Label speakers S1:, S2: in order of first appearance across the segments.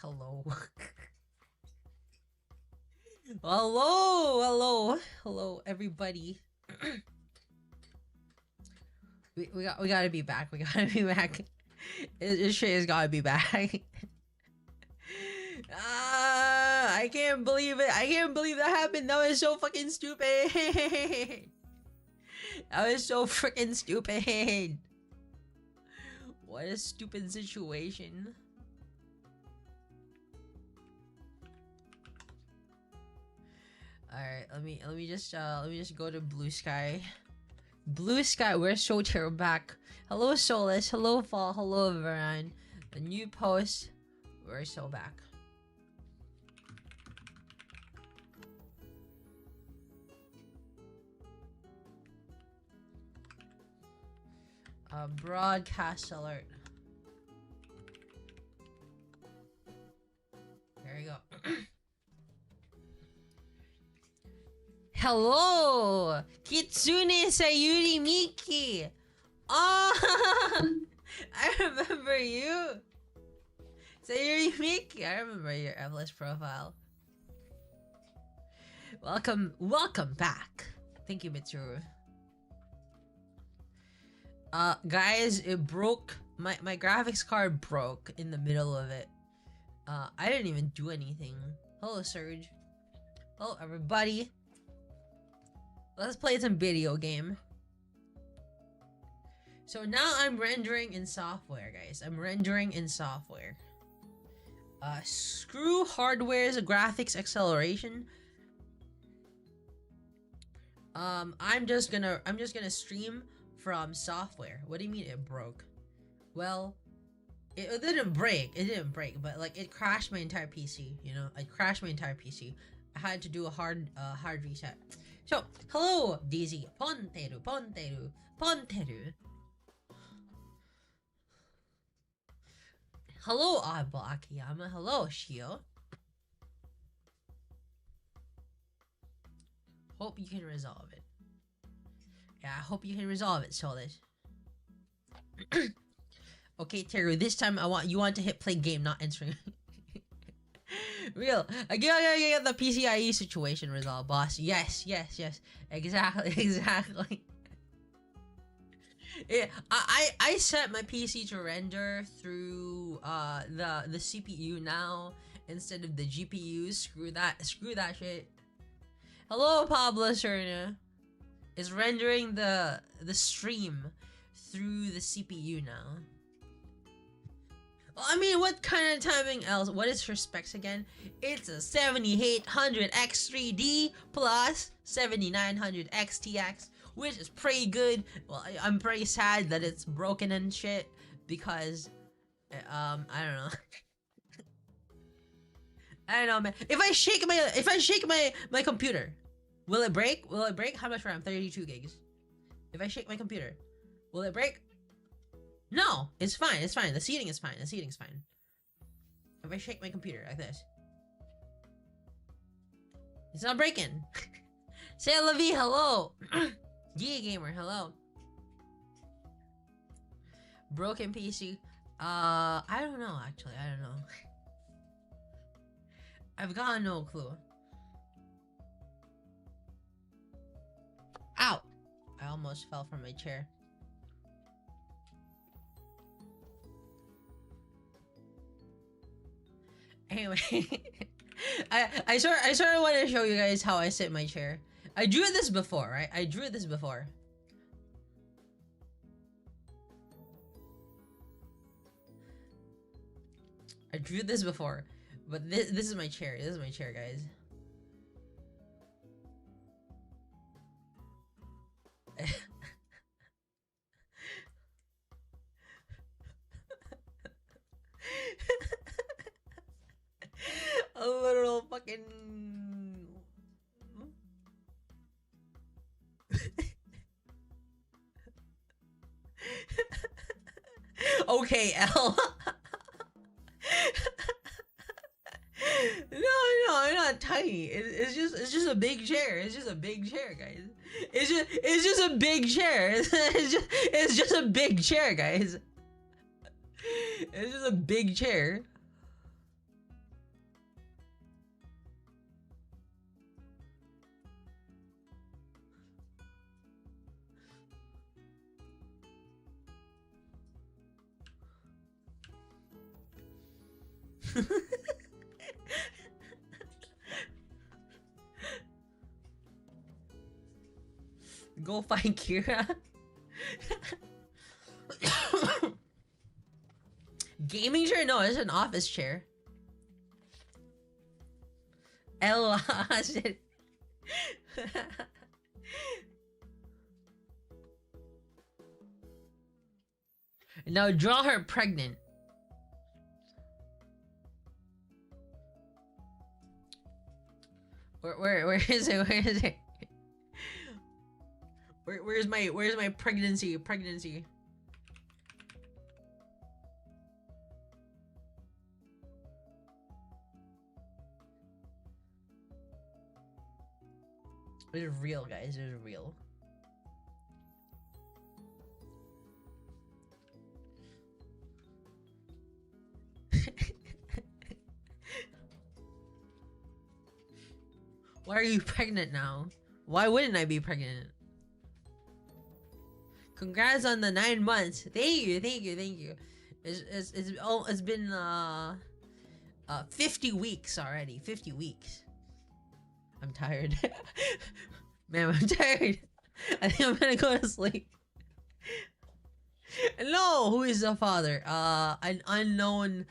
S1: Hello. Hello, everybody. we gotta be back. We gotta be back. This shit has gotta be back. I can't believe it. I can't believe that happened. That was so fucking stupid. That was so freaking stupid. What a stupid situation. Alright, let me just go to Blue Sky. Blue Sky, where's Soter back? Hello Solus, hello Fall, hello Varan. The new post, we're so back. Broadcast alert. There you go. Hello! Kitsune Sayuri Miki! Oh! I remember you! Sayuri Miki! I remember your Evelyn profile. Welcome back. Thank you, Mitsuru. Guys, it broke. My graphics card broke in the middle of it. I didn't even do anything. Hello, Surge. Hello, everybody. Let's play some video game. So now I'm rendering in software, guys. I'm rendering in software. Screw hardware's graphics acceleration. I'm just gonna stream from software. What do you mean it broke? Well, it didn't break. It didn't break, but like it crashed my entire PC. You know, it crashed my entire PC. I had to do a hard reset. So, hello, DZ. Ponteru. Hello, Oddball Akiyama. Hello, Shio. Hope you can resolve it. Yeah, I hope you can resolve it, Solid. Okay, Teru, this time you want to hit play game, not entering. Real. I get the PCIe situation resolved, boss. Yes. Exactly. Yeah, I set my PC to render through the CPU now instead of the GPU. Screw that shit. Hello, Pablo Serna. It's rendering the stream through the CPU now. I mean, what kind of timing else? What is her specs again? It's a 7800 X3D plus 7900 XTX, which is pretty good. Well, I'm pretty sad that it's broken and shit because, I don't know. I don't know, man. If I shake my computer, will it break? Will it break? How much RAM? 32 gigs. If I shake my computer, will it break? No, it's fine. It's fine. The seating is fine. The seating's fine. If I shake my computer like this, it's not breaking. Say Lavi, hello. Yeah, gamer, hello. Broken PC. I don't know. Actually, I don't know. I've got no clue. Ow! I almost fell from my chair. Anyway, I sort of want to show you guys how I sit in my chair. I drew this before, right? I drew this before. But this is my chair. This is my chair, guys. A literal fucking... Okay, L. No, not tiny. It's just a big chair. It's just a big chair, guys. It's just a big chair. It's just a big chair, guys. It's just a big chair. Go find Kira. Gaming chair? No, it's an office chair. Ella. Shit. Now draw her pregnant. Where is it? Where is it? Where's my pregnancy? Pregnancy. It's real, guys. It's real. Why are you pregnant now? Why wouldn't I be pregnant? Congrats on the 9 months. Thank you, thank you, thank you. It's been 50 weeks already. 50 weeks. I'm tired. Man, I'm tired. I think I'm gonna go to sleep. No, who is the father? An unknown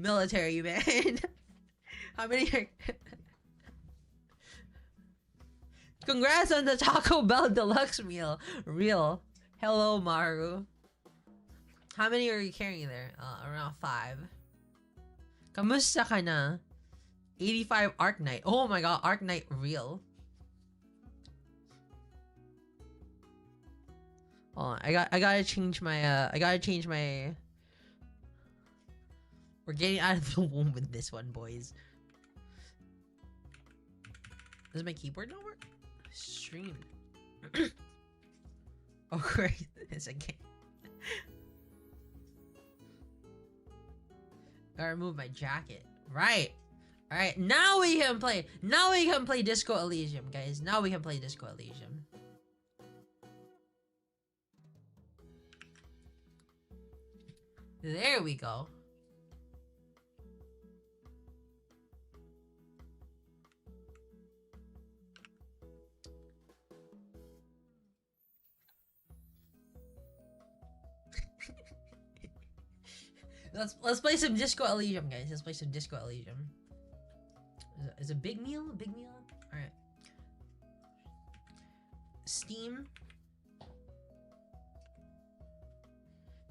S1: military man. How many are... Congrats on the Taco Bell deluxe meal. Real. Hello, Maru. How many are you carrying there? Around 5. Kamusta ka na? 85 Arc Knight. Oh my god, Arc Knight real. Hold on, I gotta change my We're getting out of the womb with this one, boys. Does my keyboard not work? Stream. Oh great, it's again. Gotta remove my jacket. Right. Alright, now we can play. Now we can play Disco Elysium, guys. Now we can play Disco Elysium. There we go. Let's play some Disco Elysium, guys. Let's play some Disco Elysium. Is a big meal? A big meal? Alright. Steam.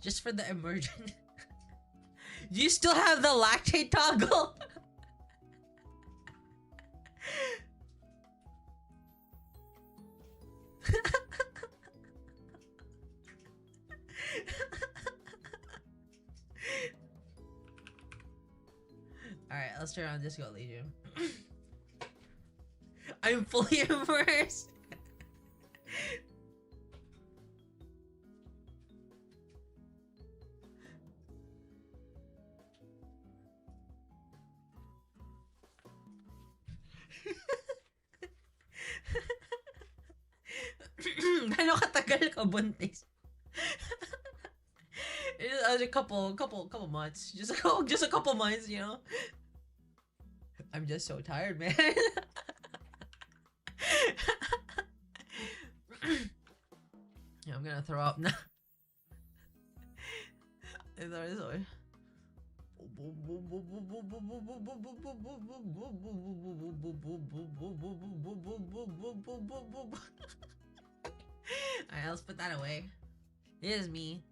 S1: Just for the emergent. Do you still have the lactate toggle? Alright, let's turn on Disco Elysium. I'm fully immersed. Gano'ng katagal ka buntis? It was a couple months. Just a couple months, you know. I'm just so tired, man. Yeah, I'm gonna throw up now. Sorry. Alright, let's put that away. It is me.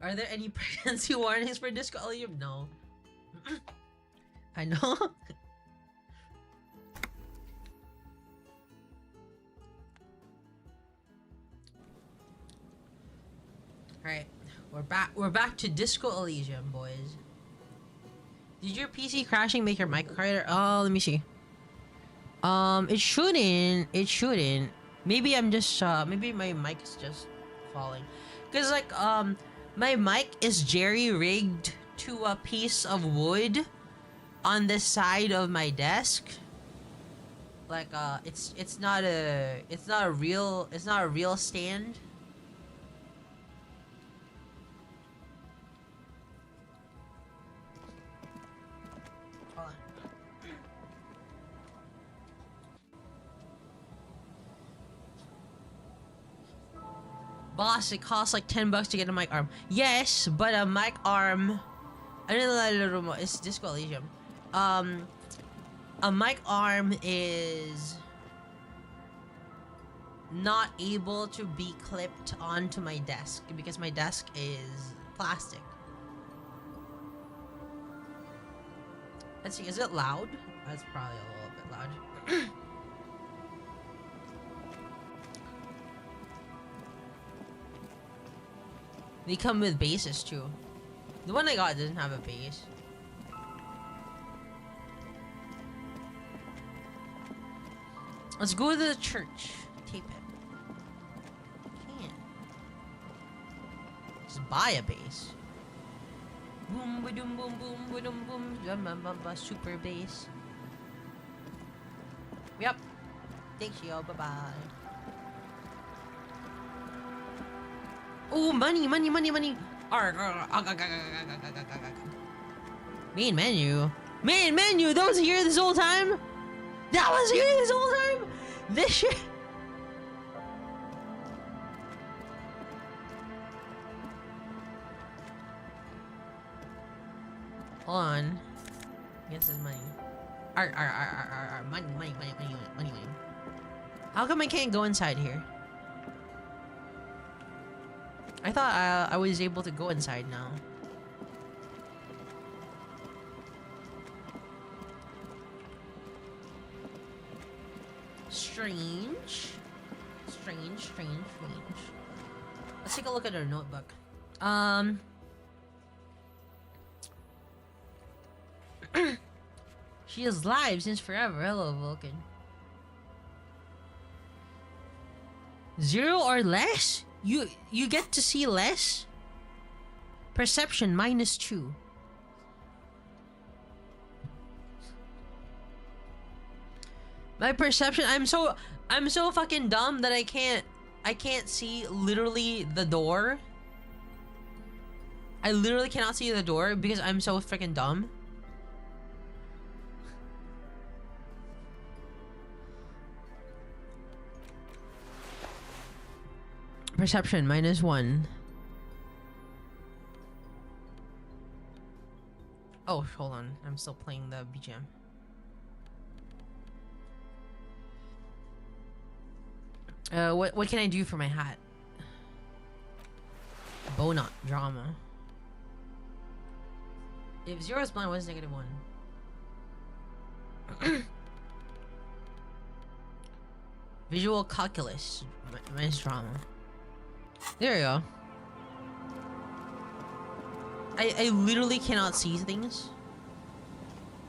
S1: Are there any pregnancy warnings for Disco Elysium? No. I know. Alright, we're back to Disco Elysium, boys. Did your PC crashing make your mic quieter? Oh, let me see. It shouldn't. Maybe I'm just maybe my mic is just falling. Cause like my mic is jerry-rigged to a piece of wood on the side of my desk. Like it's not a real stand. Boss, it costs like $10 to get a mic arm. Yes, but a mic arm. It's Disco Elysium. A mic arm is not able to be clipped onto my desk because my desk is plastic. Let's see, is it loud? That's probably a little bit loud. They come with bases too. The one I got doesn't have a base. Let's go to the church. Tape it. Can't. Just buy a base. Boom, ba doom, boom, boom, ba doom, boom, ba super base. Yep. Thanks, yo. Bye bye. Oh, money, money, money, money. Main menu. Main menu. That was here this whole time. That was here this whole time. This shit. Hold on. Guess this money. Money, money, money, money, money, money. How come I can't go inside here? I thought I was able to go inside now. Strange. Strange, strange, strange. Let's take a look at our notebook. She is live since forever. Hello, Vulcan. 0 or less? You get to see less? Perception -2. My perception, I'm so fucking dumb that I can't see literally the door. I literally cannot see the door because I'm so freaking dumb. Perception -1. Oh, hold on. I'm still playing the BGM. What can I do for my hat? Bonot drama. If 0 is blind, what is -1? Visual calculus. Minus drama. There you go. I literally cannot see things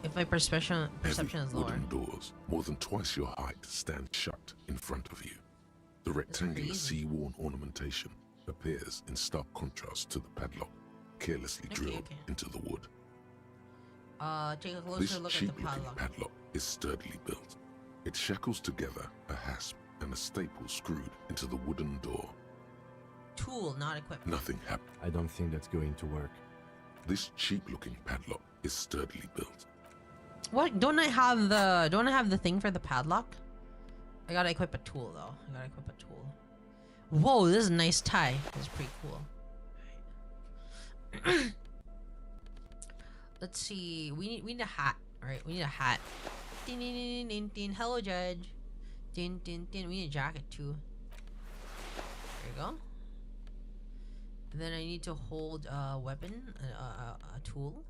S1: if my perception is lower.
S2: Wooden doors, more than twice your height, stand shut in front of you. The rectangular sea-worn ornamentation appears in stark contrast to the padlock, carelessly drilled into the wood.
S1: Take a closer look at the padlock.
S2: Padlock is sturdily built. It shackles together a hasp and a staple screwed into the wooden door.
S1: Tool, not equipment.
S2: Nothing happened.
S3: I don't think that's going to work.
S2: This cheap-looking padlock is sturdily built.
S1: What? Don't I have the thing for the padlock? I gotta equip a tool though. I gotta equip a tool. Whoa, this is a nice tie. This is pretty cool. Let's see. We need a hat. Alright, we need a hat. Din, din, din, din, din. Hello, Judge. Din, din, din. We need a jacket too. There you go. And then I need to hold a weapon, a tool.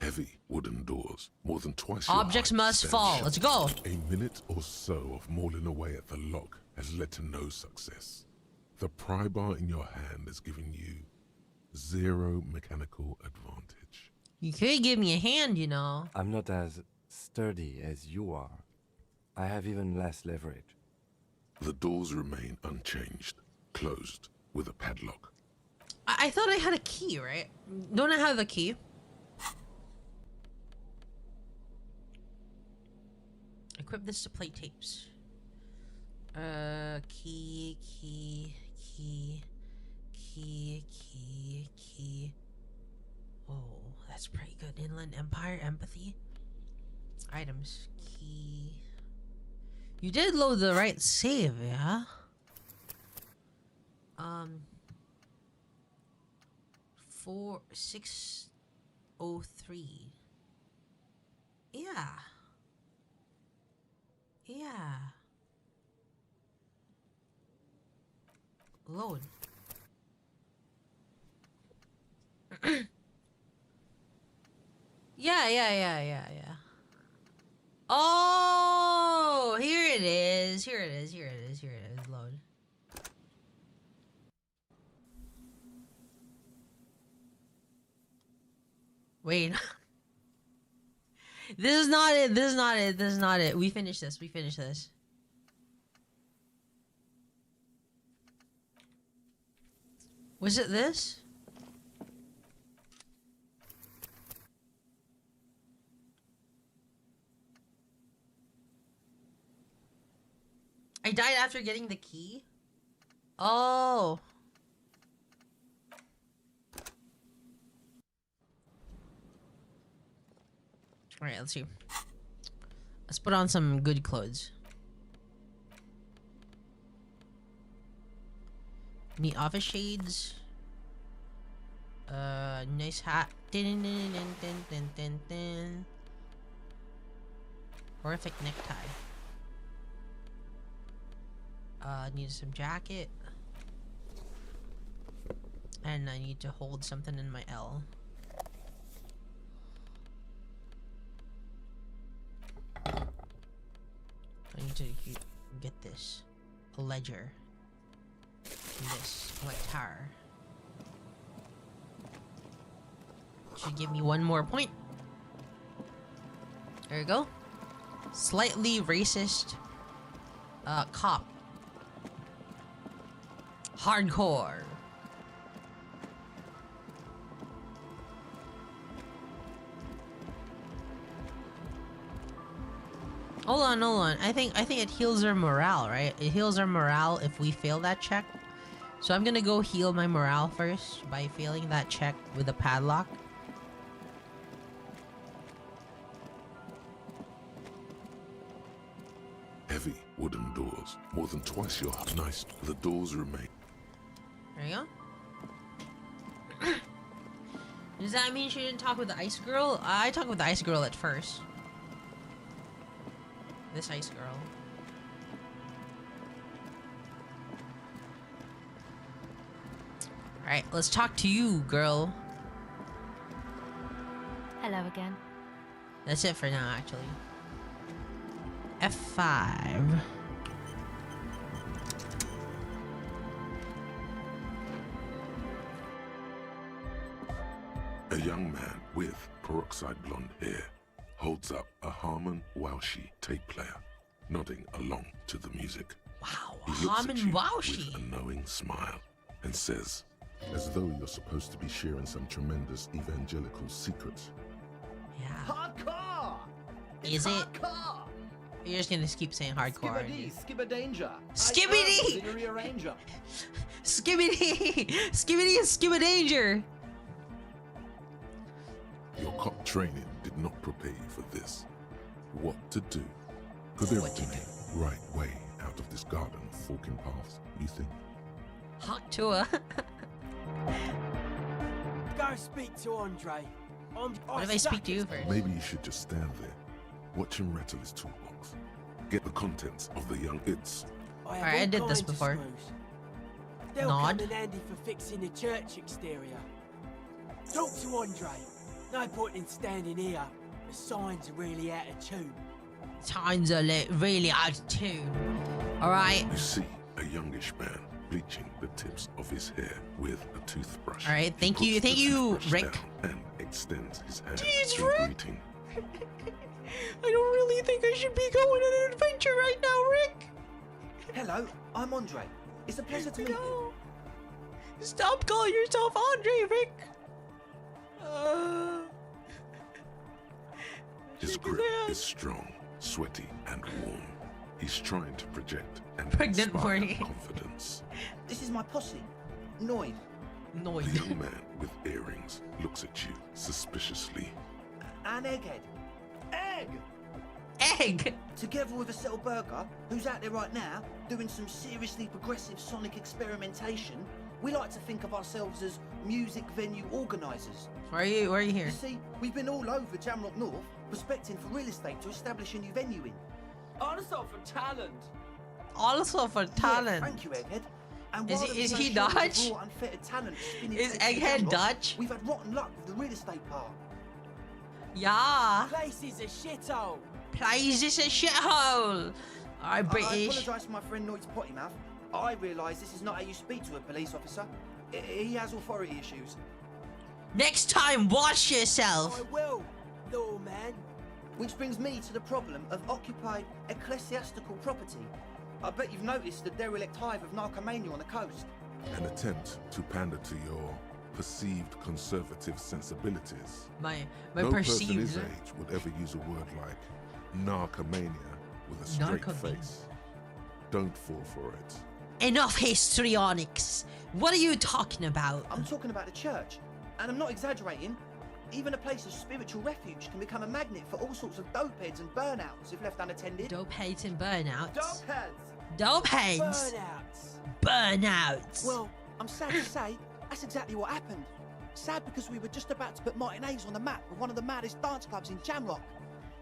S2: Heavy wooden doors, more than twice.
S1: Objects must fall. Let's go.
S2: A minute or so of mauling away at the lock has led to no success. The pry bar in your hand has given you 0 mechanical advantage.
S1: You could give me a hand, you know.
S3: I'm not as sturdy as you are. I have even less leverage.
S2: The doors remain unchanged, closed with a padlock.
S1: I thought I had a key, right? Don't I have a key? Equip this to play tapes. Key. Oh, that's pretty good. Inland Empire, empathy. Items. Key. You did load the right save, yeah? 4603. Yeah. Yeah. Load. Yeah. Oh, here it is. Here it is. Load. Wait. This is not it. We finished this. Was it this? I died after getting the key? Oh. Alright, let's see. Let's put on some good clothes. Neat office shades. Nice hat. Horrific necktie. Need some jacket. And I need to hold something in my L. I need to get this. A ledger. And this. Lectar. Should give me one more point. There you go. Slightly racist. Cop. Hardcore. Hold on. I think it heals our morale, right? It heals our morale if we fail that check. So I'm gonna go heal my morale first by failing that check with a padlock.
S2: Heavy wooden doors, more than twice your height. Nice. The doors remain.
S1: There you go. Does that mean she didn't talk with the ice girl? I talked with the ice girl at first. This ice girl. Alright, let's talk to you, girl.
S4: Hello again.
S1: That's it for now, actually. F5.
S2: A young man with peroxide blonde hair holds up a Harman Waushi tape player, nodding along to the music.
S1: Wow,
S2: He looks
S1: Harman
S2: at you
S1: Waushi.
S2: with a knowing smile and says, as though you're supposed to be sharing some tremendous evangelical secrets.
S1: Yeah.
S5: Hardcore!
S1: Is it?
S5: Hardcore!
S1: You're just gonna keep saying hardcore. aren't you?
S5: Skibadanger.
S1: Skibbity! Skibbity! Skibbity and Skibbadanger!
S2: Your cop training did not prepare you for this. What to do? Could there
S1: What
S2: be
S1: to do?
S2: a right way out of this garden of forking paths, you think?
S1: Hawk Tua.
S6: Go speak to Andre.
S1: What if I speak to you first?
S2: Maybe you should just stand there, watch him rattle his toolbox. Get the contents of the young its.
S1: Alright, I did this before.
S6: They'll
S1: Nod.
S6: come in handy for fixing the church exterior. Talk to Andre. No point in standing here. The signs are really out of tune.
S1: Times are really out of tune. Alright.
S2: You see a youngish man bleaching the tips of his hair with a toothbrush.
S1: Alright,
S2: He
S1: thank you,
S2: puts the toothbrush
S1: Rick.
S2: down and extends his hand
S1: Jeez,
S2: in
S1: Rick.
S2: greeting.
S1: I don't really think I should be going on an adventure right now, Rick.
S5: Hello, I'm Andre. It's a pleasure to meet you.
S1: No. Stop calling yourself Andre, Rick.
S2: His grip is strong, sweaty, and warm. He's trying to project and
S1: Pregnant
S2: inspire
S1: Morty.
S2: confidence.
S5: This is my posse, Noid.
S1: No,
S2: The young man with earrings looks at you suspiciously.
S5: An egghead. Egg!
S1: egg.
S5: Together with a settled burger, who's out there right now doing some seriously progressive sonic experimentation, we like to think of ourselves as music venue organisers.
S1: Why are you here?
S5: You see, we've been all over Jamrock North, prospecting for real estate to establish a new venue in.
S6: Also for talent.
S1: Also for talent.
S5: Yeah, thank you, Egghead. And
S1: Is
S5: while
S1: he-
S5: there
S1: is
S5: was
S1: he
S5: no shortage of
S1: Dutch?
S5: raw, unfettered talent spinning
S1: Is
S5: plates in
S1: Egghead
S5: Jamrock,
S1: Dutch?
S5: We've had rotten luck with the real estate part.
S1: Yeah.
S6: Place is a shithole.
S1: Place is a shithole. Alright,
S5: I
S1: British.
S5: apologise for my friend Noid's potty mouth. I realise this is not how you speak to a police officer. He has authority issues.
S1: Next time, wash yourself.
S6: I will, lawman.
S5: Which brings me to the problem of occupied ecclesiastical property. I bet you've noticed the derelict hive of narcomania on the coast.
S2: An attempt to pander to your perceived conservative sensibilities.
S1: My
S2: No person
S1: perceived.
S2: his age would ever use a word like narcomania with a straight
S1: Narcomania.
S2: face. Don't fall for it.
S1: Enough histrionics. What are you talking about?
S5: I'm talking about the church, and I'm not exaggerating. Even a place of spiritual refuge can become a magnet for all sorts of dopeheads and burnouts if left unattended.
S1: Dope heads and burnouts.
S5: Dopeheads!
S1: Dope heads.
S6: Burnouts.
S1: Burnouts.
S5: Well, I'm sad to say, that's exactly what happened. Sad because we were just about to put Martinez on the map with one of the maddest dance clubs in Jamrock.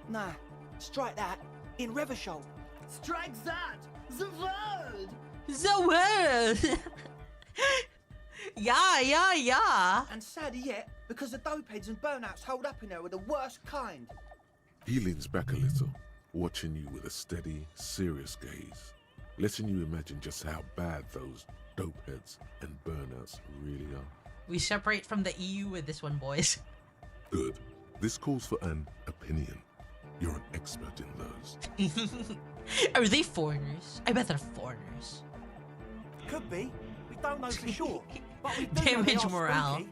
S5: Nah, strike that. In Revachol. Strike that! The word!
S1: the world. Yeah.
S5: And sadder yet, because the dopeheads and burnouts hold up in there were the worst kind.
S2: He leans back a little, watching you with a steady, serious gaze, letting you imagine just how bad those dopeheads and burnouts really are.
S1: We separate from the EU with this one, boys.
S2: Good. This calls for an opinion. You're an expert in those.
S1: Are they foreigners? I bet they're foreigners.
S5: Could be. We don't know for sure. But we do know they
S1: Damage
S5: are
S1: morale.
S5: spooky.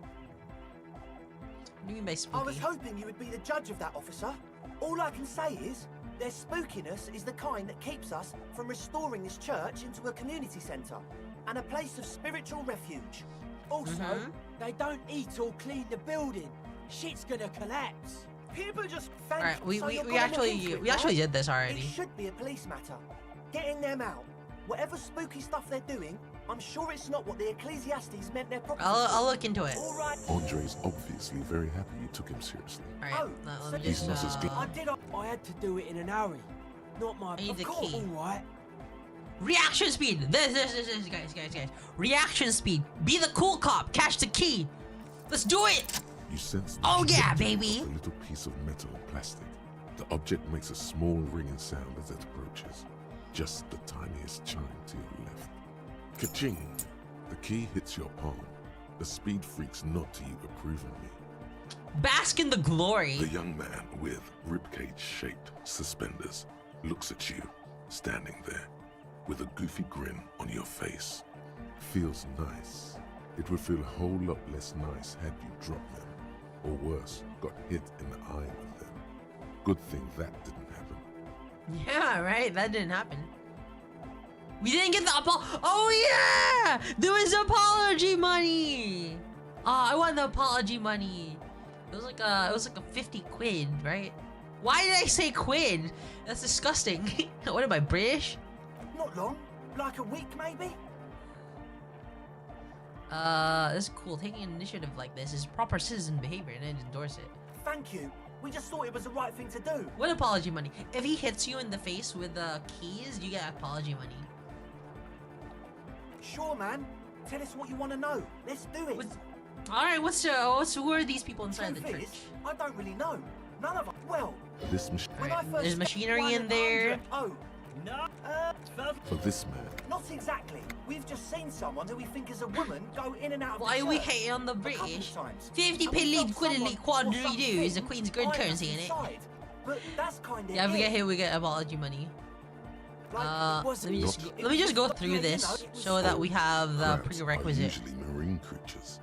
S1: What do you mean by
S5: I was
S1: spooky?
S5: hoping you would be the judge of that, officer. All I can say is, their spookiness is the kind that keeps us from restoring this church into a community centre and a place of spiritual refuge.
S6: Also, they don't eat or clean the building. Shit's gonna collapse.
S5: People just thank
S1: Alright, we
S5: so you're
S1: we
S5: gonna
S1: actually
S5: look into it,
S1: we actually
S5: right?
S1: did this
S5: It
S1: already.
S5: should be a police matter. Getting them out. Whatever spooky stuff they're doing, I'm sure it's not what the Ecclesiastes meant their property
S1: I'll look into it.
S5: All right.
S2: Andre's obviously very happy you took him seriously.
S1: Alright,
S5: Oh,
S1: let
S5: so
S1: me
S2: he's
S1: just
S2: not as good.
S6: I had to do it in an hurry. Not my.
S1: I need
S6: Of
S1: the
S6: course,
S1: key.
S6: all right.
S1: reaction speed. This, guys. Reaction speed. Be the cool cop. Catch the key. Let's do it.
S2: You sense the
S1: Oh, yeah,
S2: trajectory
S1: baby.
S2: of a little piece of metal or plastic. The object makes a small ringing sound as it approaches. Just the tiniest chime to your left. Ka-ching! The key hits your palm. The speed freaks nod to you approvingly.
S1: Bask in the glory.
S2: The young man with ribcage-shaped suspenders looks at you, standing there, with a goofy grin on your face. Feels nice. It would feel a whole lot less nice had you dropped them, or worse, got hit in the eye with them. Good thing that didn't happen.
S1: Yeah, right. That didn't happen. We didn't get the Oh yeah, there was apology money. I want the apology money. It was like a 50 quid, right? Why did I say quid? That's disgusting. What am I, British?
S5: Not long. Like a week, maybe?
S1: This is cool. Taking initiative like this is proper citizen behavior, and I'd endorse it.
S5: Thank you. We just thought it was the right thing to do.
S1: What apology money? If he hits you in the face with the keys, you get apology money.
S5: Sure, man. Tell us what you want to know. Let's do it.
S1: Alright, who are these people inside the
S5: Truth
S1: church?
S5: is, I don't really know. None of us. Well,
S2: This machine,
S5: when I
S1: Alright,
S5: first
S1: there's
S5: stepped
S1: machinery
S5: one
S1: in
S5: and
S1: there.
S5: 100 Oh, no.
S2: for this man,
S5: Not exactly. We've just seen someone who we think is a woman go in and out of
S1: Why
S5: the
S1: are we
S5: church
S1: hating on the
S5: a couple of
S1: British?
S5: times.
S1: 50
S5: And we
S1: p
S5: felt
S1: lead
S5: someone
S1: quiddly
S5: or
S1: quadri do
S5: something
S1: is the Queen's good
S5: eyeing us
S1: currency in it.
S5: inside. But that's kind of
S1: Yeah, if we get hit, we get apology money. Let me just go through this so that we have the
S2: crabs are
S1: prerequisite.
S2: usually marine creatures.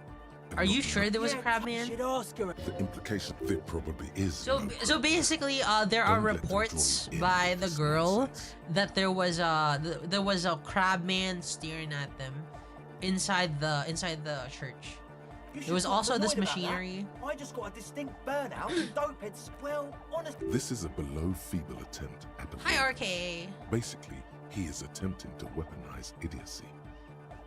S2: and
S1: Are you
S2: not
S1: sure there was a crab man?
S6: Should ask her.
S2: The implication there probably is.
S1: So
S2: no
S1: so
S2: crab.
S1: basically, there are
S2: Don't let them draw
S1: reports
S2: you in
S1: by
S2: with
S1: the
S2: this
S1: girl
S2: nonsense.
S1: that there was a crab man staring at them inside the church.
S5: You should
S1: There was
S5: talk
S1: also
S5: to
S1: this
S5: Lloyd about that.
S1: machinery.
S5: I just got a distinct burnout and dope heads. Well, honestly.
S2: This is a below feeble attempt at a
S1: Hi,
S2: voice.
S1: RK.
S2: Basically, he is attempting to weaponize idiocy.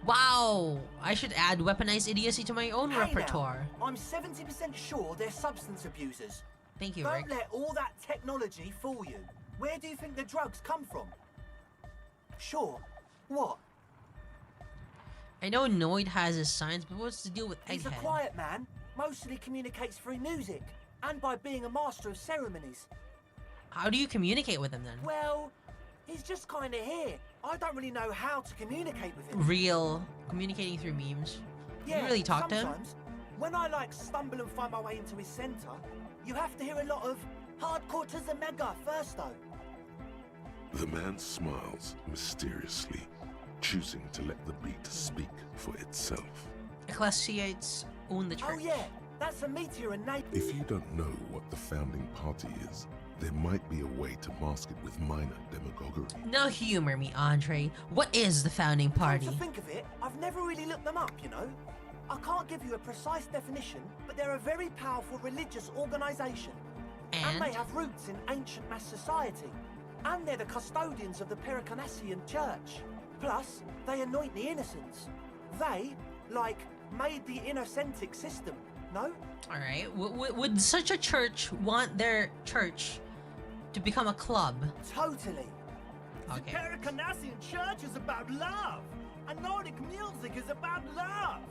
S1: Wow, I should add weaponized idiocy to my own
S5: Hey
S1: repertoire.
S5: now, I'm 70% sure they're substance abusers.
S1: Thank you,
S5: Don't
S1: Rick.
S5: let all that technology fool you. Where do you think the drugs come from? Sure. What?
S1: I know Noid has his signs, but what's the deal with
S5: He's a
S1: Egghead?
S5: quiet man, mostly communicates through music, and by being a master of ceremonies.
S1: How do you communicate with him then?
S5: Well, he's just kinda here. I don't really know how to communicate with him.
S1: Real communicating through memes.
S5: Yeah,
S1: you really talk to him?
S5: sometimes. When I stumble and find my way into his center, you have to hear a lot of hardcore to the mega first though.
S2: The man smiles mysteriously, choosing to let the beat speak for itself.
S1: Ecclesiates own the church.
S5: Oh yeah, that's a meteor and name.
S2: If you don't know what the founding party is, there might be a way to mask it with minor demagoguery.
S1: Now humor me, Andre. What is the founding party?
S5: Come to think of it, I've never really looked them up, you know. I can't give you a precise definition, but they're a very powerful religious organization. And they have roots in ancient mass society. And they're the custodians of the Pericarnassian church. Plus, they anoint the innocents. They, made the innocentic system, no?
S1: Alright, would such a church want their church to become a club?
S5: Totally.
S1: Okay.
S5: The Pericarnassian church is about love. And Nordic music is about love.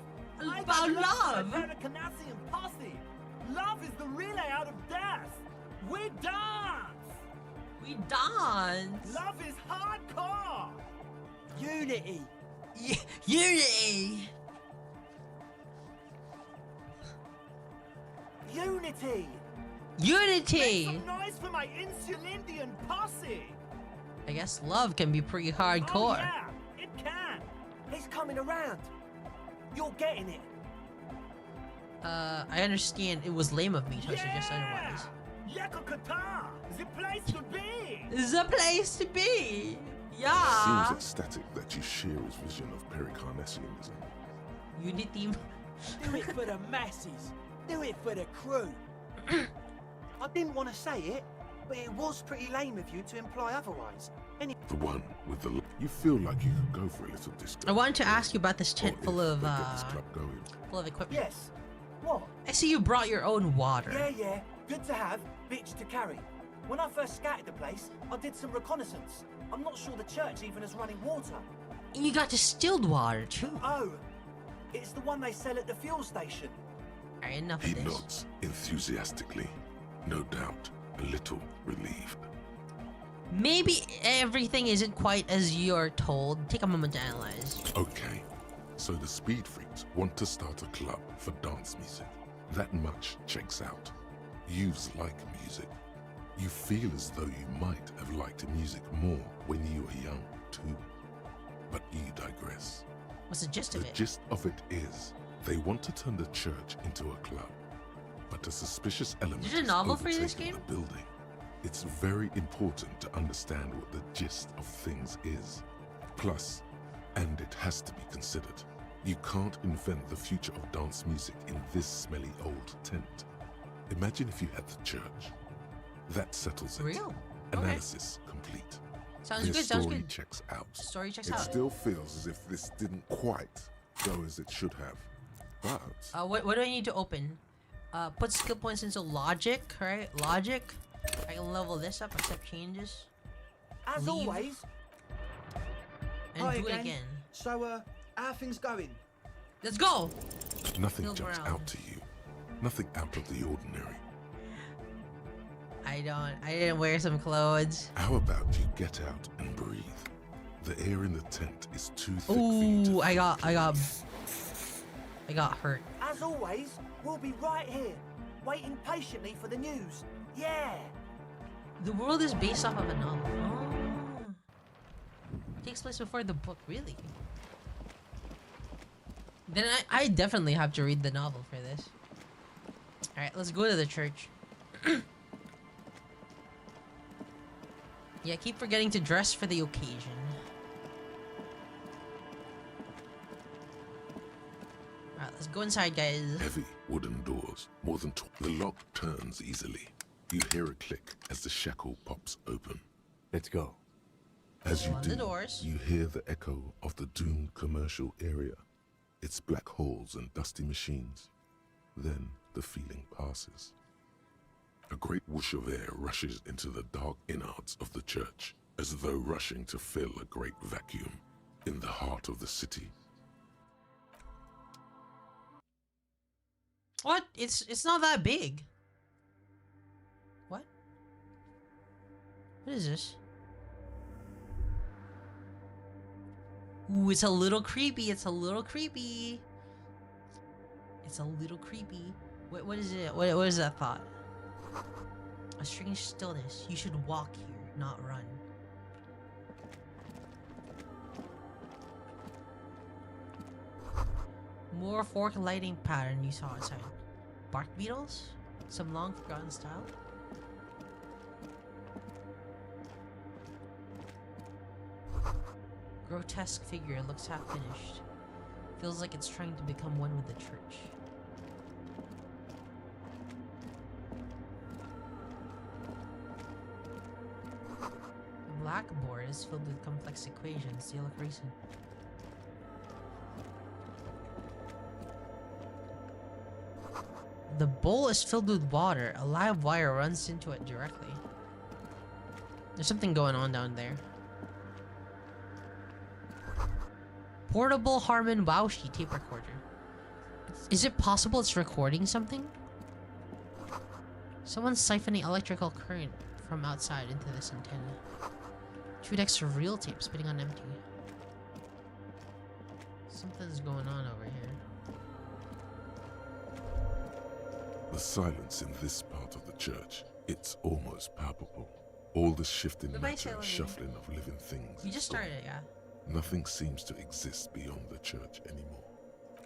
S1: About love?
S5: The Pericarnassian posse. Love is the relay out of death. We dance.
S1: We dance!
S5: Love is hardcore. Unity.
S1: Unity!
S5: Unity.
S1: Unity!
S5: Make some noise for my Insulindian posse.
S1: I guess love can be pretty hardcore.
S5: Oh yeah, it can. He's coming around. You're getting it.
S1: I understand it was lame of me to suggest otherwise.
S5: Yakokata, the place to be.
S1: The place to be!
S2: Seems
S1: Yeah!
S2: ecstatic that you share his vision of Pericarnassianism.
S1: Unity.
S6: Do it for the masses. Do it for the crew.
S5: I didn't want to say it, but it was pretty lame of you to imply otherwise.
S2: The one with the... You feel like you could go for a little disco.
S1: I wanted to ask you about this
S2: Or
S1: tent
S2: if
S1: full of,
S2: they get this club going.
S1: full of equipment.
S5: Yes. What?
S1: I see you brought your own water.
S5: Yeah. Good to have, bitch to carry. When I first scouted the place, I did some reconnaissance. I'm not sure the church even has running water.
S1: And you got distilled water, too.
S5: Oh, it's the one they sell at the fuel station.
S1: Alright, enough
S2: He
S1: of this.
S2: nods enthusiastically, no doubt a little relieved.
S1: Maybe everything isn't quite as you're told. Take a moment to analyze.
S2: Okay, so the Speed Freaks want to start a club for dance music. That much checks out. Yous like music. You feel as though you might have liked music more when you were young, too. But you digress.
S1: What's the gist
S2: The
S1: of it?
S2: gist of it is, they want to turn the church into a club. But a suspicious element
S1: Is there a
S2: is
S1: novel for this
S2: overtaking
S1: game?
S2: the building. It's very important to understand what the gist of things is. Plus, and it has to be considered, you can't invent the future of dance music in this smelly old tent. Imagine if you had the church. That settles it.
S1: Real? Okay.
S2: Analysis complete.
S1: Sounds
S2: Their
S1: good, sounds
S2: story
S1: good.
S2: checks out.
S1: Story checks
S2: It
S1: out.
S2: still feels as if this didn't quite go as it should have. But
S1: What do I need to open? Put skill points into logic, right? Logic. I can level this up, accept changes,
S5: As
S1: Leave.
S5: always.
S1: and
S5: Hi
S1: do it
S5: again.
S1: again.
S5: So, how are things going?
S1: Let's go!
S2: nothing
S1: Feel
S2: jumps
S1: brown.
S2: out to you. Nothing out of the ordinary.
S1: I didn't wear some clothes.
S2: How about you get out and breathe? The air in the tent is too thick for you to
S1: Ooh, I
S2: think
S1: got
S2: clearly.
S1: hurt.
S5: As always, we'll be right here, waiting patiently for the news. Yeah.
S1: The world is based off of a novel. Oh. Takes place before the book, really? Then I definitely have to read the novel for this. Alright, let's go to the church. Yeah, keep forgetting to dress for the occasion. Alright, let's go inside, guys.
S2: Heavy wooden doors, more than the lock turns easily. You hear a click as the shackle pops open.
S3: Let's go.
S2: As you
S1: On
S2: do,
S1: the doors.
S2: you hear the echo of the doomed commercial area. Its black holes and dusty machines. Then the feeling passes. A great whoosh of air rushes into the dark innards of the church, as though rushing to fill a great vacuum in the heart of the city.
S1: What? It's not that big. What? What is this? Ooh, it's a little creepy. It's a little creepy. It's a little creepy. What is it? What is that thought? A strange stillness. You should walk here, not run. More fork lighting pattern you saw outside. Bark beetles? Some long forgotten style? Grotesque figure looks half finished. Feels like it's trying to become one with the church. The blackboard is filled with complex equations. They look recent. The bowl is filled with water. A live wire runs into it directly. There's something going on down there. Portable Harman Waushi tape recorder. Is it possible it's recording something? Someone's siphoning electrical current from outside into this antenna. 2 decks of reel tape spitting on empty. Something's going on over here.
S2: The silence in this part of the church, it's almost palpable. All the shifting matter and shuffling of living things.
S1: We just started, yeah.
S2: Nothing seems to exist beyond the church anymore.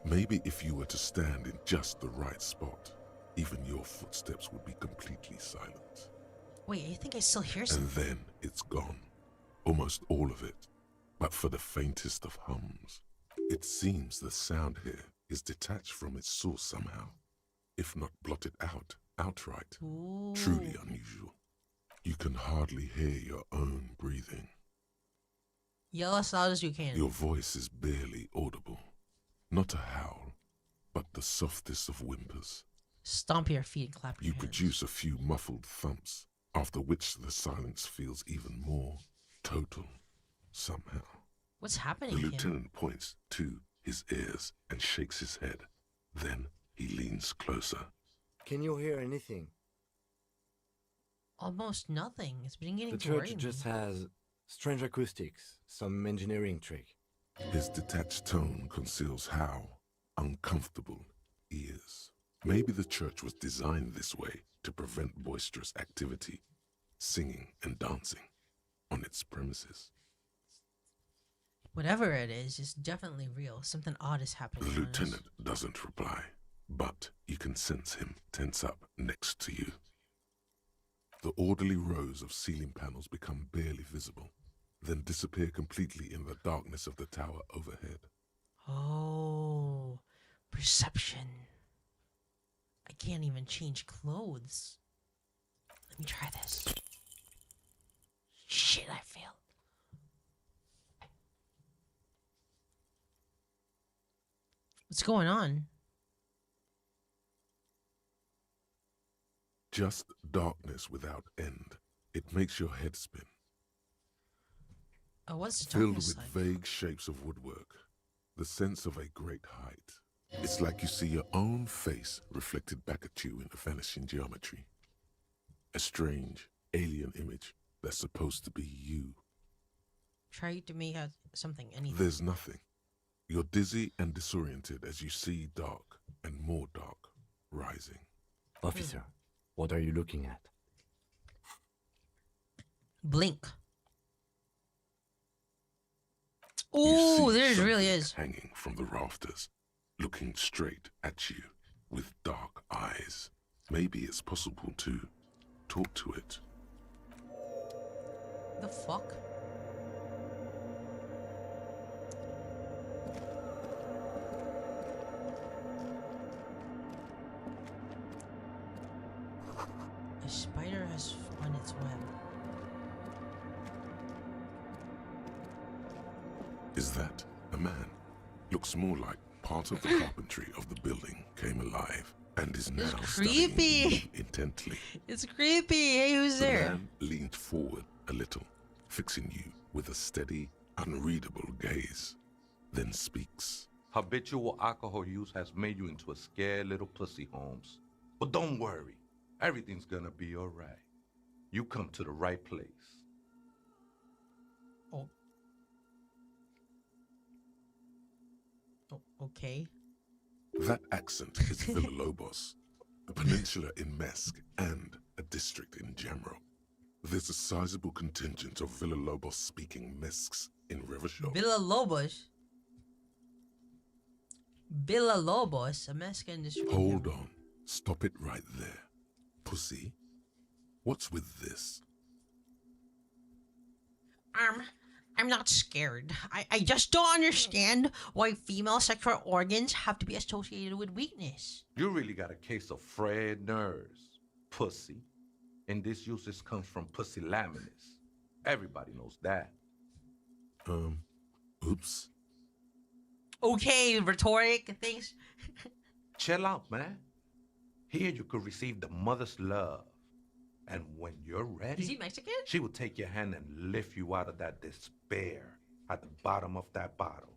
S2: Maybe if you were to stand in just the right spot, even your footsteps would be completely silent.
S1: Wait, I think I still hear something.
S2: And then it's gone. Almost all of it. But for the faintest of hums. It seems the sound here is detached from its source somehow. If not blotted out, outright.
S1: Ooh.
S2: Truly unusual. You can hardly hear your own breathing.
S1: Yell as loud as you can.
S2: Your voice is barely audible. Not a howl, but the softest of whimpers.
S1: Stomp your feet and clap your
S2: You
S1: hands.
S2: produce a few muffled thumps, after which the silence feels even more total, somehow.
S1: What's happening
S2: The
S1: here?
S2: lieutenant points to his ears and shakes his head. Then he leans closer.
S3: Can you hear anything?
S1: Almost nothing. It's beginning
S3: The
S1: to worry
S3: church
S1: me.
S3: just has strange acoustics, some engineering trick.
S2: His detached tone conceals how uncomfortable he is. Maybe the church was designed this way to prevent boisterous activity, singing and dancing on its premises.
S1: Whatever it is, it's definitely real. Something odd is happening.
S2: The
S1: around us.
S2: lieutenant doesn't reply, but you can sense him tense up next to you. The orderly rows of ceiling panels become barely visible, then disappear completely in the darkness of the tower overhead.
S1: Oh, perception. I can't even change clothes. Let me try this. Shit, I failed. What's going on?
S2: Just darkness without end. It makes your head spin.
S1: Oh, what's the
S2: Filled
S1: darkness
S2: with
S1: like?
S2: vague shapes of woodwork, the sense of a great height. It's like you see your own face reflected back at you in a vanishing geometry. A strange, alien image that's supposed to be you.
S1: Try to make out something, anything.
S2: There's nothing. You're dizzy and disoriented as you see dark and more dark rising.
S3: Officer, what are you looking at?
S1: Blink.
S2: You
S1: Oh,
S2: see
S1: there it really
S2: something
S1: is.
S2: hanging from the rafters, looking straight at you with dark eyes. Maybe it's possible to talk to it.
S1: The fuck? spider has spun its web.
S2: Is that a man? Looks more like part of the carpentry of the building came alive and is now studying
S1: creepy.
S2: you intently.
S1: It's creepy. Hey, who's
S2: The
S1: there?
S2: man leaned forward a little, fixing you with a steady, unreadable gaze, then speaks.
S4: Habitual alcohol use has made you into a scared little pussy, Holmes. But don't worry, everything's gonna be alright. You come to the right place.
S1: Oh. Oh, okay.
S2: That accent is Villalobos, a peninsula in Mesk and a district in Jamrock. There's a sizable contingent of Villalobos-speaking Mesks in Revachol.
S1: Villalobos. Villalobos, a Mexican district.
S2: Hold on. Stop it right there. Pussy, what's with this?
S1: I'm not scared. I just don't understand why female sexual organs have to be associated with weakness.
S4: You really got a case of frayed nerves, pussy. And this usage comes from pusillanimous. Everybody knows that.
S2: Oops.
S1: Okay, rhetoric, thanks.
S4: Chill out, man. Here you could receive the mother's love. And when you're ready,
S1: Is he Mexican?
S4: she will take your hand and lift you out of that despair at the bottom of that bottle.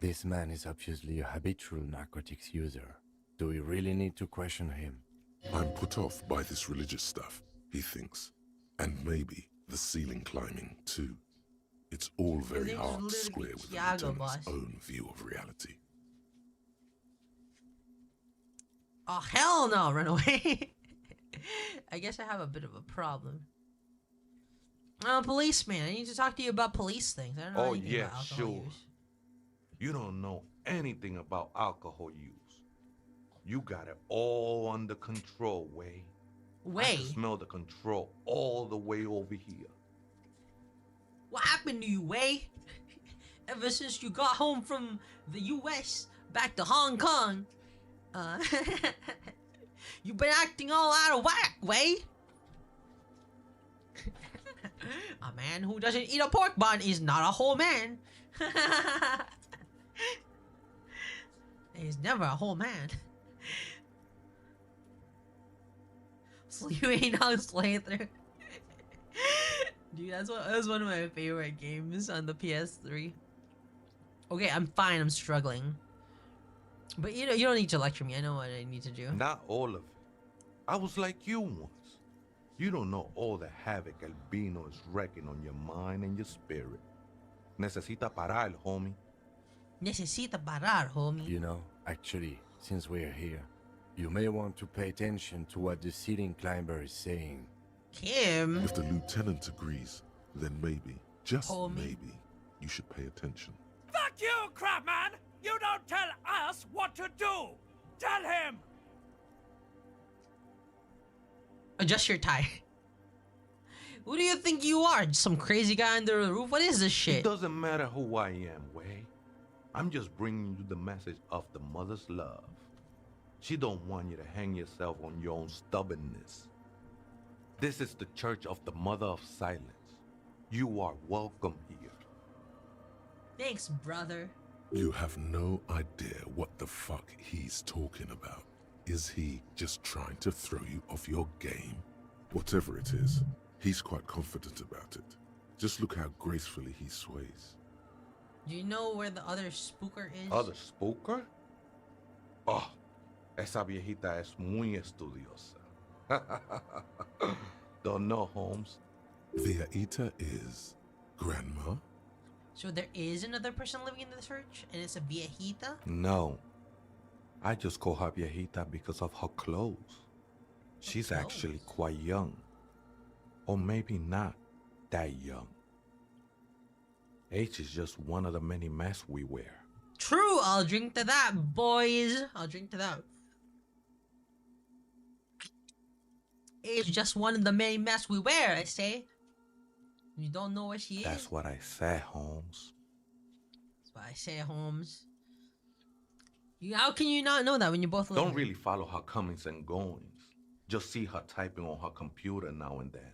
S3: This man is obviously a habitual narcotics user. Do we really need to question him?
S2: I'm put off by this religious stuff, he thinks. And maybe the ceiling climbing, too. It's all very
S1: name's
S2: hard to
S1: literally
S2: square with the
S1: Tiago,
S2: lieutenant's
S1: boss.
S2: own view of reality.
S1: Oh, hell no, run away. I guess I have a bit of a problem. Policeman, I need to talk to you about police things. I don't know
S4: Oh,
S1: anything
S4: yeah,
S1: about alcohol
S4: sure.
S1: use.
S4: You don't know anything about alcohol use. You got it all under control, Way. I
S1: Way?
S4: can smell the control all the way over here.
S1: What happened to you, Way? Ever since you got home from the U.S. back to Hong Kong, you've been acting all out of whack, Way. A man who doesn't eat a pork bun is not a whole man. He's never a whole man. So you ain't on Slaythrough. Dude, that's one of my favorite games on the PS3. Okay, I'm fine. I'm struggling. But you don't need to lecture me. I know what I need to do.
S4: Not all of it. I was like you once. You don't know all the havoc Albino is wrecking on your mind and your spirit. Necesita parar, homie.
S1: Necesita parar, homie.
S3: You know, actually, since we're here, you may want to pay attention to what the ceiling climber is saying.
S1: Kim.
S2: If the lieutenant agrees, then maybe, just
S1: Homie.
S2: maybe, you should pay attention.
S6: Fuck you, Crabman! You don't tell us what to do! Tell him!
S1: Adjust your tie. Who do you think you are? Some crazy guy under the roof? What is this
S4: It
S1: shit?
S4: doesn't matter who I am, Way. I'm just bringing you the message of the mother's love. She don't want you to hang yourself on your own stubbornness. This is the Church of the Mother of Silence. You are welcome here.
S1: Thanks, brother.
S2: You have no idea what the fuck he's talking about. Is he just trying to throw you off your game? Whatever it is, he's quite confident about it. Just look how gracefully he sways.
S1: Do you know where the other spooker is?
S4: Other spooker? Oh, esa viejita es muy estudiosa. Don't know, Holmes.
S2: Viaita is grandma?
S1: So there is another person living in the church, and it's a viejita?
S4: No. I just call her viejita because of her clothes. She's
S1: clothes?
S4: actually quite young. Or maybe not that young. Age is just one of the many masks we wear.
S1: True, I'll drink to that, boys. I'll drink to that. It's just one of the many masks we wear, I say. You don't know what she is.
S4: That's what I said, Holmes.
S1: That's what I say, Holmes. How can you not know that when you both live
S4: Don't
S1: here?
S4: really follow her comings and goings. Just see her typing on her computer now and then.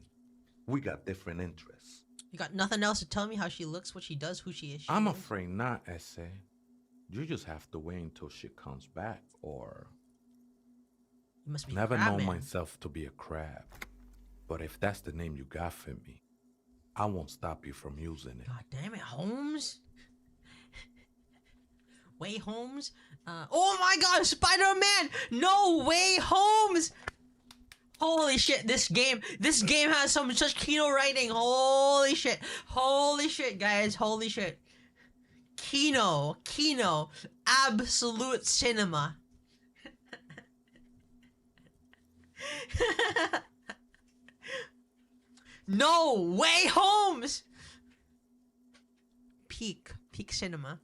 S4: We got different interests.
S1: You got nothing else to tell me how she looks, what she does, who she is?
S4: I'm afraid not, Essay. You just have to wait until she comes back, or...
S1: You must be
S4: Never
S1: crab
S4: known
S1: man.
S4: myself to be a crab. But if that's the name you got for me, I won't stop you from using it.
S1: God damn it, Holmes. Way Holmes. Oh my God, Spider-Man! No way, Holmes! Holy shit, this game has such Kino writing. Holy shit, guys, holy shit. Kino, absolute cinema. No way, Holmes! Peak cinema.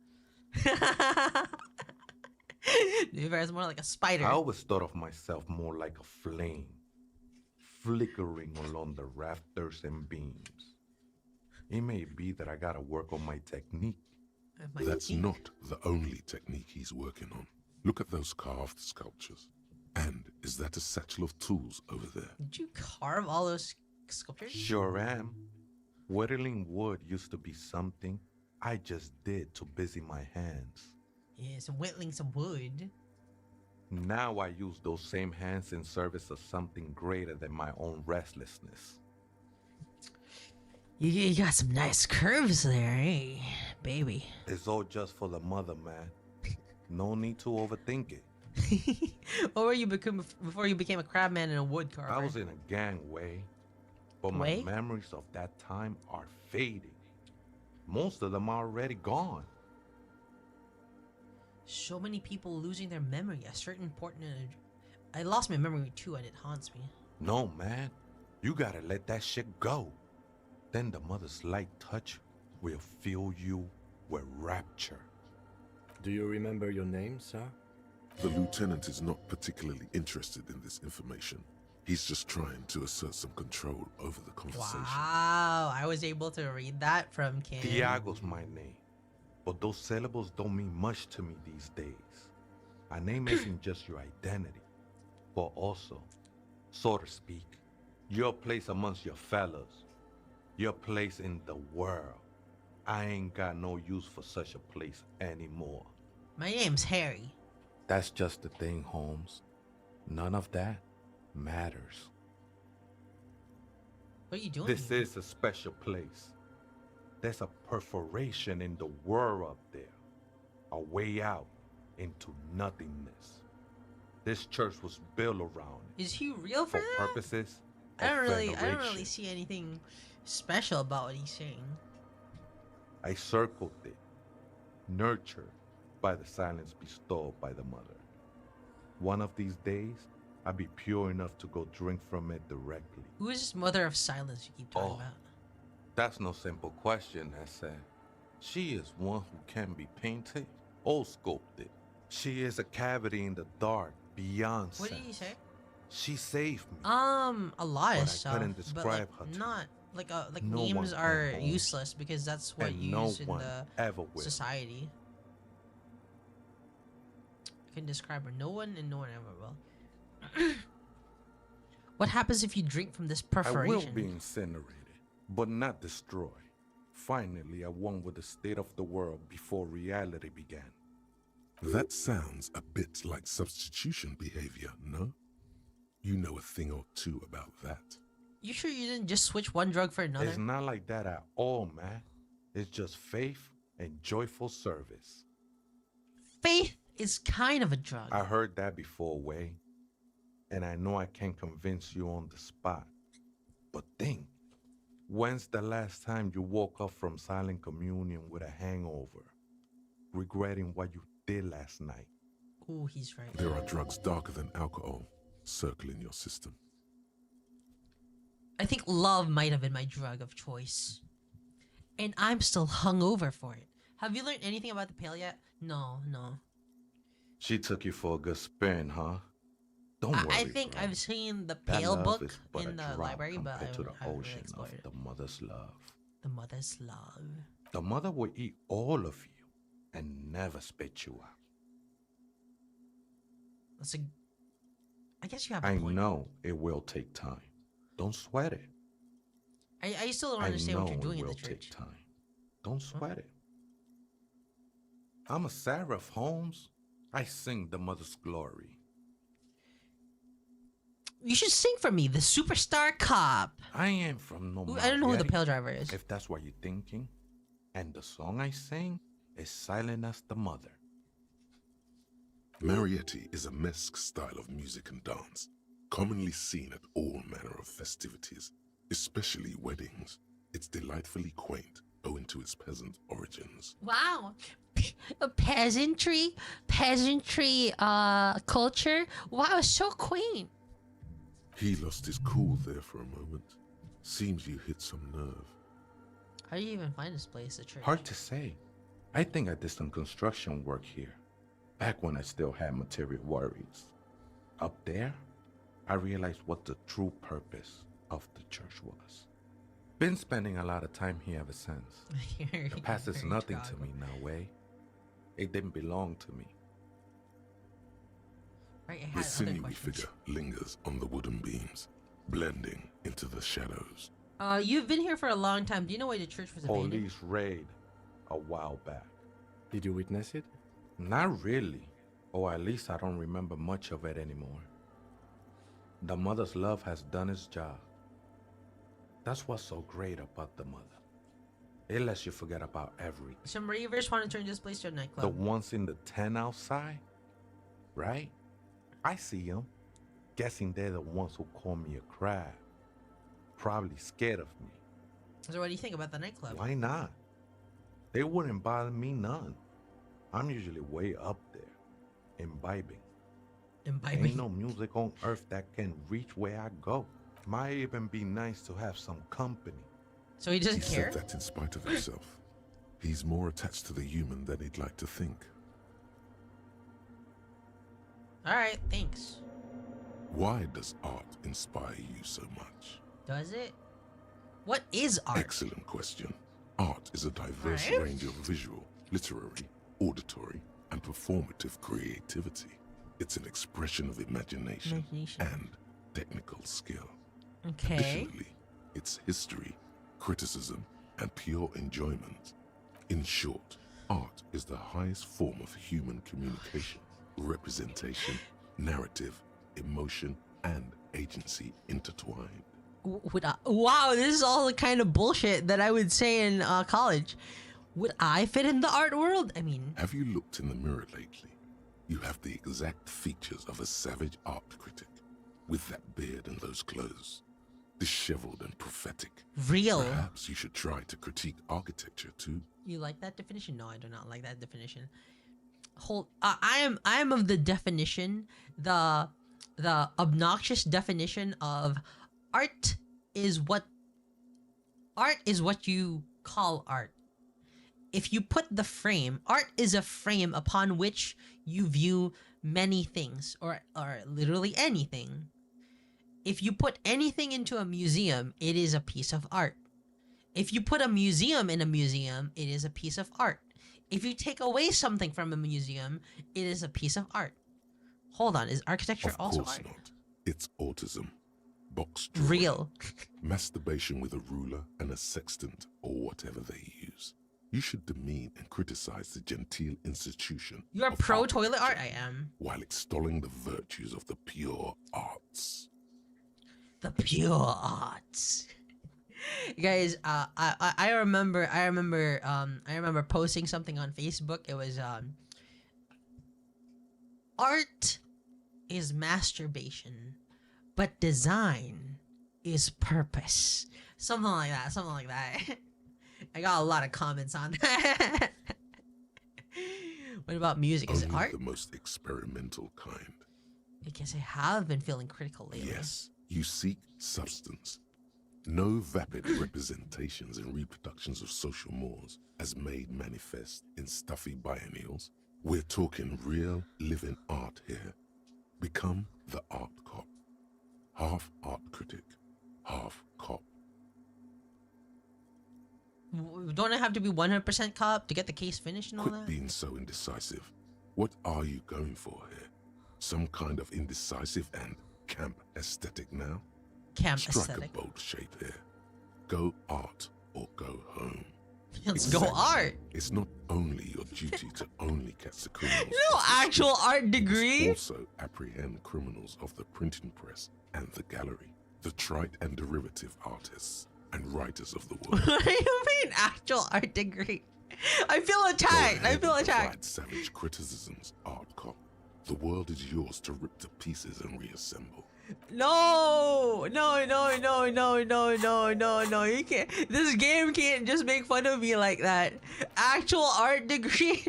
S1: It's more like a spider.
S4: I always thought of myself more like a flame, flickering along the rafters and beams. It may be that I gotta work on my technique.
S2: That's not the only technique he's working on. Look at those carved sculptures. And is that a satchel of tools over there?
S1: Did you carve all those sculptures?
S4: Sure am. Whittling wood used to be something I just did to busy my hands.
S1: Yeah, some whittling some wood.
S4: Now I use those same hands in service of something greater than my own restlessness.
S1: You got some nice curves there, eh, baby?
S4: It's all just for the mother, man. No need to overthink it.
S1: What were you before you became a crabman and a wood carver?
S4: I was in a gang way, but my memories of that time are fading. Most of them are already gone.
S1: So many people losing their memory. A certain important. I lost my memory too, and it haunts me.
S4: No, man. You gotta let that shit go. Then the mother's light touch will fill you with rapture.
S3: Do you remember your name, sir?
S2: The lieutenant is not particularly interested in this information. He's just trying to assert some control over the conversation.
S1: Wow, I was able to read that from Kim.
S4: Tiago's my name, but those syllables don't mean much to me these days. A name isn't just your identity, but also, so to speak, your place amongst your fellows, your place in the world. I ain't got no use for such a place anymore.
S1: My name's Harry.
S4: That's just the thing, Holmes. None of that matters.
S1: What are you doing
S4: This
S1: here?
S4: is a special place. There's a perforation in the world up there. A way out into nothingness. This church was built around it.
S1: Is he real for
S4: For
S1: that?
S4: purposes
S1: I don't
S4: of
S1: really
S4: veneration.
S1: see anything special about what he's saying.
S4: I circled it, nurtured by the silence bestowed by the mother. One of these days, I'll be pure enough to go drink from it directly.
S1: Who is this mother of silence you keep talking
S4: Oh.
S1: about?
S4: That's no simple question, I said. She is one who can be painted or sculpted. She is a cavity in the dark, beyond
S1: What did
S4: sense.
S1: he say?
S4: She saved me.
S1: A lot of
S4: But I
S1: stuff.
S4: couldn't
S1: but
S4: describe
S1: like,
S4: her to
S1: not like
S4: No one
S1: names
S4: can,
S1: are
S4: Holmes.
S1: useless because that's what
S4: And
S1: you
S4: no
S1: use in
S4: one
S1: the
S4: ever will.
S1: society. I can describe her. No one and no one ever will. What happens if you drink from this
S4: I
S1: perforation?
S4: will be incinerated, but not destroyed. Finally, I won with the state of the world before reality began.
S2: That sounds a bit like substitution behavior, no? You know a thing or two about that.
S1: You sure you didn't just switch one drug for another?
S4: It's not like that at all, man. It's just faith and joyful service.
S1: Faith is kind of a drug.
S4: I heard that before, Way. And I know I can't convince you on the spot. But think, when's the last time you woke up from silent communion with a hangover, regretting what you did last night?
S1: Ooh, he's right.
S2: There are drugs darker than alcohol circling your system.
S1: I think love might have been my drug of choice. And I'm still hungover for it. Have you learned anything about the pill yet? No.
S4: She took you for a good spin, huh? Don't worry,
S1: I think
S4: bro.
S1: I've seen the
S4: That
S1: pale
S4: love
S1: book
S4: is but a
S1: in the
S4: drop
S1: library, but I
S4: compared to the
S1: haven't really
S4: ocean
S1: explored
S4: of
S1: it.
S4: the mother's love.
S1: The mother's love.
S4: The mother will eat all of you and never spit you out.
S1: That's a I guess you have a
S4: I
S1: point.
S4: know it will take time. Don't sweat it.
S1: I still don't
S4: I
S1: understand
S4: know
S1: what you're doing
S4: it
S1: in
S4: will
S1: the
S4: take
S1: church.
S4: time. Don't sweat it. I'm a seraph, Holmes. I sing the mother's glory.
S1: You should sing for me, the superstar cop.
S4: I ain't from no
S1: I don't know who the
S4: Marietti,
S1: pale driver is.
S4: if that's what you're thinking. And the song I sing is silent as the mother.
S2: Marietti is a mesque style of music and dance, commonly seen at all manner of festivities, especially weddings. It's delightfully quaint, owing to its peasant origins.
S1: Wow. Peasantry culture. Wow, so quaint.
S2: He lost his cool there for a moment. Seems you hit some nerve.
S1: How do you even find this place, the church?
S4: Hard to say. I think I did some construction work here, back when I still had material worries. Up there, I realized what the true purpose of the church was. Been spending a lot of time here ever since. The past is nothing to me now, way. It didn't belong to me.
S1: Right, I
S2: The
S1: had other
S2: sinewy
S1: questions.
S2: figure lingers on the wooden beams, blending into the shadows.
S1: You've been here for a long time. Do you know why the church was abandoned?
S4: Police raid a while back.
S3: Did you witness it?
S4: Not really, or at least I don't remember much of it anymore. The mother's love has done its job. That's what's so great about the mother. It lets you forget about everything.
S1: Some ravers want to turn this place to a
S4: The
S1: nightclub.
S4: ones in the tent outside, right? I see them. Guessing they're the ones who call me a crab. Probably scared of me.
S1: So what do you think about the nightclub?
S4: Why not? They wouldn't bother me none. I'm usually way up there, imbibing.
S1: Imbibing.
S4: Ain't no music on earth that can reach where I go. Might even be nice to have some company.
S1: So he
S2: He
S1: doesn't care?
S2: said that in spite of himself. He's more attached to the human than he'd like to think.
S1: Alright, thanks.
S2: Why does art inspire you so much?
S1: Does it? What is art?
S2: Excellent question. Art is a diverse
S1: Right?
S2: range of visual, literary, auditory, and performative creativity. It's an expression of imagination and technical skill.
S1: Okay.
S2: Additionally, it's history, criticism, and pure enjoyment. In short, art is the highest form of human communication, representation, narrative, emotion, and agency intertwined.
S1: Wow, this is all the kind of bullshit that I would say in college. Would I fit in the art world? I mean,
S2: Have you looked in the mirror lately? You have the exact features of a savage art critic, with that beard and those clothes, disheveled and prophetic.
S1: real.
S2: Perhaps you should try to critique architecture too.
S1: You like that definition? No, I do not like that definition. I am of the definition, the obnoxious definition of art is what you call art. If you put the frame, art is a frame upon which you view many things, or literally anything. If you put anything into a museum, it is a piece of art. If you put a museum in a museum, it is a piece of art. If you take away something from a museum, it is a piece of art. Hold on, is architecture
S2: Of
S1: also
S2: course
S1: art?
S2: not. It's autism. Box drawing,
S1: Real.
S2: masturbation with a ruler and a sextant or whatever they use. You should demean and criticize the genteel institution.
S1: You are
S2: of
S1: pro toilet art?
S2: architecture
S1: I am.
S2: while extolling the virtues of the pure arts.
S1: The pure arts. Guys, I remember posting something on Facebook. It was art is masturbation, but design is purpose. Something like that. I got a lot of comments on that. What about music? Is it
S2: Only
S1: art?
S2: the most experimental kind.
S1: I guess I have been feeling critical lately.
S2: Yes, you seek substance. No vapid representations and reproductions of social mores as made manifest in stuffy biennials. We're talking real living art here. Become the art cop. Half art critic, half cop.
S1: Don't I have to be 100% cop to get the case finished and all
S2: Quit
S1: that?
S2: being so indecisive. What are you going for here? Some kind of indecisive and camp aesthetic now?
S1: Camp
S2: Strike
S1: aesthetic.
S2: a bold shape here. Go art or go home.
S1: Let's go art.
S2: It's not only your duty to only catch the criminals.
S1: No
S2: of the
S1: actual
S2: street,
S1: art
S2: you
S1: degree.
S2: must also apprehend criminals of the printing press and the gallery, the trite and derivative artists and writers of the world.
S1: What do you mean actual art degree? I feel attacked. I feel attacked.
S2: Provide savage criticisms, art cop. The world is yours to rip to pieces and reassemble.
S1: No, no, no, no, no, no, no, no, no. You can't. This game can't just make fun of me like that. Actual art degree.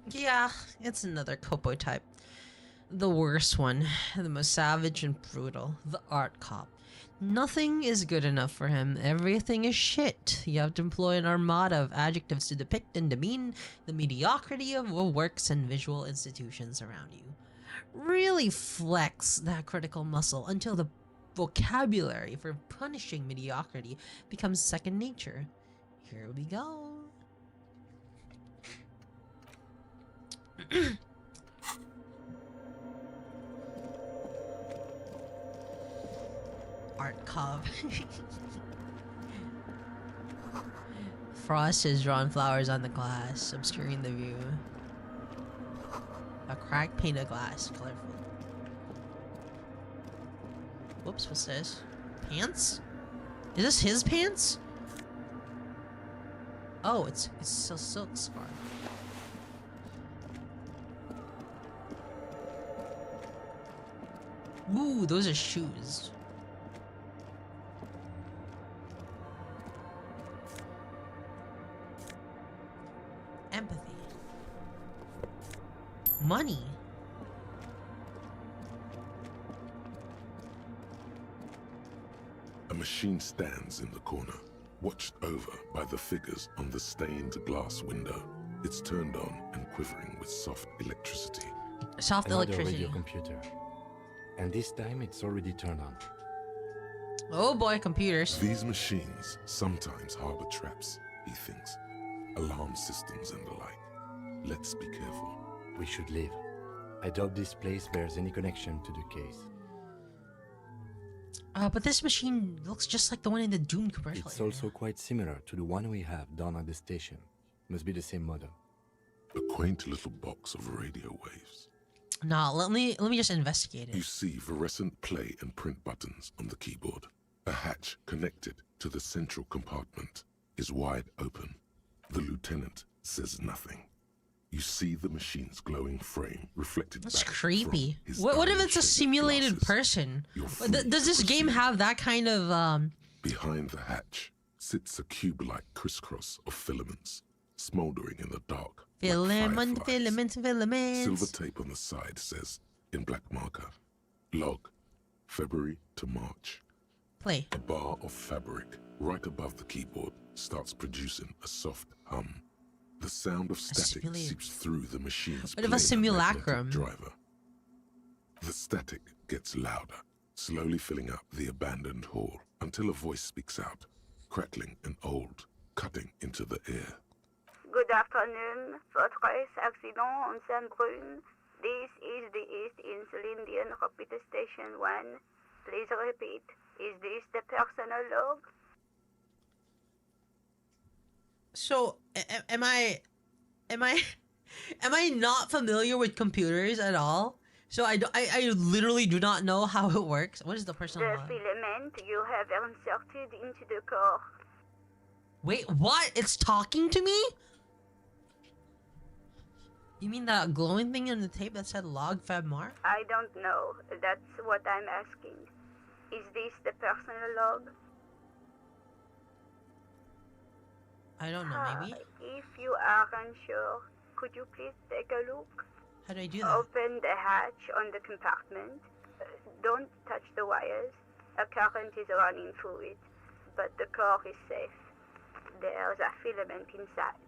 S1: Yeah, it's another Kopo type. The worst one, the most savage and brutal, the art cop. Nothing is good enough for him. Everything is shit. You have to employ an armada of adjectives to depict and demean the mediocrity of works and visual institutions around you. Really flex that critical muscle until the vocabulary for punishing mediocrity becomes second nature. Here we go. Art cop. Frost has drawn flowers on the glass, obscuring the view. A cracked pane of glass, colorful. Whoops, what's this? Pants? Is this his pants? Oh, it's a silk scarf. Ooh, those are shoes. Empathy. Money.
S2: A machine stands in the corner, watched over by the figures on the stained glass window. It's turned on and quivering with soft electricity.
S1: Soft
S3: Another
S1: electricity.
S3: radio computer. And this time it's already turned on.
S1: Oh boy, computers.
S2: These machines sometimes harbor traps, he thinks. Alarm systems and the like. Let's be careful.
S3: We should leave. I doubt this place bears any connection to the case.
S1: But this machine looks just like the one in the Doom commercial.
S3: It's
S1: area.
S3: also quite similar to the one we have down at the station. Must be the same model.
S2: A quaint little box of radio waves.
S1: Nah, let me just investigate
S2: You
S1: it.
S2: see fluorescent play and print buttons on the keyboard. A hatch connected to the central compartment is wide open. The lieutenant says nothing. You see the machine's glowing frame reflected
S1: That's
S2: back
S1: creepy.
S2: from his
S1: What if it's a
S2: diamond-shaded
S1: simulated
S2: glasses.
S1: person?
S2: You're
S1: Does
S2: free
S1: this
S2: to
S1: game
S2: proceed.
S1: have that kind of
S2: Behind the hatch sits a cube-like crisscross of filaments, smoldering in the dark. like
S1: filament,
S2: fireflies.
S1: filaments?
S2: Silver tape on the side says, in black marker, log, February to March.
S1: Play.
S2: A bar of fabric right above the keyboard starts producing a soft hum. The sound of static
S1: simulated-
S2: seeps through the machine's
S1: Bit of a
S2: plain and magnetic
S1: simulacrum.
S2: driver. The static gets louder, slowly filling up the abandoned hall until a voice speaks out, crackling and old, cutting into the air.
S7: Good afternoon. Votre accident on Saint-Brune. This is the East Insulindian Repeater Station 1. Please repeat. Is this the personal log?
S1: So, am I not familiar with computers at all? So I literally do not know how it works. What is the personal
S7: The
S1: log?
S7: filament you have inserted into the core.
S1: Wait, what? It's talking to me? You mean that glowing thing in the tape that said log fab mar?
S7: I don't know. That's what I'm asking. Is this the personal log?
S1: I don't know, maybe?
S7: If you are unsure, could you please take a look?
S1: How do I do that?
S7: Open the hatch on the compartment. Don't touch the wires. A current is running through it, but the core is safe. There's a filament inside.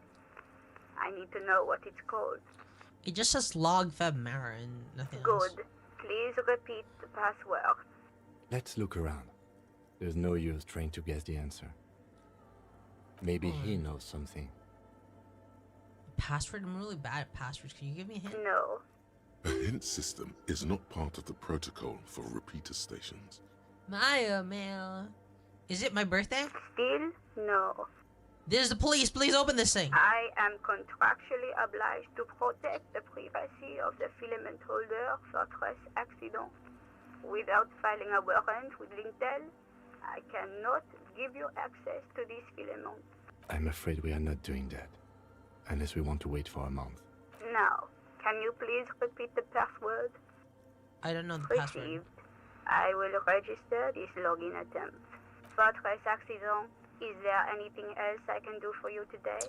S7: I need to know what it's called.
S1: It just says log fab mar and nothing else.
S7: Good. Please repeat the password.
S3: Let's look around. There's no use trying to guess the answer. Maybe he knows something.
S1: Password? I'm really bad at passwords. Can you give me a hint?
S7: No.
S2: A hint system is not part of the protocol for repeater stations.
S1: Maya, man. Is it my birthday?
S7: Still, no.
S1: This is the police. Please open this thing.
S7: I am contractually obliged to protect the privacy of the filament holder for stress accident. Without filing a warrant with Lintel, I cannot give you access to this filament.
S3: I'm afraid we are not doing that. Unless we want to wait for a month.
S7: Now, can you please repeat the password?
S1: I don't know the password.
S7: Received. I will register this login attempt. Fortress accident. Is there anything else I can do for you today?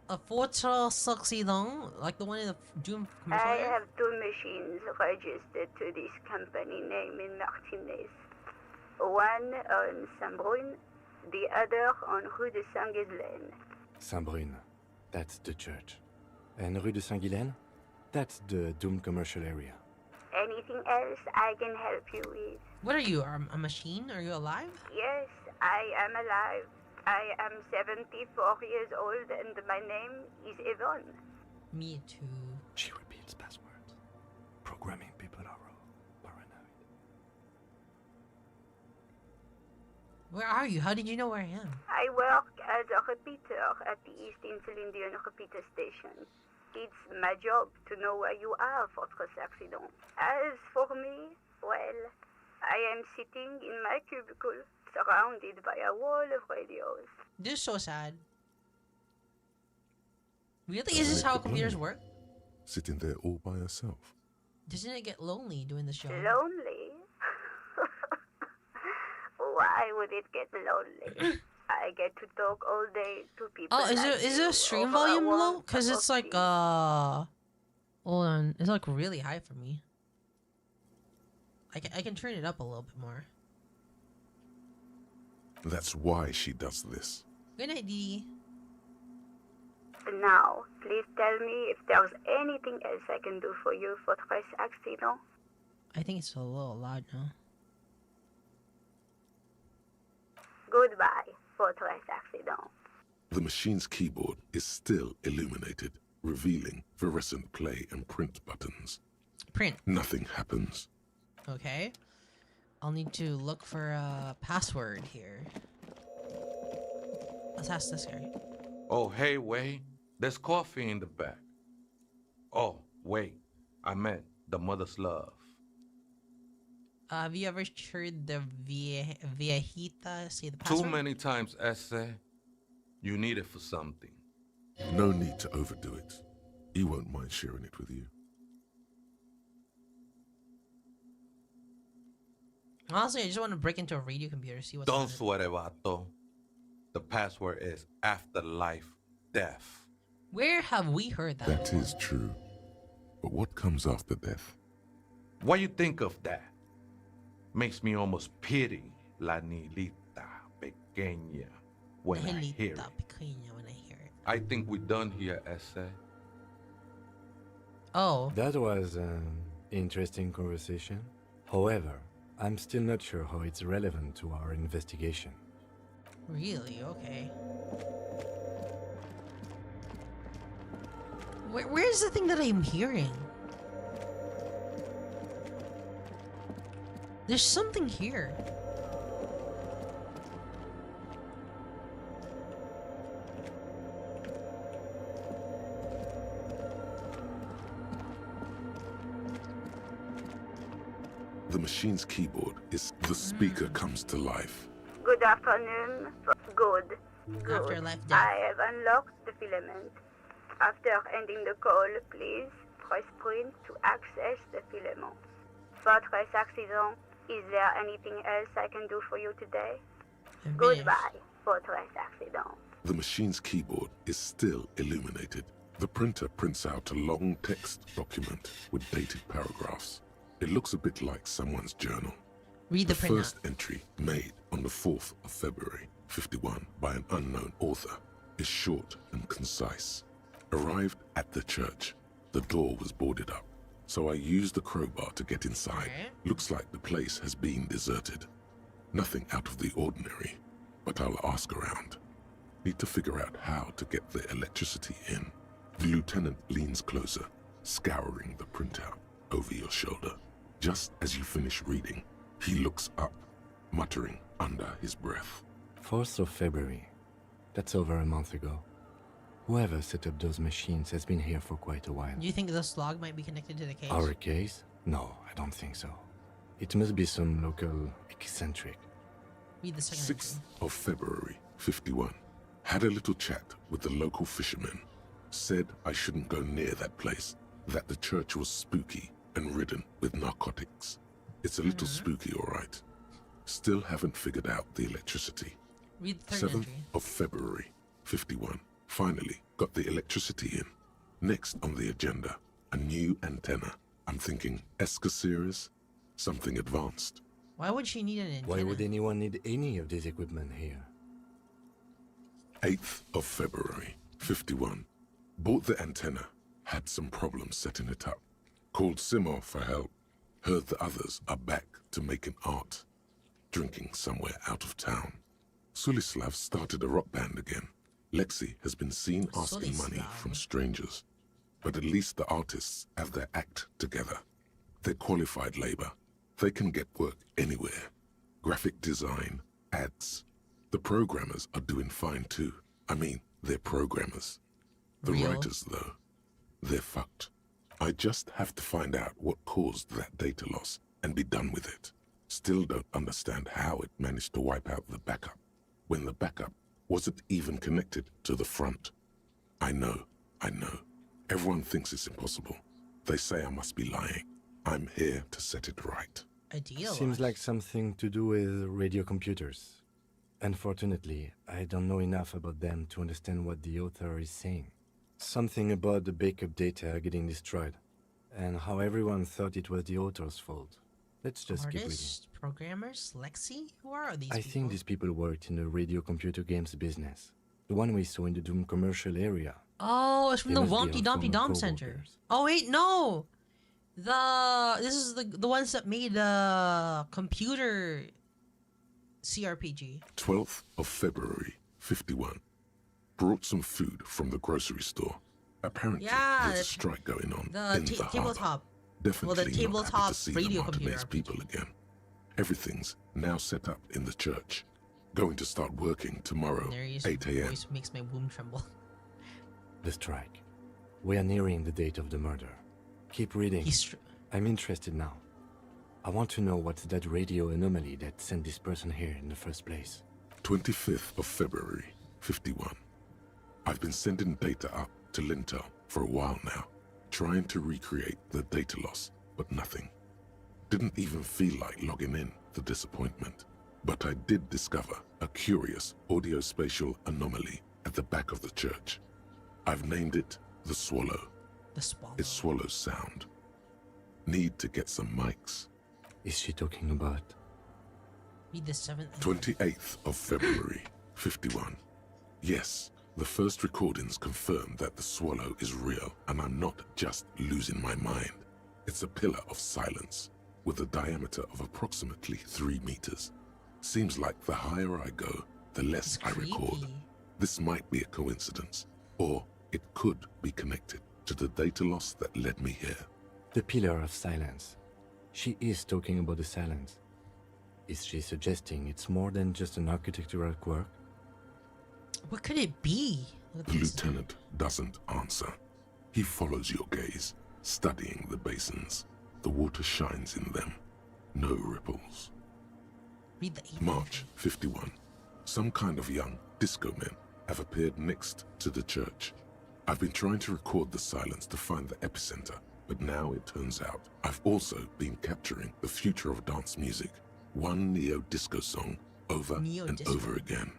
S1: A Fortress accident? Like the one in the Doom commercial?
S7: I have two machines registered to this company name in Martinez. One on Saint-Brun, the other on Rue de Saint-Ghislaine.
S3: Saint-Brun, that's the church. And Rue de Saint-Ghislaine, that's the Doom commercial area.
S7: Anything else I can help you with?
S1: What are you? A machine? Are you alive?
S7: Yes, I am alive. I am 74 years old and my name is Yvonne.
S1: Me too.
S3: She repeats passwords. Programming people are paranoid.
S1: Where are you? How did you know where I am?
S7: I work as a repeater at the East Insulindian repeater station. It's my job to know where you are, Fortress accident. As for me, well, I am sitting in my cubicle, surrounded by a wall of radios.
S1: This is so sad. Really? Is this how computers work?
S2: Sitting there all by herself.
S1: Doesn't it get lonely doing this job?
S7: Lonely? Why would it get lonely? I get to talk all day to people.
S1: Oh, is
S7: like
S1: it
S7: you
S1: a stream
S7: over
S1: volume
S7: warm
S1: low? Cause
S7: cup
S1: it's
S7: of
S1: like
S7: tea.
S1: hold on, it's like really high for me. I can turn it up a little bit more.
S2: That's why she does this.
S1: Good idea.
S7: Now, please tell me if there's anything else I can do for you, Fortress accident.
S1: I think it's a little loud now.
S7: Goodbye, Fortress accident.
S2: The machine's keyboard is still illuminated, revealing fluorescent play and print buttons.
S1: Print.
S2: Nothing happens.
S1: Okay. I'll need to look for a password here. Let's ask this guy.
S4: Oh, hey, Wei. There's coffee in the back. Oh, wait. I meant the mother's love.
S1: Have you ever heard the viejita say the password?
S4: Too many times, Ese. You need it for something.
S2: No need to overdo it. He won't mind sharing it with you.
S1: Honestly, I just want to break into a radio computer, see what's on
S4: Don't
S1: it.
S4: sweat it, vato. The password is afterlife death.
S1: Where have we heard that?
S2: That is true. But what comes after death?
S4: What you think of that? Makes me almost pity La Nilita Pequeña when I hear it.
S1: Pequeña when I hear it.
S4: I think we're done here, Ese.
S1: Oh,
S3: That was an interesting conversation. However, I'm still not sure how it's relevant to our investigation.
S1: really? Okay. Where's the thing that I'm hearing? There's something here.
S2: The machine's keyboard is... The speaker comes to life.
S7: Good afternoon. Good.
S1: Afterlife death.
S7: I have unlocked the filament. After ending the call, please press print to access the filament. Fortress accident. Is there anything else I can do for you today?
S1: I'm finished.
S7: Goodbye, Fortress accident.
S2: The machine's keyboard is still illuminated. The printer prints out a long text document with dated paragraphs. It looks a bit like someone's journal.
S1: Read the printout.
S2: first entry, made on the 4th of February, 51, by an unknown author, is short and concise. Arrived at the church. The door was boarded up, so I used the crowbar to get inside.
S1: Okay.
S2: Looks like the place has been deserted. Nothing out of the ordinary, but I'll ask around. Need to figure out how to get the electricity in. The lieutenant leans closer, scouring the printout over your shoulder. Just as you finish reading, he looks up, muttering under his breath.
S3: 4th of February. That's over a month ago. Whoever set up those machines has been here for quite a while.
S1: Do you think this log might be connected to the case?
S3: Our case? No, I don't think so. It must be some local eccentric.
S1: Read the second
S2: 6th
S1: entry.
S2: of February, 51. Had a little chat with the local fishermen. Said I shouldn't go near that place, that the church was spooky and ridden with narcotics. It's a little spooky, all right. Still haven't figured out the electricity.
S1: Read the third
S2: 7th
S1: entry.
S2: of February, 51. Finally got the electricity in. Next on the agenda, a new antenna. I'm thinking ESCA series, something advanced.
S1: Why would she need an antenna?
S3: Why would anyone need any of this equipment here?
S2: 8th of February, 51. Bought the antenna, had some problems setting it up. Called Simo for help. Heard the others are back to making art. Drinking somewhere out of town. Sulislav started a rock band again. Lexi has been seen asking money
S1: Sulislav.
S2: from strangers. But at least the artists have their act together. They're qualified labor. They can get work anywhere. Graphic design, ads. The programmers are doing fine too. I mean, they're programmers. The
S1: Real?
S2: writers, though, they're fucked. I just have to find out what caused that data loss and be done with it. Still don't understand how it managed to wipe out the backup, when the backup wasn't even connected to the front. I know. Everyone thinks it's impossible. They say I must be lying. I'm here to set it right.
S1: Ideal.
S3: Seems like something to do with radio computers. Unfortunately, I don't know enough about them to understand what the author is saying. Something about the backup data getting destroyed, and how everyone thought it was the author's fault. Let's just keep reading.
S1: Artists, programmers, Lexi? Who are these
S3: I
S1: people?
S3: think these people worked in the radio computer games business. The one we saw in the Doom commercial area.
S1: Oh, it's from
S3: They
S1: the
S3: must be
S1: Wompty
S3: our
S1: Dumpty
S3: former
S1: Dom Center.
S3: coworkers.
S1: Oh wait, no. This is the ones that made the computer CRPG.
S2: 12th of February, 51. Brought some food from the grocery store. Apparently,
S1: Yeah,
S2: there's a
S1: the-
S2: strike going on
S1: The
S2: in the harbor.
S1: tabletop.
S2: Definitely
S1: the
S2: not happy
S1: tabletop
S2: to see
S1: radio
S2: the
S1: computer
S2: Martinez
S1: RPG.
S2: people again. Everything's now set up in the church. Going to start working tomorrow,
S1: There he is.
S2: 8 a.m.
S1: Voice makes my womb tremble.
S3: The strike. We are nearing the date of the murder. Keep reading. I'm interested now. I want to know what's that radio anomaly that sent this person here in the first place.
S2: 25th of February, 51. I've been sending data up to Lintel for a while now, trying to recreate the data loss, but nothing. Didn't even feel like logging in, the disappointment. But I did discover a curious audio-spatial anomaly at the back of the church. I've named it the Swallow.
S1: The swallow.
S2: It swallows sound. Need to get some mics.
S3: Is she talking about?
S1: Read the 7th.
S2: 28th of February, 51. Yes, the first recordings confirm that the swallow is real and I'm not just losing my mind. It's a pillar of silence with a diameter of approximately 3 meters. Seems like the higher I go, the less
S1: It's
S2: I record.
S1: creepy.
S2: This might be a coincidence, or it could be connected to the data loss that led me here.
S3: The pillar of silence. She is talking about the silence. Is she suggesting it's more than just an architectural quirk?
S1: What could it be? Look at
S2: The
S1: this.
S2: lieutenant doesn't answer. He follows your gaze, studying the basins. The water shines in them. No ripples.
S1: Read the 8th.
S2: March 51. Some kind of young disco men have appeared next to the church. I've been trying to record the silence to find the epicenter, but now it turns out I've also been capturing the future of dance music. One neo-disco song over and
S1: Neo-disco.
S2: over again.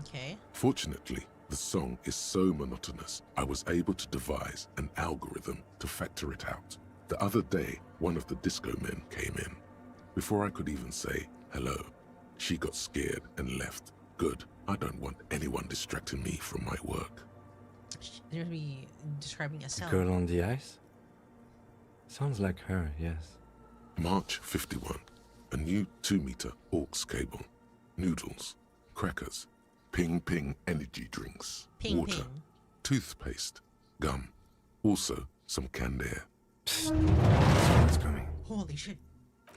S1: Okay.
S2: Fortunately, the song is so monotonous, I was able to devise an algorithm to factor it out. The other day, one of the disco men came in. Before I could even say hello, she got scared and left. Good, I don't want anyone distracting me from my work.
S1: You're gonna be describing a
S3: The
S1: cell.
S3: girl on the ice? Sounds like her, yes.
S2: March 51. A new 2-meter aux cable. Noodles, crackers, ping ping energy drinks,
S1: Ping
S2: water,
S1: ping.
S2: toothpaste, gum, also some canned air.
S3: Someone's coming.
S1: Holy shit.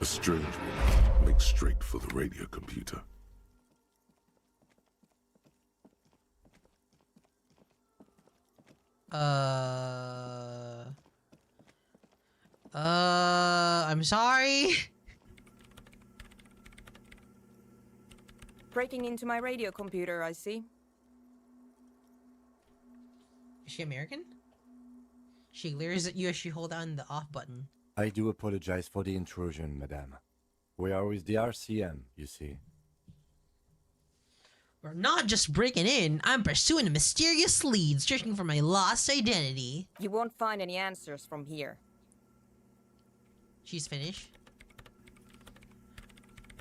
S2: A strange woman makes straight for the radio computer.
S1: I'm sorry.
S8: Breaking into my radio computer, I see.
S1: Is she American? She glares at you as she hold down the off button.
S3: I do apologize for the intrusion, madame. We are with the RCM, you see.
S1: We're not just breaking in, I'm pursuing a mysterious lead, searching for my lost identity.
S8: You won't find any answers from here.
S1: She's finished.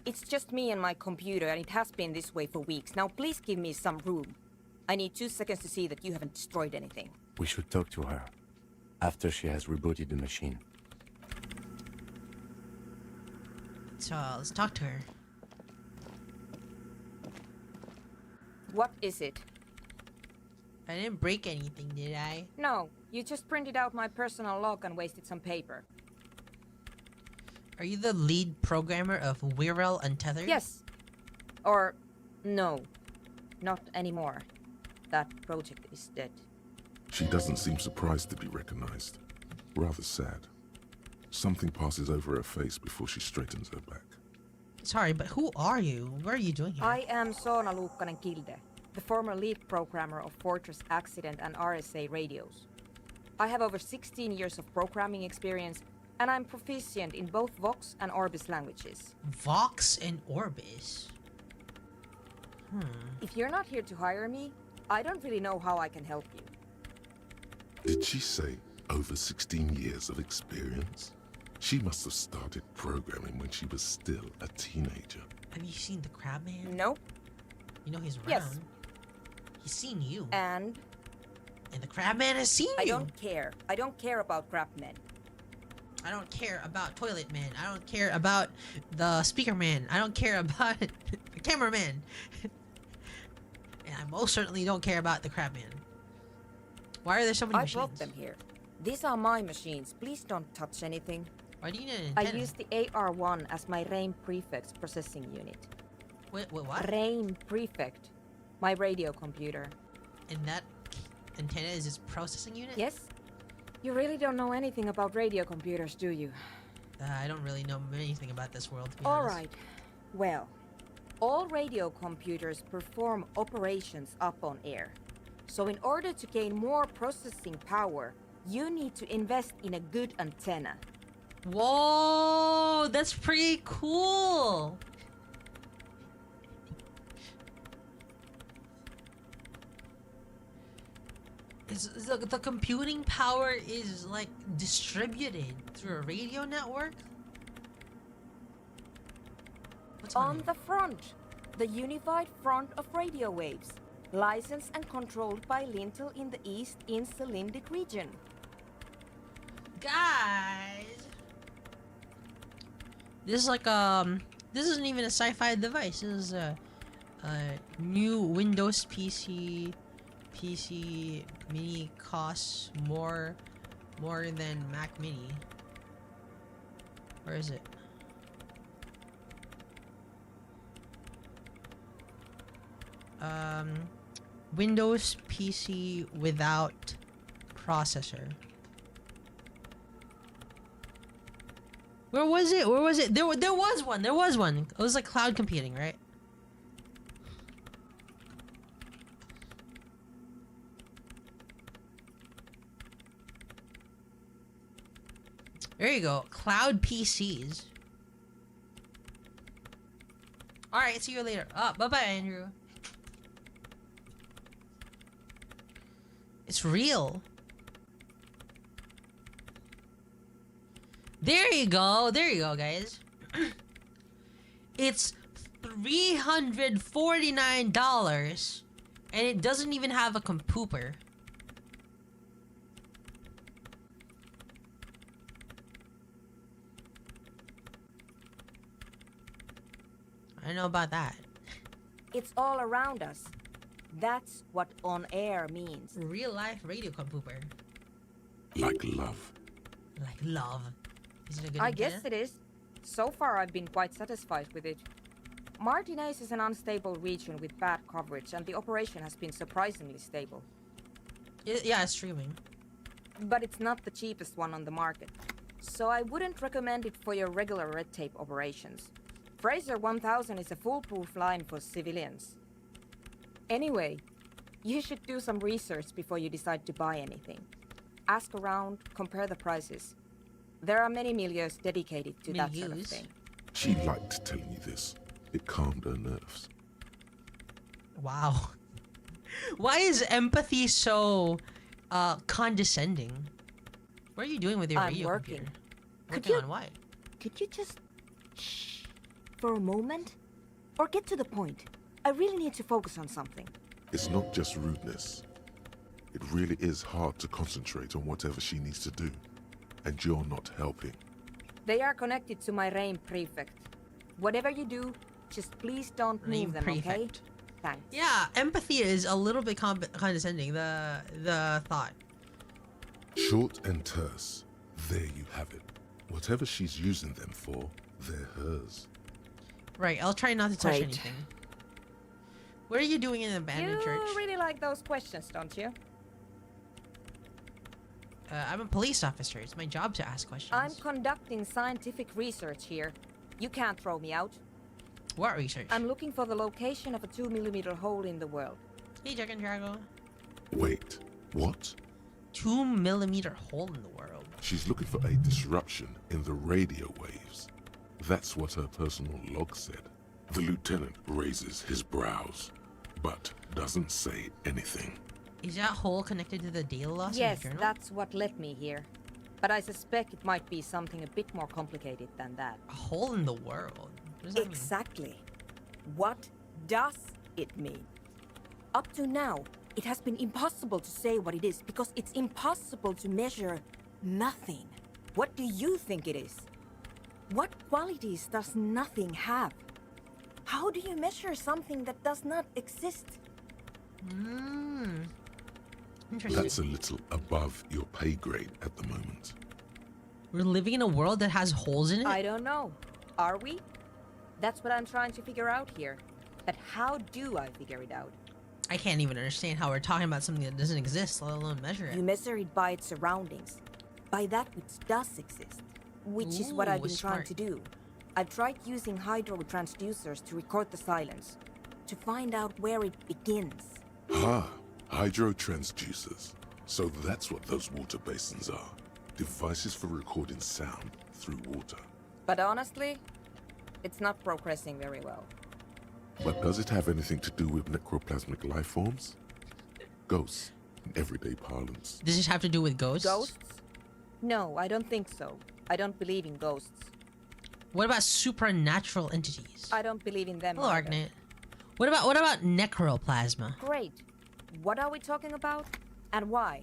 S8: It's just me and my computer, and it has been this way for weeks. Now please give me some room. I need 2 seconds to see that you haven't destroyed anything.
S3: We should talk to her after she has rebooted the machine.
S1: Let's talk to her.
S8: What is it?
S1: I didn't break anything, did I?
S8: No, you just printed out my personal log and wasted some paper.
S1: Are you the lead programmer of Wirral Untethered?
S8: Yes. Or, no. Not anymore. That project is dead.
S2: She doesn't seem surprised to be recognized. Rather sad. Something passes over her face before she straightens her back.
S1: Sorry, but who are you? What are you doing here?
S8: I am Soona Luukkanen-Kilde, the former lead programmer of Fortress Accident and RSA radios. I have over 16 years of programming experience, and I'm proficient in both Vox and Orbis languages.
S1: Vox and Orbis?
S8: If you're not here to hire me, I don't really know how I can help you.
S2: Did she say over 16 years of experience? She must have started programming when she was still a teenager.
S1: Have you seen the Crabman?
S8: No.
S1: You know he's around.
S8: Yes.
S1: He's seen you.
S8: And
S1: And the Crabman has seen
S8: I
S1: you.
S8: don't care. I don't care about crapmen.
S1: I don't care about Toilet Man. I don't care about the Speaker Man. I don't care about the Cameraman. And I most certainly don't care about the Crabman. Why are there so many
S8: I
S1: machines?
S8: brought them here. These are my machines. Please don't touch anything.
S1: Why do you need an
S8: I
S1: antenna?
S8: use the AR1 as my RAIN Prefect processing unit.
S1: Wait, what?
S8: RAIN Prefect. My radio computer.
S1: And that antenna is its processing unit?
S8: Yes? You really don't know anything about radio computers, do you?
S1: I don't really know anything about this world, to be honest.
S8: Alright. Well, all radio computers perform operations up on air. So in order to gain more processing power, you need to invest in a good antenna.
S1: Whoa, that's pretty cool. The computing power is like distributed through a radio network? What's
S8: On the front, the unified front of radio waves, licensed and controlled by Lintel in the East in Selimdic region.
S1: Guys, this is like this isn't even a sci-fi device. This is a new Windows PC Mini costs more than Mac Mini. Where is it? Windows PC without processor. Where was it? Where was it? There was one. There was one. It was like cloud computing, right? There you go. Cloud PCs. Alright, see you later. Bye-bye, Andrew. It's real. There you go, guys. It's $349, and it doesn't even have a compooper. I know about that.
S8: It's all around us. That's what on air means.
S1: Real life radio compooper.
S2: Like love.
S1: Like love. Is it a good
S8: I
S1: antenna?
S8: guess it is. So far, I've been quite satisfied with it. Martinez is an unstable region with bad coverage, and the operation has been surprisingly stable.
S1: Yeah, it's streaming.
S8: But it's not the cheapest one on the market, so I wouldn't recommend it for your regular red tape operations. Fraser 1000 is a foolproof line for civilians. Anyway, you should do some research before you decide to buy anything. Ask around, compare the prices. There are many milieus dedicated to that sort of
S1: Milieus?
S8: thing.
S2: She liked telling me this. It calmed her nerves.
S1: Wow. Why is empathy so condescending? What are you doing with your
S8: I'm
S1: radio
S8: working.
S1: computer?
S8: Could
S1: Working
S8: you-
S1: on what?
S8: Could you just shh for a moment? Or get to the point? I really need to focus on something.
S2: It's not just rudeness. It really is hard to concentrate on whatever she needs to do. And you're not helping.
S8: They are connected to my RAIN prefect. Whatever you do, just please don't
S1: RAIN
S8: move them, okay?
S1: prefect.
S8: Thanks.
S1: Yeah, empathy is a little bit condescending. The thought.
S2: Short and terse. There you have it. Whatever she's using them for, they're hers.
S1: Right. I'll try not to touch
S8: Right.
S1: anything. What are you doing in an abandoned
S8: You
S1: church?
S8: really like those questions, don't you?
S1: I'm a police officer. It's my job to ask questions.
S8: I'm conducting scientific research here. You can't throw me out.
S1: What research?
S8: I'm looking for the location of a 2mm hole in the world.
S1: Hey, Jack and Drago.
S2: Wait, what?
S1: 2mm hole in the world.
S2: She's looking for a disruption in the radio waves. That's what her personal log said. The lieutenant raises his brows, but doesn't say anything.
S1: Is that hole connected to the data loss in
S8: Yes,
S1: the journal?
S8: that's what led me here. But I suspect it might be something a bit more complicated than that.
S1: A hole in the world. What does that mean?
S9: Exactly. What does it mean? Up to now, it has been impossible to say what it is because it's impossible to measure nothing. What do you think it is? What qualities does nothing have? How do you measure something that does not exist?
S1: Interesting.
S2: That's a little above your pay grade at the moment.
S1: We're living in a world that has holes in it?
S8: I don't know. Are we? That's what I'm trying to figure out here. But how do I figure it out?
S1: I can't even understand how we're talking about something that doesn't exist, let alone measure it.
S9: You measure it by its surroundings, by that which does exist, which is what I've
S1: Ooh,
S9: been trying
S1: smart.
S9: to do. I've tried using hydro transducers to record the silence, to find out where it begins.
S2: Ah, hydro transducers. So that's what those water basins are. Devices for recording sound through water.
S8: But honestly, it's not progressing very well.
S2: But does it have anything to do with necroplasmic life forms? Ghosts, in everyday parlance.
S1: Does this have to do with ghosts?
S8: Ghosts? No, I don't think so. I don't believe in ghosts.
S1: What about supernatural entities?
S8: I don't believe in them
S1: Hello,
S8: either.
S1: Argnate. What about necroplasma?
S8: Great. What are we talking about? And why?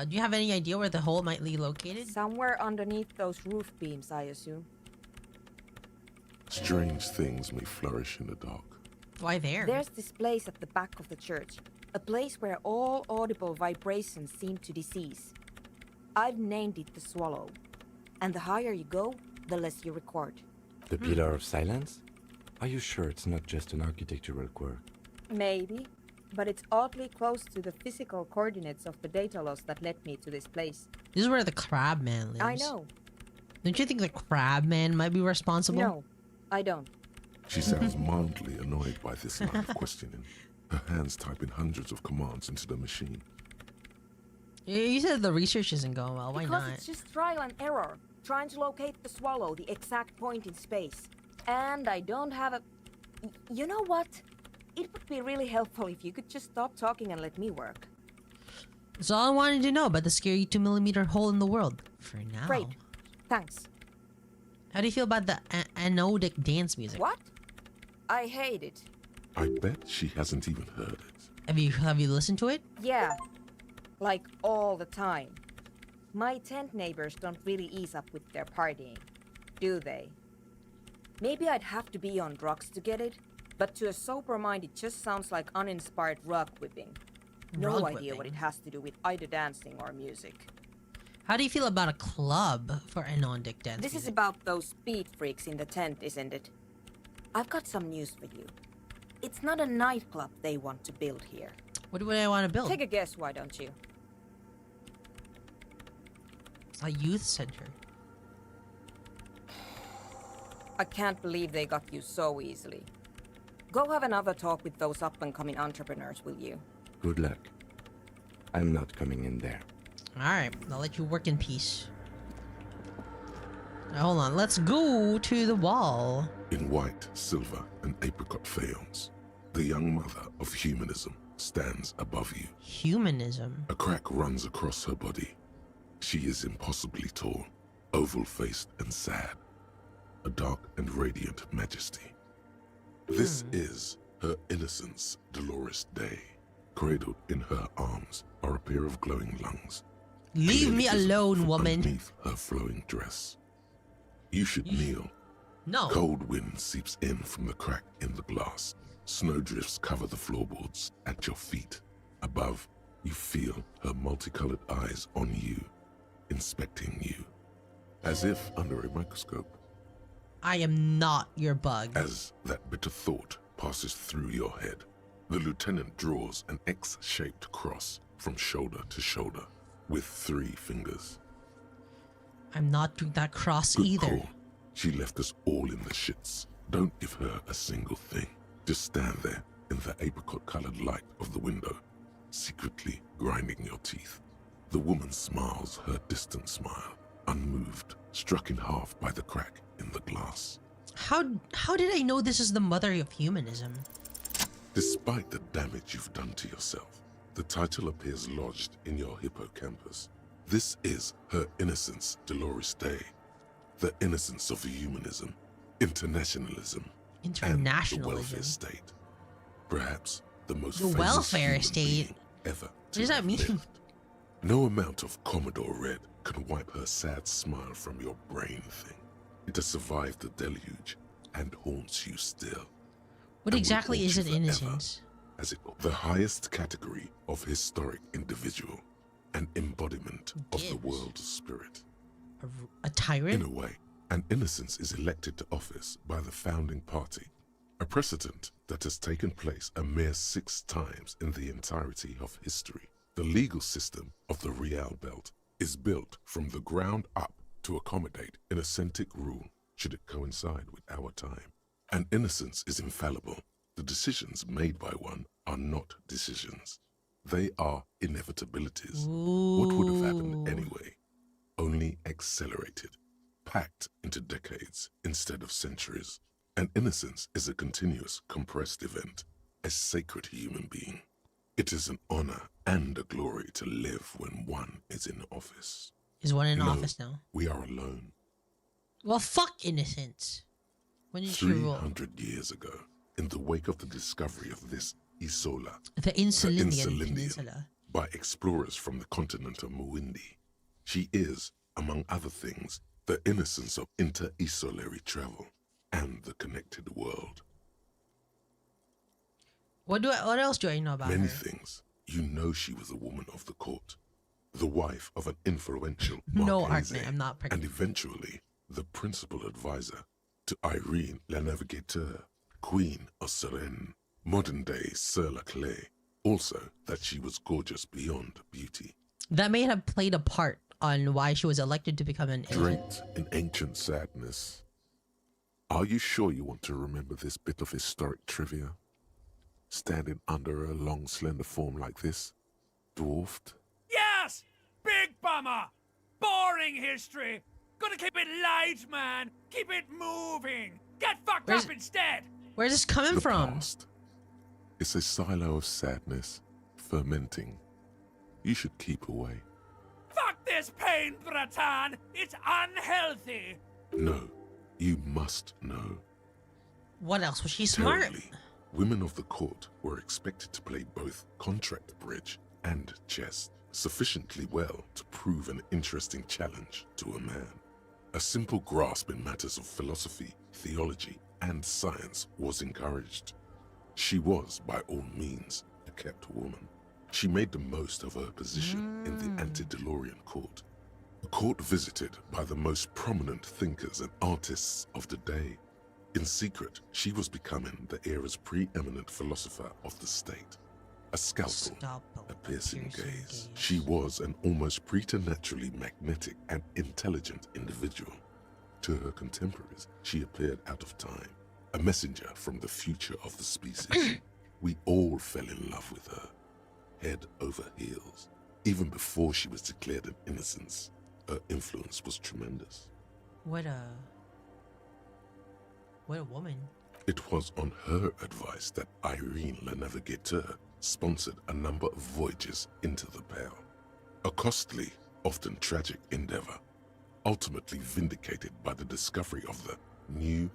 S1: Do you have any idea where the hole might be located?
S8: Somewhere underneath those roof beams, I assume.
S2: Strange things may flourish in the dark.
S1: Why there?
S8: There's this place at the back of the church. A place where all audible vibrations seem to decease. I've named it the Swallow. And the higher you go, the less you record.
S3: The Pillar of Silence? Are you sure it's not just an architectural quirk?
S8: Maybe. But it's oddly close to the physical coordinates of the data loss that led me to this place.
S1: This is where the crab man lives.
S8: I know.
S1: Don't you think the crab man might be responsible?
S8: No, I don't.
S2: She sounds mildly annoyed by this line of questioning. Her hands typing hundreds of commands into the machine.
S1: You said the research isn't going well. Why
S8: Because
S1: not?
S8: it's just trial and error. Trying to locate the Swallow, the exact point in space. And I don't have a... You know what? It would be really helpful if you could just stop talking and let me work.
S1: That's all I wanted to know about the scary 2mm hole in the world. For now.
S8: Great. Thanks.
S1: How do you feel about the anodic dance music?
S8: What? I hate it.
S2: I bet she hasn't even heard it.
S1: Have you listened to it?
S8: Yeah. Like all the time. My tent neighbors don't really ease up with their partying, do they? Maybe I'd have to be on drugs to get it, but to a sober mind it just sounds like uninspired rug whipping.
S9: No
S1: Rug
S9: idea what
S1: whipping.
S9: it has to do with either dancing or music.
S1: How do you feel about a club for a non-dick dance
S9: This is
S1: music?
S9: about those speed freaks in the tent, isn't it? I've got some news for you. It's not a nightclub they want to build here.
S1: What would I want to build?
S9: Take a guess, why don't you?
S1: A youth center.
S9: I can't believe they got you so easily. Go have another talk with those up-and-coming entrepreneurs, will you?
S3: Good luck. I'm not coming in there.
S1: Alright, I'll let you work in peace. Now, hold on, let's go to the wall.
S2: In white, silver, and apricot faience, the young mother of humanism stands above you.
S1: Humanism.
S2: A crack runs across her body. She is impossibly tall, oval-faced and sad. A dark and radiant majesty. This is her innocence, Dolores Day. Cradled in her arms are a pair of glowing lungs.
S1: Leave me
S2: clearly visible
S1: alone,
S2: from
S1: woman.
S2: Underneath her flowing dress. You should kneel.
S1: No.
S2: Cold wind seeps in from the crack in the glass. Snowdrifts cover the floorboards at your feet. Above, you feel her multicolored eyes on you, inspecting you, as if under a microscope.
S1: I am not your bug.
S2: As that bitter thought passes through your head, the lieutenant draws an X-shaped cross from shoulder to shoulder with 3 fingers.
S1: I'm not doing that cross
S2: Good
S1: either.
S2: call. She left us all in the shits. Don't give her a single thing. Just stand there in the apricot-colored light of the window, secretly grinding your teeth. The woman smiles her distant smile, unmoved, struck in half by the crack in the glass.
S1: How did I know this is the mother of humanism?
S2: Despite the damage you've done to yourself, the title appears lodged in your hippocampus. This is her innocence, Dolores Day. The innocence of humanism, internationalism, and the welfare
S1: Internationalism.
S2: state. Perhaps the most
S1: The
S2: famous
S1: welfare
S2: human
S1: state?
S2: being ever
S1: What does that
S2: have
S1: mean?
S2: lived. No amount of Commodore Red can wipe her sad smile from your brain thing. It has survived the deluge and haunts you still.
S1: What
S2: and will
S1: exactly
S2: haunt
S1: is
S2: you
S1: an
S2: forever,
S1: innocence?
S2: As it the highest category of historic individual, an embodiment of the
S1: Gibbs.
S2: world's spirit.
S1: A tyrant?
S2: In a way, an innocence is elected to office by the founding party, a precedent that has taken place a mere 6 times in the entirety of history. The legal system of the Real Belt is built from the ground up to accommodate inauthentic rule should it coincide with our time. An innocence is infallible. The decisions made by one are not decisions. They are inevitabilities. What would have happened
S1: Ooh.
S2: anyway? Only accelerated, packed into decades instead of centuries. An innocence is a continuous, compressed event, a sacred human being. It is an honor and a glory to live when one is in office.
S1: Is one in
S2: No,
S1: office now?
S2: We are alone.
S1: Well, fuck innocence. When did she rule?
S2: 300 years ago, in the wake of the discovery of this Isola,
S1: The Insulindian
S2: Insulindian,
S1: Peninsula.
S2: by explorers from the continent of Muindi, she is, among other things, the innocence of inter-isolary travel and the connected world.
S1: What else do I know about
S2: Many
S1: her?
S2: things. You know she was a woman of the court, the wife of an influential
S1: No,
S2: Marchese,
S1: Artman, I'm not
S2: and
S1: pregnant.
S2: eventually the principal advisor to Irene la Navigateur, Queen of Serene, modern-day Sir Laclay. Also, that she was gorgeous beyond beauty.
S1: That may have played a part on why she was elected to become an
S2: Draped in ancient sadness. Are you sure you want to remember this bit of historic trivia? Standing under a long, slender form like this, dwarfed?
S6: Yes! Big bummer! Boring history! Gonna keep it light, man! Keep it moving! Get fucked
S1: Where's-
S6: up instead!
S1: Where's this coming
S2: The
S1: from?
S2: past. It's a silo of sadness, fermenting. You should keep away.
S6: Fuck this pain, Bratan! It's unhealthy!
S2: No, you must know.
S1: What else? Was she smart?
S2: Terribly, women of the court were expected to play both contract bridge and chess sufficiently well to prove an interesting challenge to a man. A simple grasp in matters of philosophy, theology, and science was encouraged. She was, by all means, a kept woman. she made the most of her position in the anti-DeLorean court. A court visited by the most prominent thinkers and artists of the day. In secret, she was becoming the era's preeminent philosopher of the state. A scalpel, a piercing gaze. She was an almost preternaturally magnetic and intelligent individual. To her contemporaries, she appeared out of time, a messenger from the future of the species. We all fell in love with her, head over heels. Even before she was declared an innocence, her influence was tremendous.
S1: What a woman.
S2: It was on her advice that Irene Le Navigateur sponsored a number of voyages into the Pale. A costly, often tragic endeavor, ultimately vindicated by the discovery of the new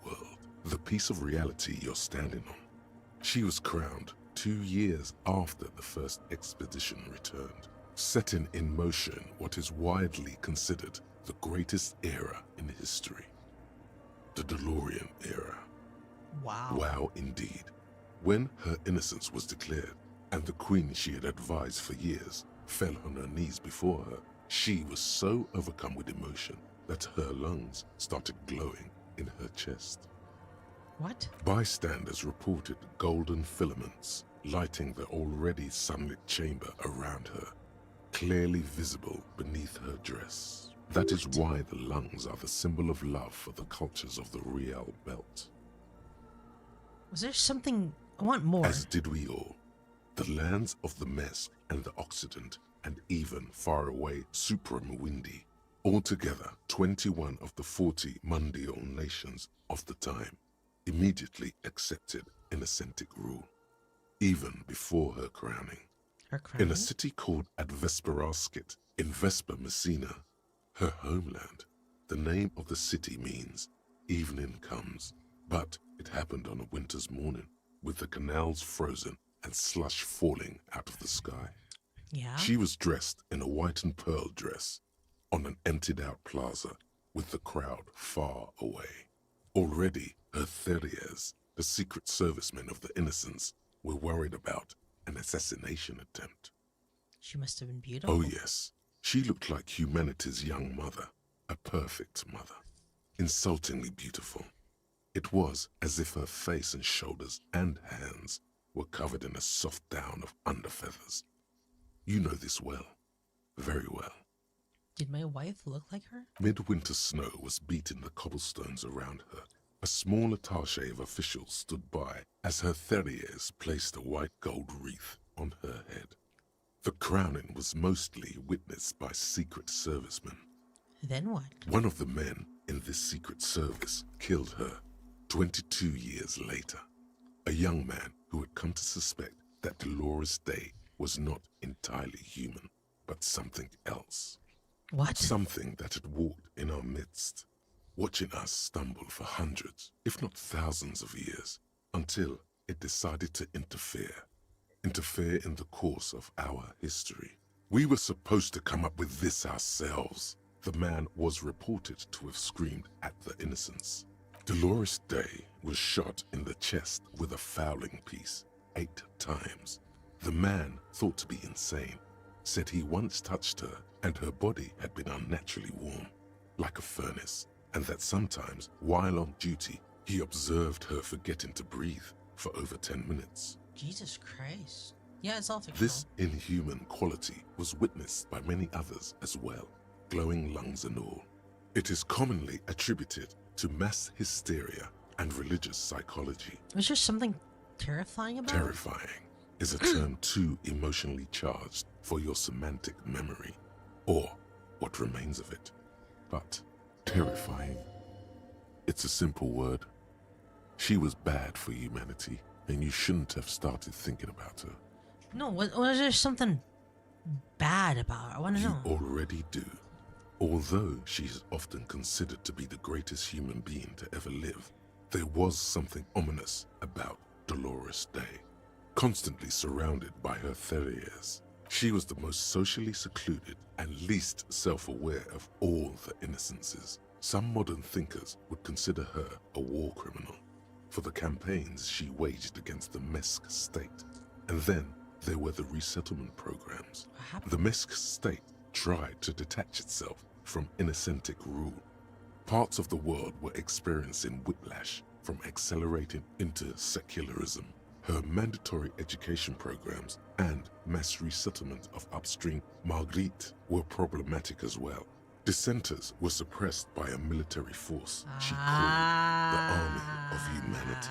S2: world, the piece of reality you're standing on. She was crowned 2 years after the first expedition returned, setting in motion what is widely considered the greatest era in history. The DeLorean era.
S1: Wow.
S2: Wow, indeed. When her innocence was declared, and the queen she had advised for years fell on her knees before her, she was so overcome with emotion that her lungs started glowing in her chest.
S1: What?
S2: Bystanders reported golden filaments lighting the already sunlit chamber around her, clearly visible beneath her dress. That is why the lungs are the symbol of love for the cultures of the Riel Belt.
S1: Was there something... I want more.
S2: As did we all. The lands of the Mesk and the Occident, and even faraway Supramawindi. Altogether, 21 of the 40 Mundial nations of the time immediately accepted Innocentic rule, even before her crowning. In a city called Advesperaskit in Vesper Messina, her homeland, the name of the city means evening comes, but it happened on a winter's morning with the canals frozen and slush falling out of the sky.
S1: Yeah.
S2: She was dressed in a white and pearl dress on an emptied out plaza with the crowd far away. Already her Theriers, the secret servicemen of the Innocents, were worried about an assassination attempt.
S1: She must have been beautiful.
S2: Oh yes, she looked like humanity's young mother, a perfect mother, insultingly beautiful. It was as if her face and shoulders and hands were covered in a soft down of underfeathers. You know this well, very well.
S1: Did my wife look like her?
S2: Midwinter snow was beating the cobblestones around her. A small attaché of officials stood by as her Theriers placed a white gold wreath on her head. The crowning was mostly witnessed by secret servicemen.
S1: Then what?
S2: One of the men in this secret service killed her 22 years later. A young man who had come to suspect that Dolores Day was not entirely human, but something else.
S1: What?
S2: Something that had walked in our midst, watching us stumble for hundreds, if not thousands of years, until it decided to interfere in the course of our history. We were supposed to come up with this ourselves. The man was reported to have screamed at the Innocents. Dolores Day was shot in the chest with a fowling piece 8 times. The man, thought to be insane, said he once touched her and her body had been unnaturally warm, like a furnace, and that sometimes, while on duty, he observed her forgetting to breathe for over 10 minutes.
S1: Jesus Christ. Yeah, it's all fictional.
S2: This inhuman quality was witnessed by many others as well, glowing lungs and all. It is commonly attributed to mass hysteria and religious psychology.
S1: Was there something terrifying about it?
S2: Terrifying is a term too emotionally charged for your semantic memory, or what remains of it. But terrifying, it's a simple word. She was bad for humanity, and you shouldn't have started thinking about her.
S1: No, was there something bad about her? I want to know.
S2: You already do. Although she is often considered to be the greatest human being to ever live, there was something ominous about Dolores Day. Constantly surrounded by her Theriers, she was the most socially secluded and least self-aware of all the Innocences. Some modern thinkers would consider her a war criminal for the campaigns she waged against the Mesk state. And then there were the resettlement programs. The Mesk state tried to detach itself from inacentic rule. Parts of the world were experiencing whiplash from accelerating into secularism. Her mandatory education programs and mass resettlement of upstream Marguerite were problematic as well. Dissenters were suppressed by a military force she called the Army of Humanity,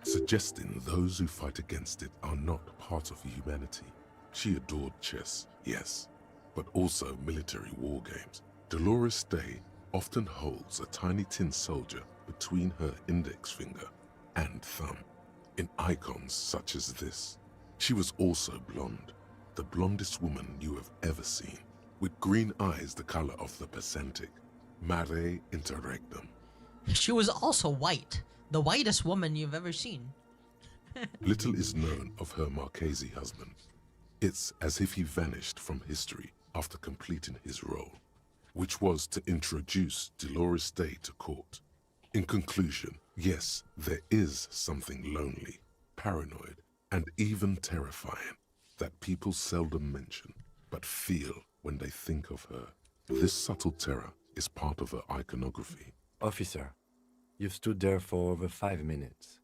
S2: suggesting those who fight against it are not part of humanity. She adored chess, yes, but also military war games. Dolores Day often holds a tiny tin soldier between her index finger and thumb in icons such as this. She was also blonde, the blondest woman you have ever seen, with green eyes the color of the Pacific, mare interregnum.
S1: She was also white, the whitest woman you've ever seen.
S2: Little is known of her Marchese husband. It's as if he vanished from history after completing his role, which was to introduce Dolores Day to court. In conclusion, yes, there is something lonely, paranoid, and even terrifying that people seldom mention, but feel when they think of her. This subtle terror is part of her iconography.
S3: Officer, you've stood there for over 5 minutes.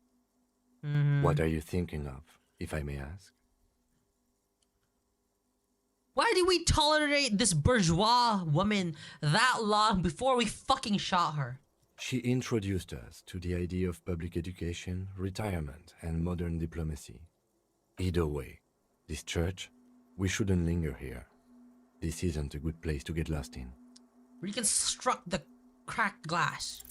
S1: Mm-hmm.
S3: What are you thinking of, if I may ask?
S1: Why did we tolerate this bourgeois woman that long before we fucking shot her?
S3: She introduced us to the idea of public education, retirement, and modern diplomacy. Either way, this church, we shouldn't linger here. This isn't a good place to get lost in.
S1: Reconstruct the cracked glass.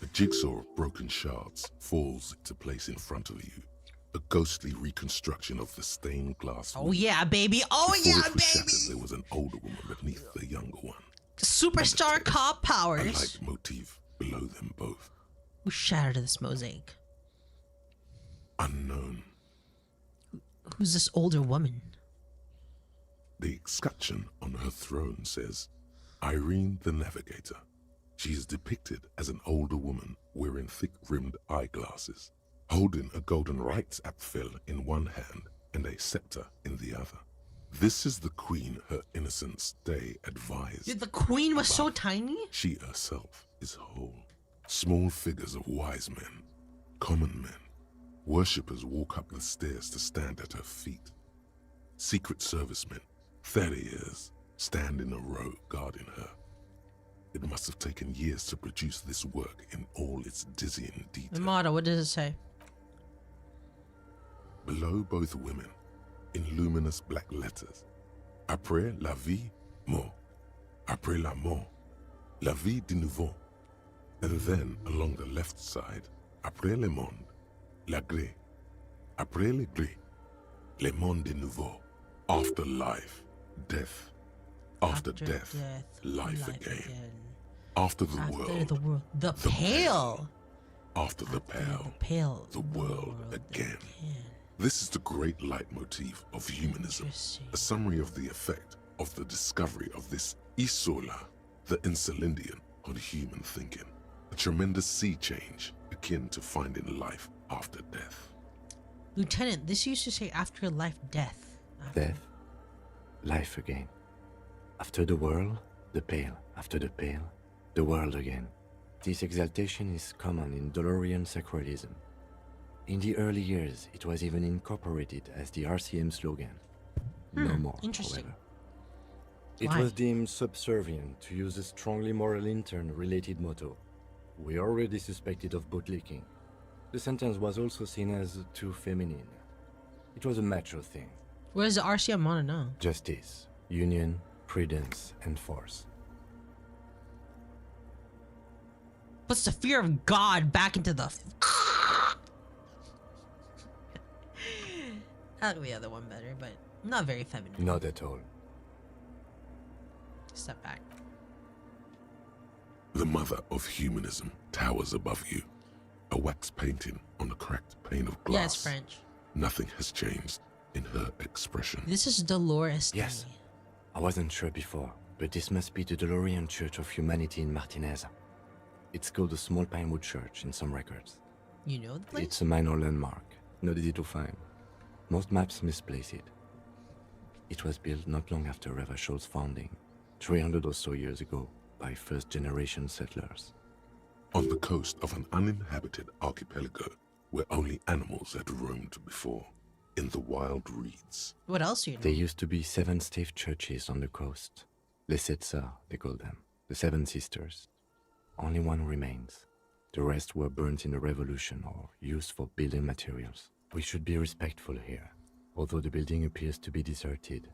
S2: A jigsaw of broken shards falls into place in front of you. A ghostly reconstruction of the stained glass.
S1: Oh yeah, baby. Oh
S2: Before
S1: yeah,
S2: it was shattered,
S1: baby.
S2: there was an older woman beneath the younger one.
S1: Superstar cop
S2: A
S1: powers.
S2: leitmotif below them both.
S1: Who shattered this mosaic?
S2: Unknown.
S1: Who's this older woman?
S2: The escutcheon on her throne says, Irene the Navigator. She is depicted as an older woman wearing thick-rimmed eyeglasses, holding a golden rights apfel in one hand and a scepter in the other. This is the queen her Innocence Day advised.
S1: Dude, the queen was so
S2: above.
S1: tiny?
S2: She herself is whole. Small figures of wise men, common men, worshippers walk up the stairs to stand at her feet. Secret servicemen, 30 years, stand in a row guarding her. It must have taken years to produce this work in all its dizzying
S1: The
S2: detail.
S1: motto, what does it say?
S2: Below both women, in luminous black letters, Après la vie, mort. Après la mort, la vie de nouveau. And then, along the left side, Après le monde, la gré. Après le gré, le monde de nouveau. After life, death. After death, life again. After the world,
S1: The pale.
S2: After the pale, the world again. This is the great leitmotif of humanism, a summary of the effect of the discovery of this isola, the Insulindian, on human thinking. A tremendous sea change akin to finding life after death.
S1: Lieutenant, this used to say after life, death.
S3: Death, life again. After the world, the pale. After the pale, the world again. This exaltation is common in Dolorian sacralism. In the early years, it was even incorporated as the RCM slogan. No more,
S1: interesting.
S3: however. It
S1: Why?
S3: was deemed subservient to use a strongly moral intern-related motto. We already suspected of bootlicking. The sentence was also seen as too feminine. It was a macho thing.
S1: What does the RCM want to know?
S3: Justice, union, prudence, and force.
S1: Puts the fear of God back into the... I like the other one better, but not very feminine.
S3: Not at all.
S1: Step back.
S2: The mother of humanism towers above you, a wax painting on a cracked pane of glass.
S1: Yeah, it's French.
S2: Nothing has changed in her expression.
S1: This is Dolores Day.
S3: Yes. I wasn't sure before, but this must be the Dolorian Church of Humanity in Martinez. It's called the Small Pinewood Church in some records.
S1: You know the place?
S3: It's a minor landmark, not easy to find. Most maps misplace it. It was built not long after Revachol's founding, 300 or so years ago, by first-generation settlers.
S2: On the coast of an uninhabited archipelago where only animals had roamed before, in the wild reeds.
S1: What else do you know?
S3: There used to be 7 stave churches on the coast. Les Setsa, they call them. The 7 Sisters. Only one remains. The rest were burnt in the revolution or used for building materials. We should be respectful here, although the building appears to be deserted.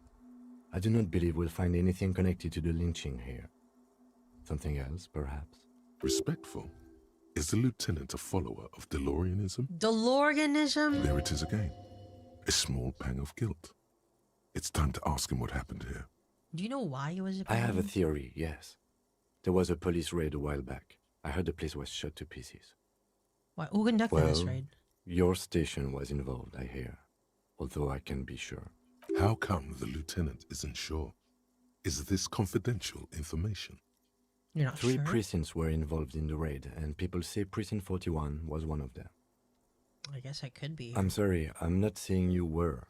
S3: I do not believe we'll find anything connected to the lynching here. Something else, perhaps?
S2: Respectful? Is the lieutenant a follower of DeLoreanism?
S1: DeLoreanism?
S2: There it is again. A small pang of guilt. It's time to ask him what happened here.
S1: Do you know why he was a
S3: I have a
S1: pagan?
S3: theory, yes. There was a police raid a while back. I heard the place was shot to pieces.
S1: Why, who conducted this
S3: Well,
S1: raid?
S3: Your station was involved, I hear. Although I can't be sure.
S2: How come the lieutenant isn't sure? Is this confidential information?
S1: You're not
S3: 3
S1: sure?
S3: precincts were involved in the raid, and people say Precinct 41 was one of them.
S1: I guess I could be.
S3: I'm sorry, I'm not saying you were.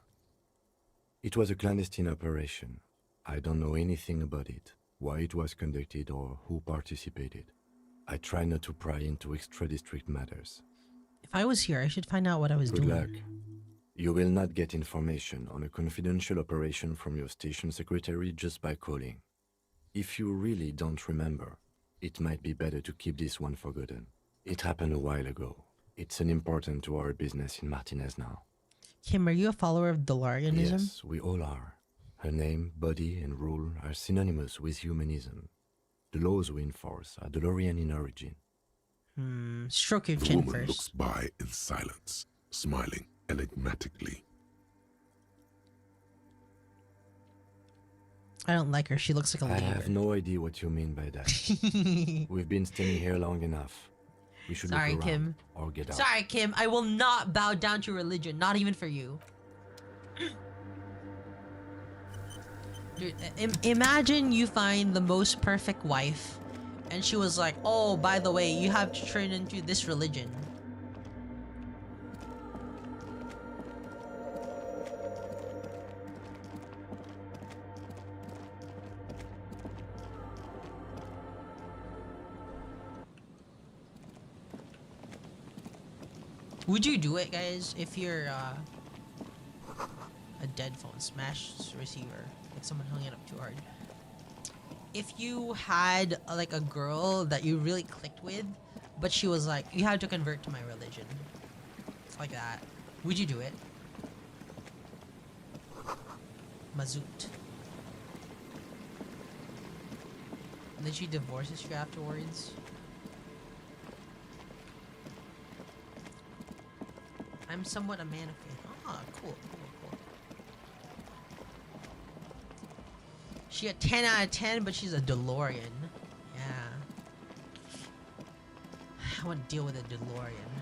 S3: It was a clandestine operation. I don't know anything about it, why it was conducted, or who participated. I try not to pry into extra-district matters.
S1: If I was here, I should find out what I was
S3: Good
S1: doing.
S3: luck. You will not get information on a confidential operation from your station secretary just by calling. If you really don't remember, it might be better to keep this one forgotten. It happened a while ago. It's unimportant to our business in Martinez now.
S1: Kim, are you a follower of DeLoreanism?
S3: Yes, we all are. Her name, body, and rule are synonymous with humanism. The laws we enforce are DeLorean in origin.
S1: Stroke your
S2: The
S1: chin
S2: woman
S1: first.
S2: looks by in silence, smiling enigmatically.
S1: I don't like her. She looks like a
S3: I
S1: lady.
S3: have no idea what you mean by that. We've been standing here long enough. We should
S1: Sorry,
S3: look around
S1: Kim.
S3: or get out.
S1: Sorry, Kim. I will not bow down to religion. Not even for you. Dude, imagine you find the most perfect wife, and she was like, "Oh, by the way, you have to turn into this religion." Would you do it, guys, if you're a dead phone, smash receiver, like someone hung it up too hard? If you had like a girl that you really clicked with, but she was like, you had to convert to my religion, like that, would you do it? Mazoot. And then she divorces you afterwards. I'm somewhat a man of faith. Ah, cool. She a 10 out of 10, but she's a DeLorean. Yeah. I want to deal with a DeLorean.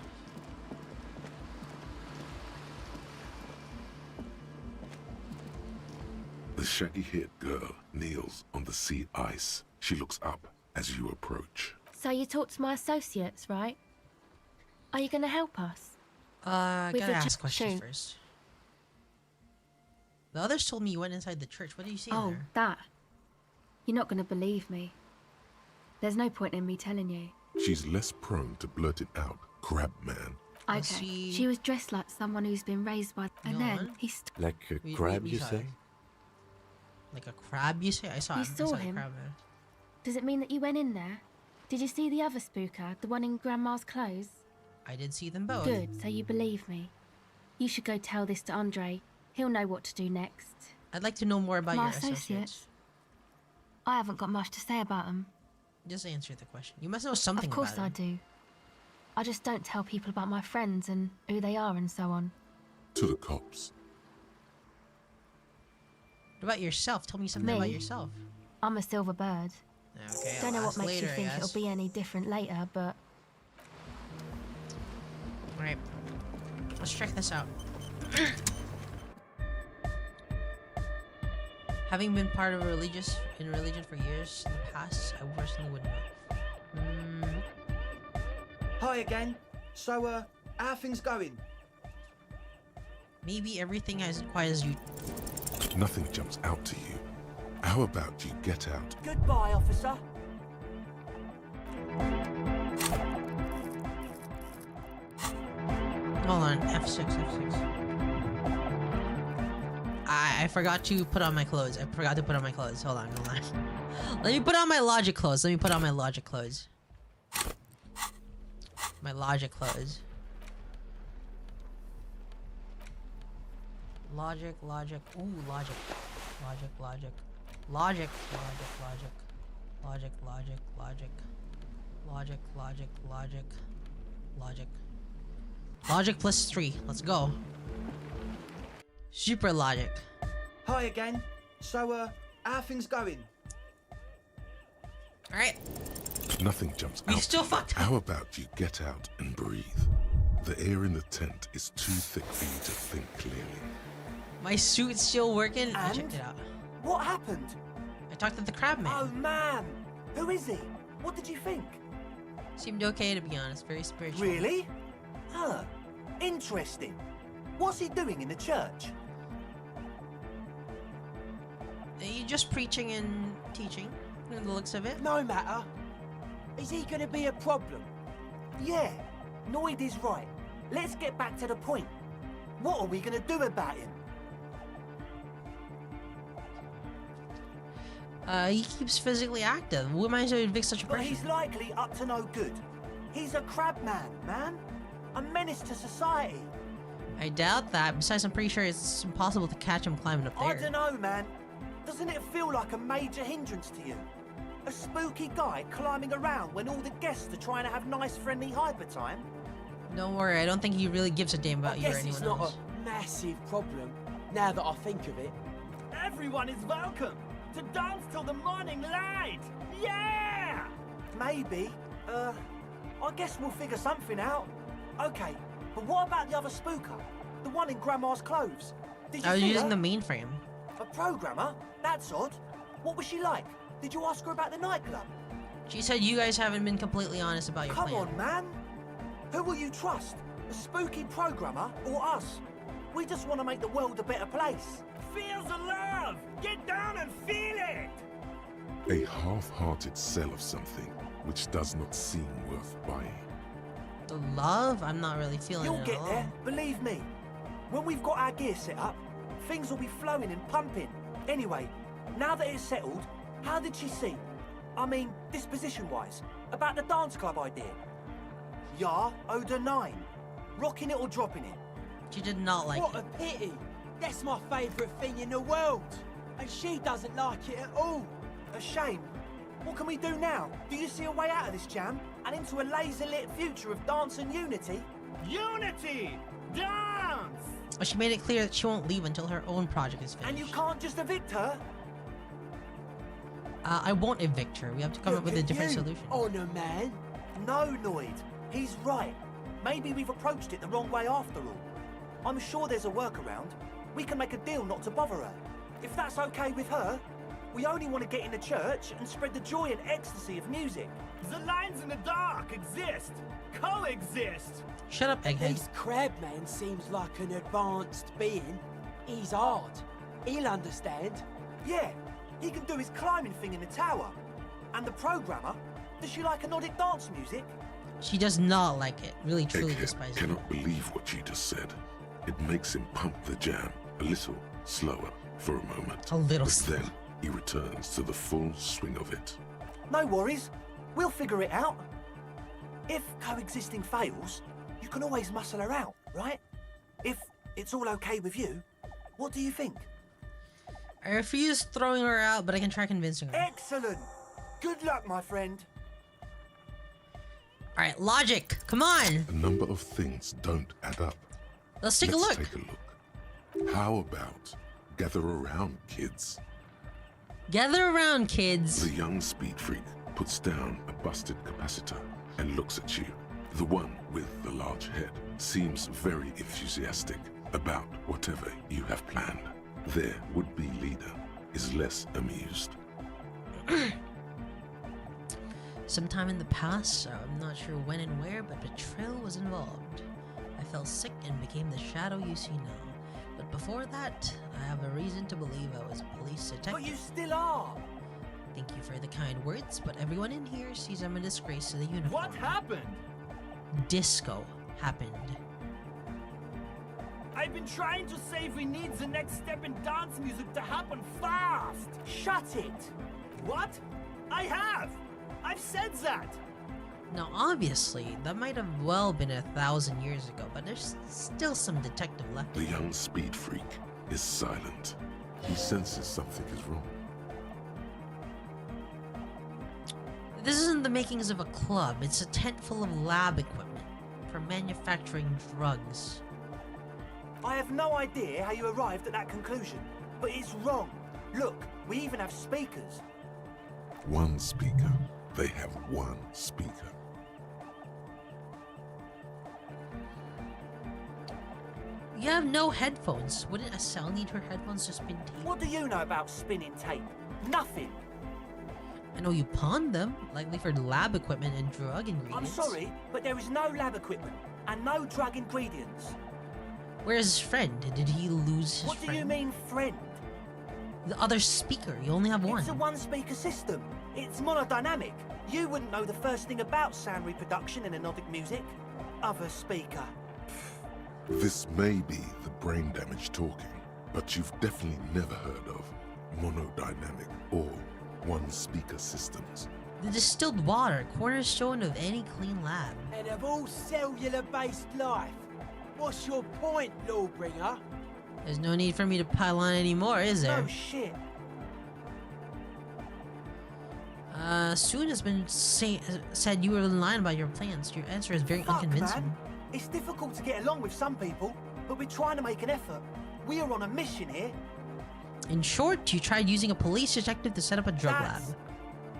S2: The shaggy-haired girl kneels on the sea ice. She looks up as you approach.
S10: So you talked to my associates, right? Are you going to help us? With
S1: Gotta
S10: the
S1: ask questions
S10: soon.
S1: first. The others told me you went inside the church. What do you see in
S10: Oh,
S1: there?
S10: that. You're not going to believe me. There's no point in me telling you.
S2: She's less prone to blurt it out. Crab man.
S10: Okay.
S1: Let's see.
S10: She was dressed like someone who's been raised by... And
S1: Go
S10: then
S1: on.
S10: he...
S3: Like a
S1: We-
S3: crab,
S1: we
S3: you
S1: saw
S3: say?
S1: it. Like a crab, you say? I saw
S10: You
S1: him. I
S10: saw
S1: saw
S10: him?
S1: the crab man.
S10: Does it mean that you went in there? Did you see the other spooker, the one in Grandma's clothes?
S1: I did see them both.
S10: Good, so you believe me. You should go tell this to Andre. He'll know what to do next.
S1: I'd like to know more about
S10: My
S1: your associates.
S10: associates? I haven't got much to say about them.
S1: Just answer the question. You must know something
S10: Of course
S1: about
S10: I
S1: them.
S10: do. I just don't tell people about my friends and who they are and so on.
S2: To the cops.
S1: What about yourself? Tell me something
S10: Me?
S1: about yourself.
S10: I'm a silver bird.
S1: Okay,
S10: Don't know
S1: I'll
S10: what
S1: ask
S10: makes
S1: later,
S10: you
S1: I
S10: think
S1: guess.
S10: it'll be any different later, but
S1: Alright. Let's check this out. Having been part of a religion for years in the past, I personally wouldn't know.
S5: Hi again. So, how are things going?
S1: Maybe everything as quiet as you.
S2: Nothing jumps out to you. How about you get out?
S5: Goodbye, officer.
S1: Hold on, F6, F6. I forgot to put on my clothes. Hold on. Let me put on my logic clothes. My logic clothes. Logic. Ooh, logic. Logic plus 3. Let's go. Super logic.
S5: Hi again. So, how are things going?
S1: Alright.
S2: Nothing jumps out.
S1: We still fucked up.
S2: How about you get out and breathe? The air in the tent is too thick for you to think clearly.
S1: My suit's still working. I
S5: And?
S1: checked it out.
S5: What happened?
S1: I talked to the crab man.
S5: Oh man! Who is he? What did you think?
S1: Seemed okay, to be honest. Very spiritual.
S5: Really? Huh. Interesting. What's he doing in the church?
S1: You just preaching and teaching, from the looks of it.
S5: No matter. Is he gonna be a problem? Yeah. Noid is right. Let's get back to the point. What are we gonna do about him?
S1: He keeps physically active. Who am I to evict such a
S5: But
S1: person?
S5: he's likely up to no good. He's a crab man. A menace to society.
S1: I doubt that. Besides, I'm pretty sure it's impossible to catch him climbing up there.
S5: I don't know, man. Doesn't it feel like a major hindrance to you? A spooky guy climbing around when all the guests are trying to have nice, friendly hyper time?
S1: Don't worry, I don't think he really gives a damn
S6: I
S1: about you or
S6: guess it's
S1: anyone
S6: not
S1: else.
S6: a massive problem, now that I think of it.
S5: Everyone is welcome to dance till the morning light! Yeah! Maybe. I guess we'll figure something out. Okay, but what about the other spooker? The one in Grandma's clothes? Did you
S1: I was
S5: see
S1: using
S5: her?
S1: the mainframe.
S5: A programmer? That's odd. What was she like? Did you ask her about the nightclub?
S1: She said you guys haven't been completely honest about your
S5: Come
S1: plan.
S5: on, man. Who will you trust? A spooky programmer or us? We just want to make the world a better place. Feel the love! Get down and feel it!
S2: A half-hearted sell of something which does not seem worth buying.
S1: The love? I'm not really feeling
S5: You'll
S1: it
S5: get
S1: at all.
S5: there, believe me. When we've got our gear set up, things will be flowing and pumping. Anyway, now that it's settled, how did she see? I mean, disposition-wise, about the dance club idea. Yeah, Oda 9. Rocking it or dropping it?
S1: She did not like
S6: What
S1: it.
S6: a pity! That's my favourite thing in the world! And she doesn't like it at all!
S5: A shame. What can we do now? Do you see a way out of this jam? And into a laser-lit future of dance and unity? Unity! Dance!
S1: But she made it clear that she won't leave until her own project is finished.
S5: And you can't just evict her?
S1: I won't evict her. We have to come up with a different solution.
S6: Honor man!
S5: No, Noid. He's right. Maybe we've approached it the wrong way after all. I'm sure there's a workaround. We can make a deal not to bother her. If that's okay with her, we only want to get in the church and spread the joy and ecstasy of music. The lines in the dark exist. Coexist.
S1: Shut up, Egghead.
S6: This crabman seems like an advanced being. He's hard. He'll understand.
S5: Yeah, he can do his climbing thing in the tower. And the programmer, does she like anodic dance music?
S1: She does not like it. Really, truly
S2: Egghead
S1: despises it.
S2: cannot believe what you just said. It makes him pump the jam a little slower for a moment.
S1: A little
S2: But
S1: slower.
S2: then he returns to the full swing of it.
S5: No worries. We'll figure it out. If coexisting fails, you can always muscle her out, right? If it's all okay with you, what do you think?
S1: I refuse throwing her out, but I can try convincing her.
S5: Excellent. Good luck, my friend.
S1: Alright, logic. Come on.
S2: A number of things don't add up.
S1: Let's take a look.
S2: Take a look. How about gather around, kids?
S1: Gather around, kids.
S2: The young speed freak puts down a busted capacitor and looks at you. The one with the large head seems very enthusiastic about whatever you have planned. Their would-be leader is less amused.
S1: Sometime in the past, I'm not sure when and where, but betrayal was involved. I fell sick and became the shadow you see now. But before that, I have a reason to believe I was a police detective.
S6: But you still are.
S1: Thank you for the kind words, but everyone in here sees I'm a disgrace to the uniform.
S6: What happened?
S1: Disco happened.
S6: I've been trying to say we need the next step in dance music to happen fast. Shut it. What? I have. I've said that.
S1: Now, obviously, that might have well been 1,000 years ago, but there's still some detective left.
S2: The young speed freak is silent. He senses something is wrong.
S1: This isn't the makings of a club. It's a tent full of lab equipment for manufacturing drugs.
S5: I have no idea how you arrived at that conclusion, but it's wrong. Look, we even have speakers.
S2: One speaker. They have one speaker.
S1: You have no headphones. Wouldn't Estelle need her headphones to spin tape?
S5: What do you know about spinning tape? Nothing.
S1: I know you pawned them, likely for lab equipment and drug ingredients.
S5: I'm sorry, but there is no lab equipment and no drug ingredients.
S1: Where's his friend? Did he lose his friend?
S5: What do you mean, friend?
S1: The other speaker. You only have one.
S5: It's a one-speaker system. It's monodynamic. You wouldn't know the first thing about sound reproduction in anodic music. Other speaker.
S2: This may be the brain damage talking, but you've definitely never heard of monodynamic or one-speaker systems.
S1: The distilled water, cornerstone of any clean lab.
S6: And of all cellular-based life, what's your point, Lawbringer?
S1: There's no need for me to pile on anymore, is there?
S5: No shit.
S1: Soon has been said you were lying about your plans. Your answer is very unconvincing.
S5: Man. It's difficult to get along with some people, but we're trying to make an effort. We are on a mission here.
S1: In short, you tried using a police detective to set up a drug lab.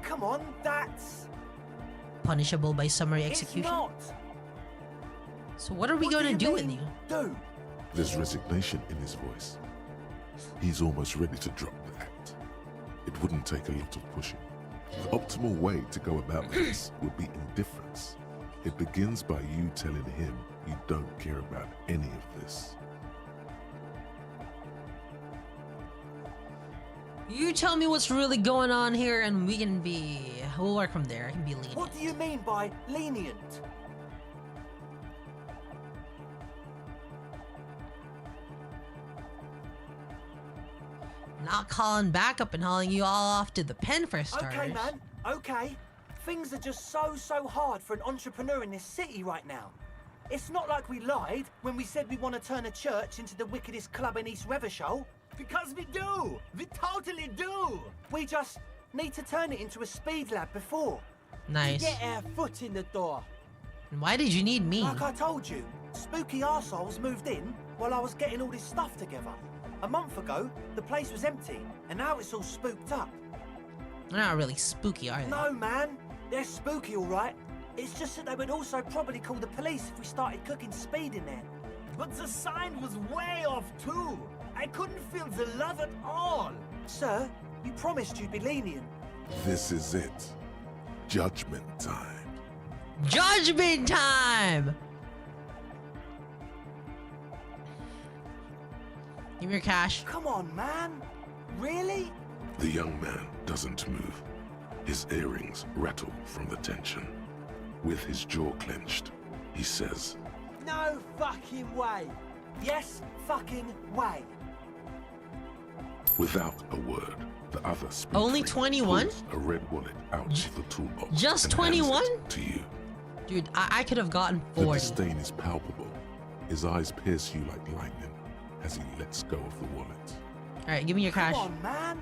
S5: Come on, that's...
S1: Punishable by summary execution?
S5: It's not.
S1: So what are we going to do with you?
S5: Do?
S2: There's resignation in his voice. He's almost ready to drop the act. It wouldn't take a lot of pushing. The optimal way to go about this would be indifference. It begins by you telling him you don't care about any of this.
S1: You tell me what's really going on here and we'll work from there. I can be lenient.
S5: What do you mean by lenient?
S1: Not calling back up and hauling you all off to the pen for starters.
S5: Okay, man. Okay. Things are just so hard for an entrepreneur in this city right now. It's not like we lied when we said we want to turn a church into the wickedest club in East Revershoal.
S6: Because we do! We totally do!
S5: We just need to turn it into a speed lab before.
S1: Nice.
S6: Get our foot in the door.
S1: And why did you need me?
S5: Like I told you, spooky arseholes moved in while I was getting all this stuff together. A month ago, the place was empty, and now it's all spooked up.
S1: They're not really spooky, are they?
S5: No, man. They're spooky, all right. It's just that they would also probably call the police if we started cooking speed in there.
S6: But the sign was way off, too. I couldn't feel the love at all.
S5: Sir, you promised you'd be lenient.
S2: This is it. Judgment time.
S1: Judgment time! Give me your cash.
S5: Come on, man. Really?
S2: The young man doesn't move. His earrings rattle from the tension. With his jaw clenched, he says,
S6: No fucking way.
S5: Yes, fucking way.
S2: Without a word, the other speed
S1: Only
S2: freak
S1: 21?
S2: pulls a red wallet out of the toolbox.
S1: Just
S2: and
S1: 21?
S2: hands it to you.
S1: Dude, I could have gotten
S2: The
S1: 40.
S2: disdain is palpable. His eyes pierce you like lightning as he lets go of the wallet.
S1: Alright, give me your cash.
S5: Come on, man.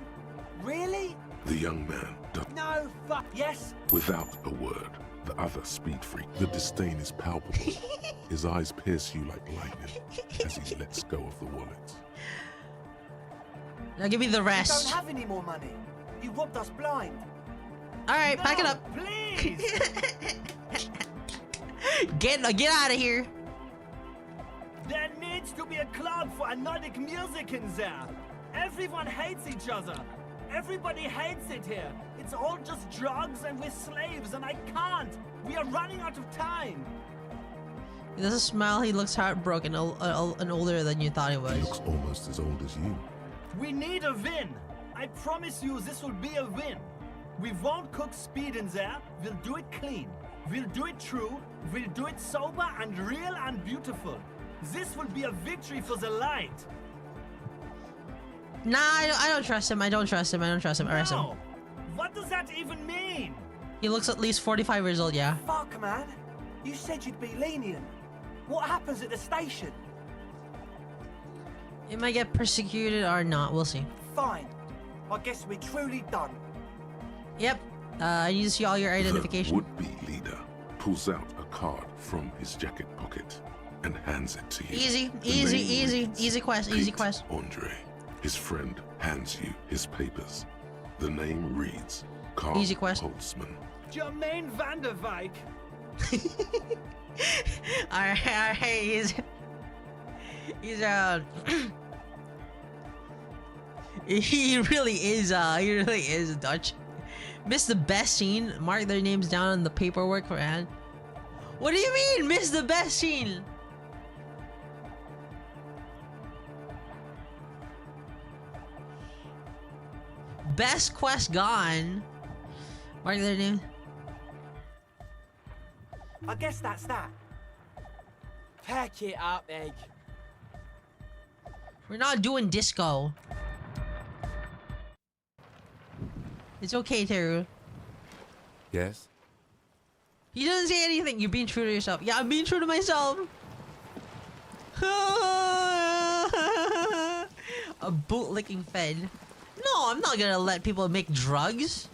S5: Really?
S2: The young man does.
S6: No fuck.
S5: Yes.
S2: Without a word, the other speed freak. The disdain is palpable. His eyes pierce you like lightning as he lets go of the wallet.
S1: Now give me the
S5: We don't
S1: rest.
S5: have any more money. You robbed us blind.
S1: Alright, pack it
S6: No,
S1: up.
S6: Please.
S1: Get out of here.
S6: There needs to be a club for anodic music in there. Everyone hates each other. Everybody hates it here. It's all just drugs and we're slaves and I can't. We are running out of time.
S1: He doesn't smile. He looks heartbroken and older than you thought he was.
S2: He looks almost as old as you.
S6: We need a win. I promise you this will be a win. We won't cook speed in there. We'll do it clean. We'll do it true. We'll do it sober and real and beautiful. This will be a victory for the light.
S1: Nah, I don't trust him. I don't trust him. Arrest him.
S6: No. What does that even mean?
S1: He looks at least 45 years old, yeah.
S5: Fuck, man. You said you'd be lenient. What happens at the station?
S1: It might get persecuted or not. We'll see.
S5: Fine. I guess we're truly done.
S1: Yep. I need to see all your identification.
S2: The would-be leader pulls out a card from his jacket pocket and hands it to you.
S1: Easy,
S2: The
S1: easy,
S2: name
S1: easy,
S2: reads
S1: easy quest, easy
S2: Pete
S1: quest.
S2: Andre. His friend hands you his papers. The name reads Carl
S1: Easy quest.
S6: Jermaine Van der Wijk.
S1: Alright, he's he really is Dutch. Miss the best scene. Mark their names down on the paperwork for hand. What do you mean, miss the best scene? Best quest gone. Mark their name.
S5: I guess that's that.
S11: Pack it up, Egg.
S1: We're not doing disco. It's okay, Teru.
S3: Yes?
S1: He doesn't say anything. You're being true to yourself. Yeah, I'm being true to myself. A bootlicking Fed. No, I'm not gonna let people make drugs.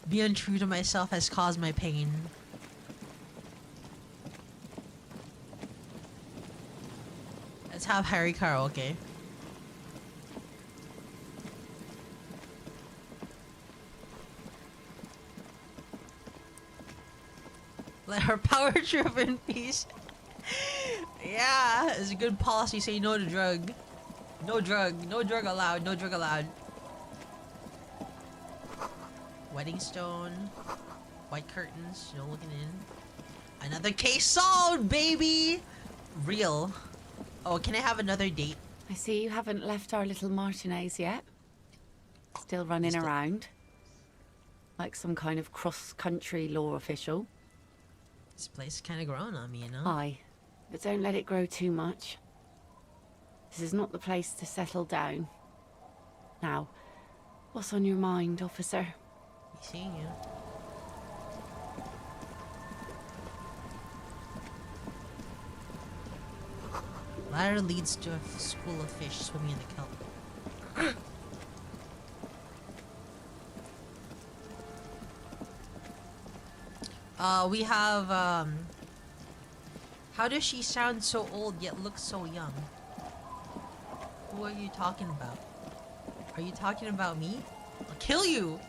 S1: Being true to myself has caused my pain. Let's have Harry karaoke. Let her power trip in peace. Yeah, it's a good policy. Say no to drug. No drug. No drug allowed. No drug allowed. Wedding stone. White curtains. No looking in. Another case solved, baby! Real. Oh, can I have another date?
S12: I see you haven't left our little Martinez yet. Still running around. Like some kind of cross-country law official.
S1: This place is kind of growing on me, you know?
S12: Aye, but don't let it grow too much. This is not the place to settle down. Now, what's on your mind, officer?
S1: Seeing you. Ladder leads to a school of fish swimming in the kelp. We have, how does she sound so old yet look so young? Who are you talking about? Are you talking about me? I'll kill you!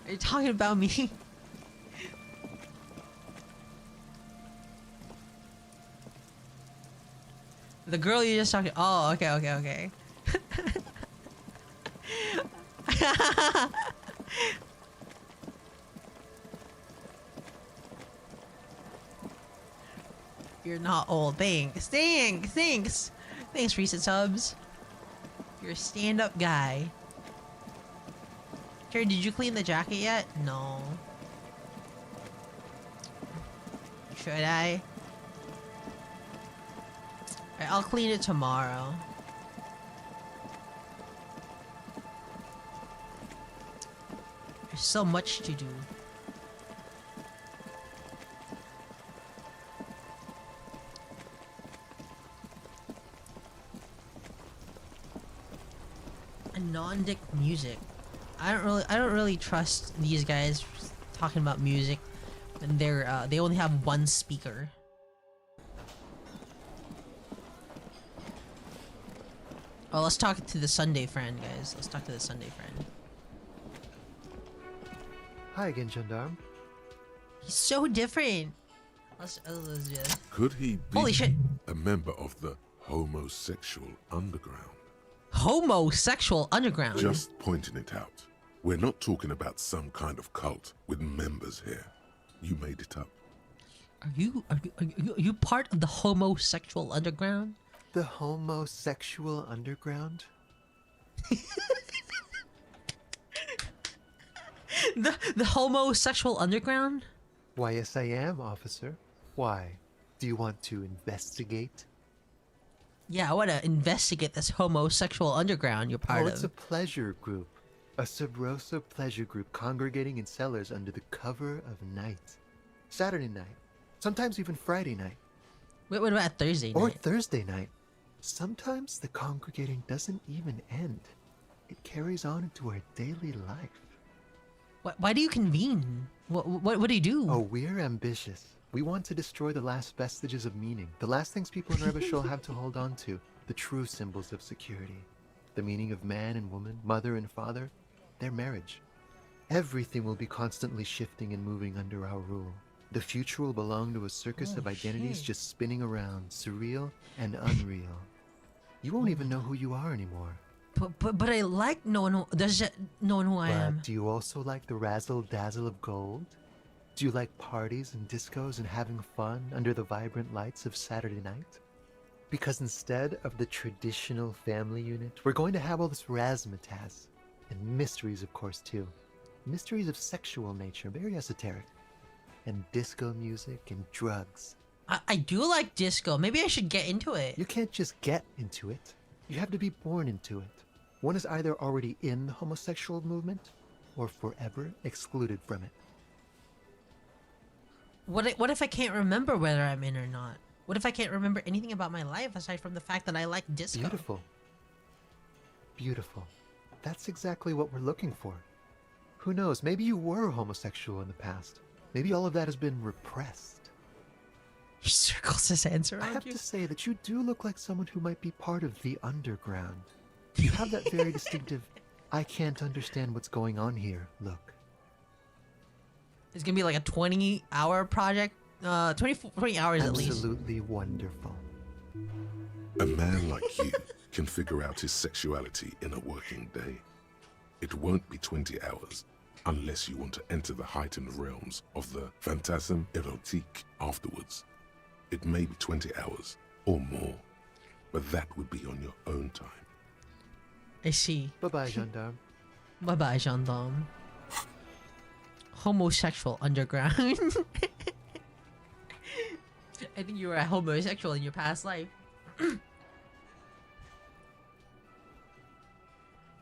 S1: Are you talking about me? The girl you just talking. Oh, okay, okay, okay. You're not old. Thanks. Thanks. Thanks. Thanks, recent subs. You're a stand-up guy. Terry, did you clean the jacket yet? No. Should I? Alright, I'll clean it tomorrow. There's so much to do. Anondic music. I don't really trust these guys talking about music when they only have one speaker. Oh, let's talk to the Sunday friend, guys. Let's talk to the Sunday friend.
S13: Hi again, gendarme.
S1: He's so different. Let's do this.
S2: Could he be
S1: Holy shit.
S2: a member of the homosexual underground?
S1: Homosexual underground?
S2: Just pointing it out. We're not talking about some kind of cult with members here. You made it up.
S1: Are you part of the homosexual underground?
S13: The homosexual underground?
S1: The homosexual underground?
S13: Why, yes, I am, officer. Why? Do you want to investigate?
S1: Yeah, I want to investigate this homosexual underground you're part of.
S13: It's a pleasure group. A Sub Rosa pleasure group congregating in cellars under the cover of night. Saturday night. Sometimes even Friday night.
S1: Wait, what about Thursday night?
S13: Or Thursday night. Sometimes the congregating doesn't even end. It carries on into our daily life.
S1: Why do you convene? What do you do?
S13: Oh, we're ambitious. We want to destroy the last vestiges of meaning. The last things people in Revachol have to hold on to. The true symbols of security. The meaning of man and woman, mother and father. Their marriage. Everything will be constantly shifting and moving under our rule. The future will belong to a circus of identities just spinning around, surreal and unreal. You won't even know who you are anymore.
S1: But I like knowing who I am.
S13: Do you also like the razzle-dazzle of gold? Do you like parties and discos and having fun under the vibrant lights of Saturday night? Because instead of the traditional family unit, we're going to have all this razzmatazz. And mysteries, of course, too. Mysteries of sexual nature, very esoteric. And disco music and drugs.
S1: I do like disco. Maybe I should get into it.
S13: You can't just get into it. You have to be born into it. One is either already in the homosexual movement or forever excluded from it.
S1: What if I can't remember whether I'm in or not? What if I can't remember anything about my life aside from the fact that I like disco?
S13: Beautiful. Beautiful. That's exactly what we're looking for. Who knows, maybe you were homosexual in the past. Maybe all of that has been repressed.
S1: He circles his hands around
S13: I have
S1: you.
S13: to say that you do look like someone who might be part of the underground. You have that very distinctive, I can't understand what's going on here look.
S1: It's gonna be like a 20-hour project. 20 hours at least.
S13: Absolutely wonderful.
S2: A man like you can figure out his sexuality in a working day. It won't be 20 hours unless you want to enter the heightened realms of the phantasme erotique afterwards. It may be 20 hours or more, but that would be on your own time.
S1: I see.
S13: Bye-bye, gendarme.
S1: Bye-bye, gendarme. Homosexual underground. I think you were a homosexual in your past life.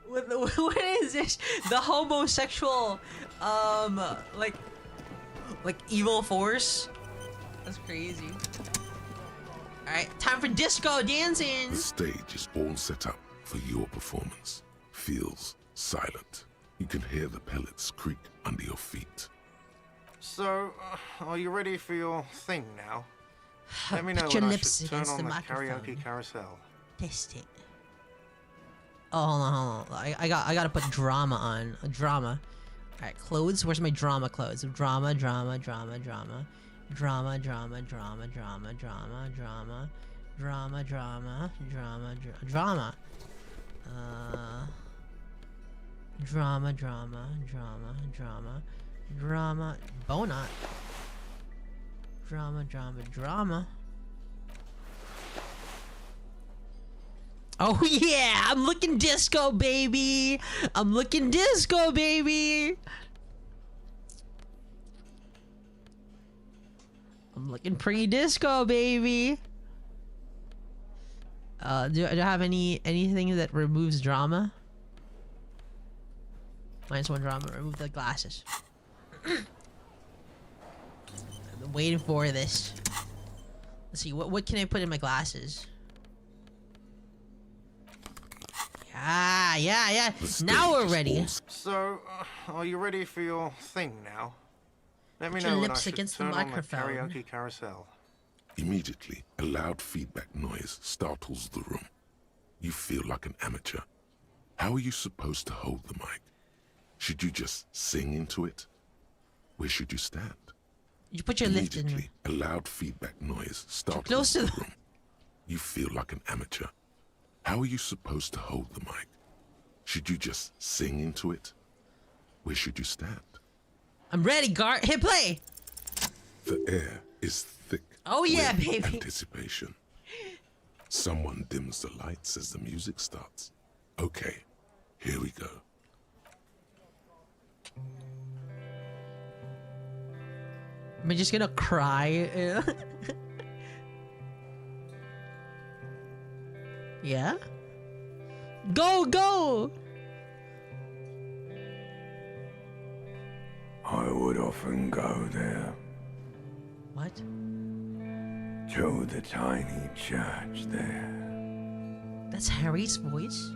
S1: What is this? The homosexual, like evil force? That's crazy. Alright, time for disco dancing!
S2: The stage is all set up for your performance. Feels silent. You can hear the pellets creak under your feet.
S14: So, are you ready for your thing now? Let me know
S1: Put your
S14: when
S1: lips
S14: I should turn
S1: against
S14: on
S1: the
S14: the
S1: microphone.
S14: karaoke carousel.
S1: Test it. Oh, hold on. I gotta put drama on. Drama. Alright, clothes. Where's my drama clothes? Drama. Drama. Bonut. Drama. Oh yeah, I'm looking disco, baby. I'm looking pre-disco, baby. Do I have anything that removes drama? -1 drama. Remove the glasses. I've been waiting for this. Let's see. What can I put in my glasses? Yeah. Now we're ready.
S14: So, are you ready for your thing now? Let me
S1: Put your
S14: know when I
S1: lips
S14: should
S1: against the
S14: turn on the
S1: microphone.
S14: karaoke carousel.
S2: Immediately, a loud feedback noise startles the room. You feel like an amateur. How are you supposed to hold the mic? Should you just sing into it? Where should you stand?
S1: You put your lips in.
S2: Immediately, a loud feedback noise startles
S1: Close to
S2: the room. You feel like an amateur. How are you supposed to hold the mic? Should you just sing into it? Where should you stand?
S1: I'm ready, Gart. Hit play.
S2: The air is thick.
S1: Oh yeah,
S2: with
S1: baby.
S2: Anticipation. Someone dims the lights as the music starts. Okay, here we go.
S1: Am I just gonna cry? Yeah? Go, go!
S15: I would often go there.
S1: What?
S15: To the tiny church there.
S1: That's Harry's voice?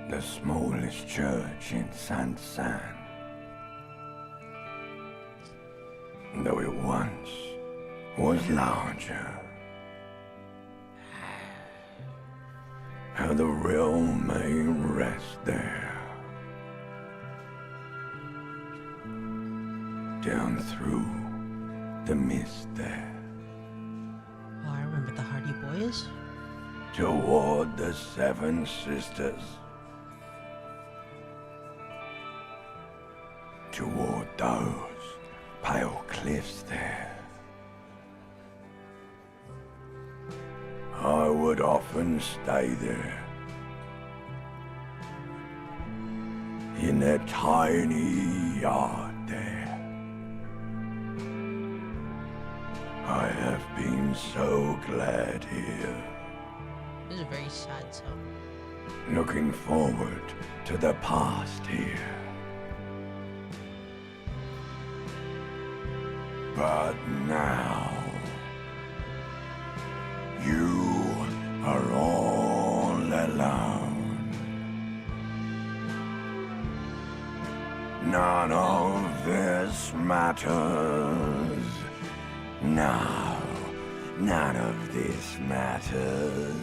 S15: The smallest church in San San. Though it once was larger. How the realm may rest there. Down through the mist there.
S1: Oh, I remember the Hardy Boys.
S15: Toward the Seven Sisters. Toward those pale cliffs there. I would often stay there. In that tiny yard there. I have been so glad here.
S1: This is a very sad song.
S15: Looking forward to the past here. But now, you are all alone. None of this matters. No, none of this matters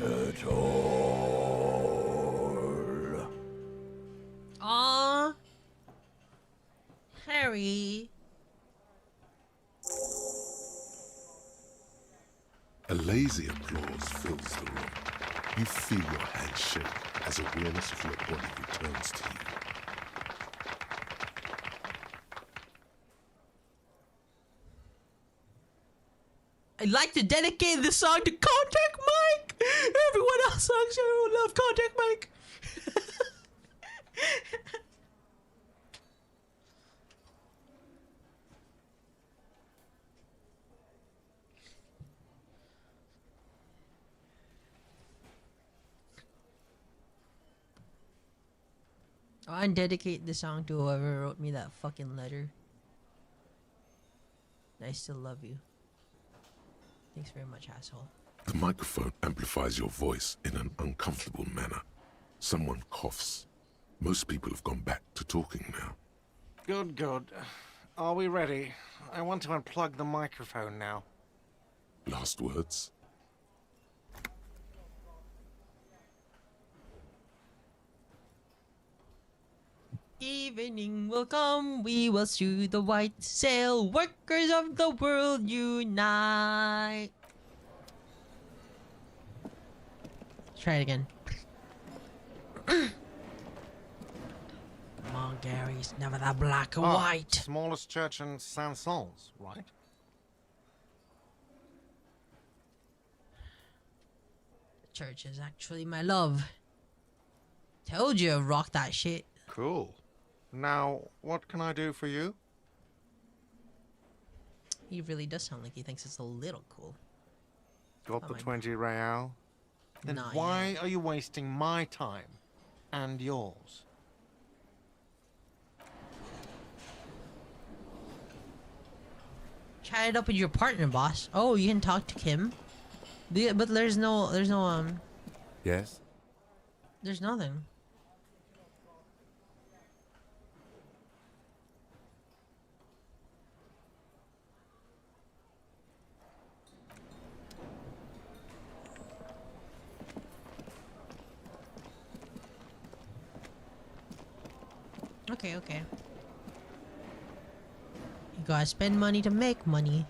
S15: at all.
S1: Aww. Harry.
S2: Elysium applause fills the room. You feel your hand shake as awareness of your body returns to you.
S1: I'd like to dedicate this song to Contact Mike! Everyone else songs who love Contact Mike! I dedicate this song to whoever wrote me that fucking letter. I still love you. Thanks very much, asshole.
S2: The microphone amplifies your voice in an uncomfortable manner. Someone coughs. Most people have gone back to talking now.
S14: Good, good. Are we ready? I want to unplug the microphone now.
S2: Last words?
S1: Evening will come, we will strew the white sail, workers of the world unite. Try it again. Come on, Gary, it's never that black and white.
S14: Smallest church in Saint-Saëns, right?
S1: The church is actually my love. Told you, rock that shit.
S14: Cool. Now, what can I do for you?
S1: He really does sound like he thinks it's a little cool.
S14: Got the 20 real? Then
S1: Not
S14: why are you wasting my time and yours?
S1: Chat it up with your partner, boss. Oh, you can talk to Kim. But there's no,
S3: Yes?
S1: there's nothing. Okay, okay. You gotta spend money to make money.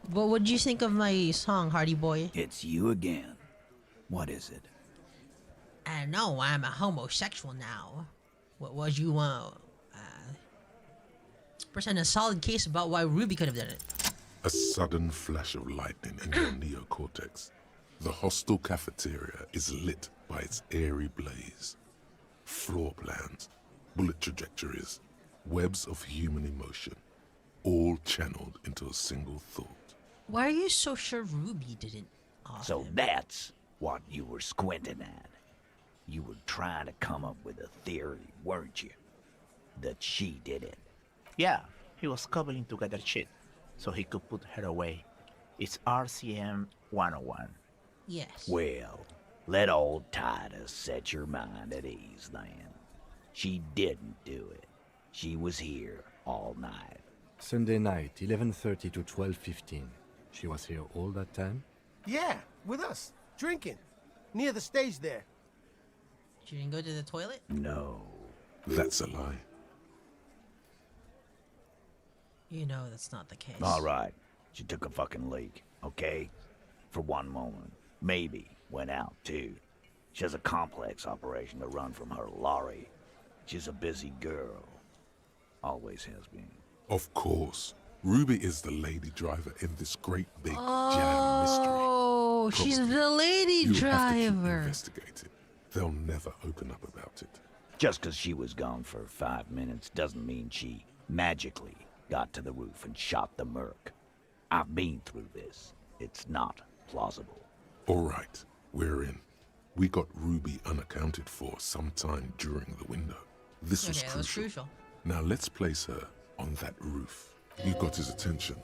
S1: But what did you think of my song, Hardy Boy?
S16: It's you again. What is it?
S1: I know, I'm a homosexual now. What you want? Present a solid case about why Ruby could have done it.
S2: A sudden flash of lightning in your neocortex. The hostel cafeteria is lit by its airy blaze. Floor plans, bullet trajectories, webs of human emotion, all channeled into a single thought.
S1: Why are you so sure Ruby didn't?
S16: So that's what you were squinting at. You were trying to come up with a theory, weren't you? That she did it.
S17: Yeah, he was cobbling together shit so he could put her away. It's RCM 101.
S1: Yes.
S16: Well, let old Titus set your mind at ease then. She didn't do it. She was here all night.
S3: Sunday night, 11:30 to 12:15. She was here all that time?
S18: Yeah, with us, drinking, near the stage there.
S1: She didn't go to the toilet?
S16: No.
S2: That's a lie.
S1: You know that's not the case.
S16: All right. She took a fucking leak, okay? For one moment. Maybe went out, too. She has a complex operation to run from her lorry. She's a busy girl. Always has been.
S2: Of course. Ruby is the lady driver in this great big jam mystery.
S1: Oh, she's the lady
S2: You have to keep
S1: driver.
S2: investigating. They'll never open up about it.
S16: Just because she was gone for 5 minutes doesn't mean she magically got to the roof and shot the merc. I've been through this. It's not plausible.
S2: All right, we're in. We got Ruby unaccounted for sometime during the window. This was
S1: Okay, that was crucial.
S2: Now let's place her on that roof. You got his attention.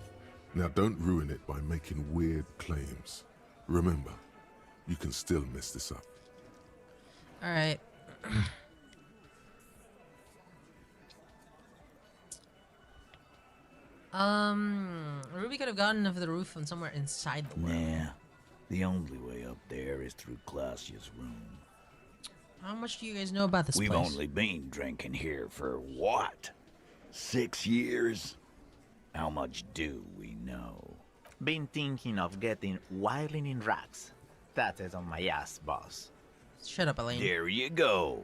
S2: Now don't ruin it by making weird claims. Remember, you can still mess this up.
S1: All right. Ruby could have gotten off the roof from somewhere inside the world.
S16: Nah, the only way up there is through Clausia's room.
S1: How much do you guys know about this
S16: We've
S1: place?
S16: only been drinking here for what? 6 years? How much do we know?
S17: Been thinking of getting wilding in racks. That is on my ass, boss.
S1: Shut up, Elaine.
S16: There you go.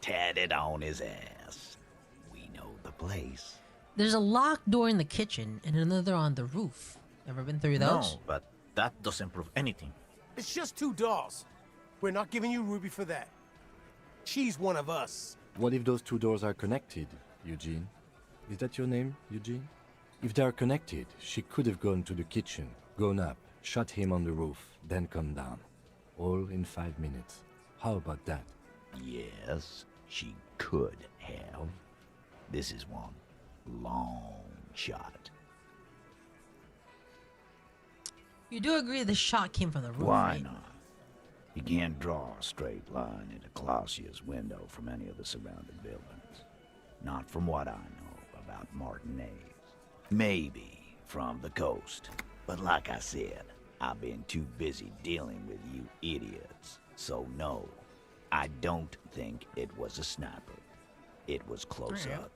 S16: Tatted on his ass. We know the place.
S1: There's a locked door in the kitchen and another on the roof. Ever been through those?
S17: No, but that doesn't prove anything.
S18: It's just 2 doors. We're not giving you Ruby for that. She's one of us.
S3: What if those 2 doors are connected, Eugene? Is that your name, Eugene? If they are connected, she could have gone to the kitchen, gone up, shot him on the roof, then come down. All in 5 minutes. How about that?
S16: Yes, she could have. This is one long shot.
S1: You do agree the shot came from the roof,
S16: Why
S1: right?
S16: not? You can't draw a straight line into Clausia's window from any of the surrounding buildings. Not from what I know about Martinez. Maybe from the coast. But like I said, I've been too busy dealing with you idiots. So no, I don't think it was a sniper. It was close
S1: Alright.
S16: up.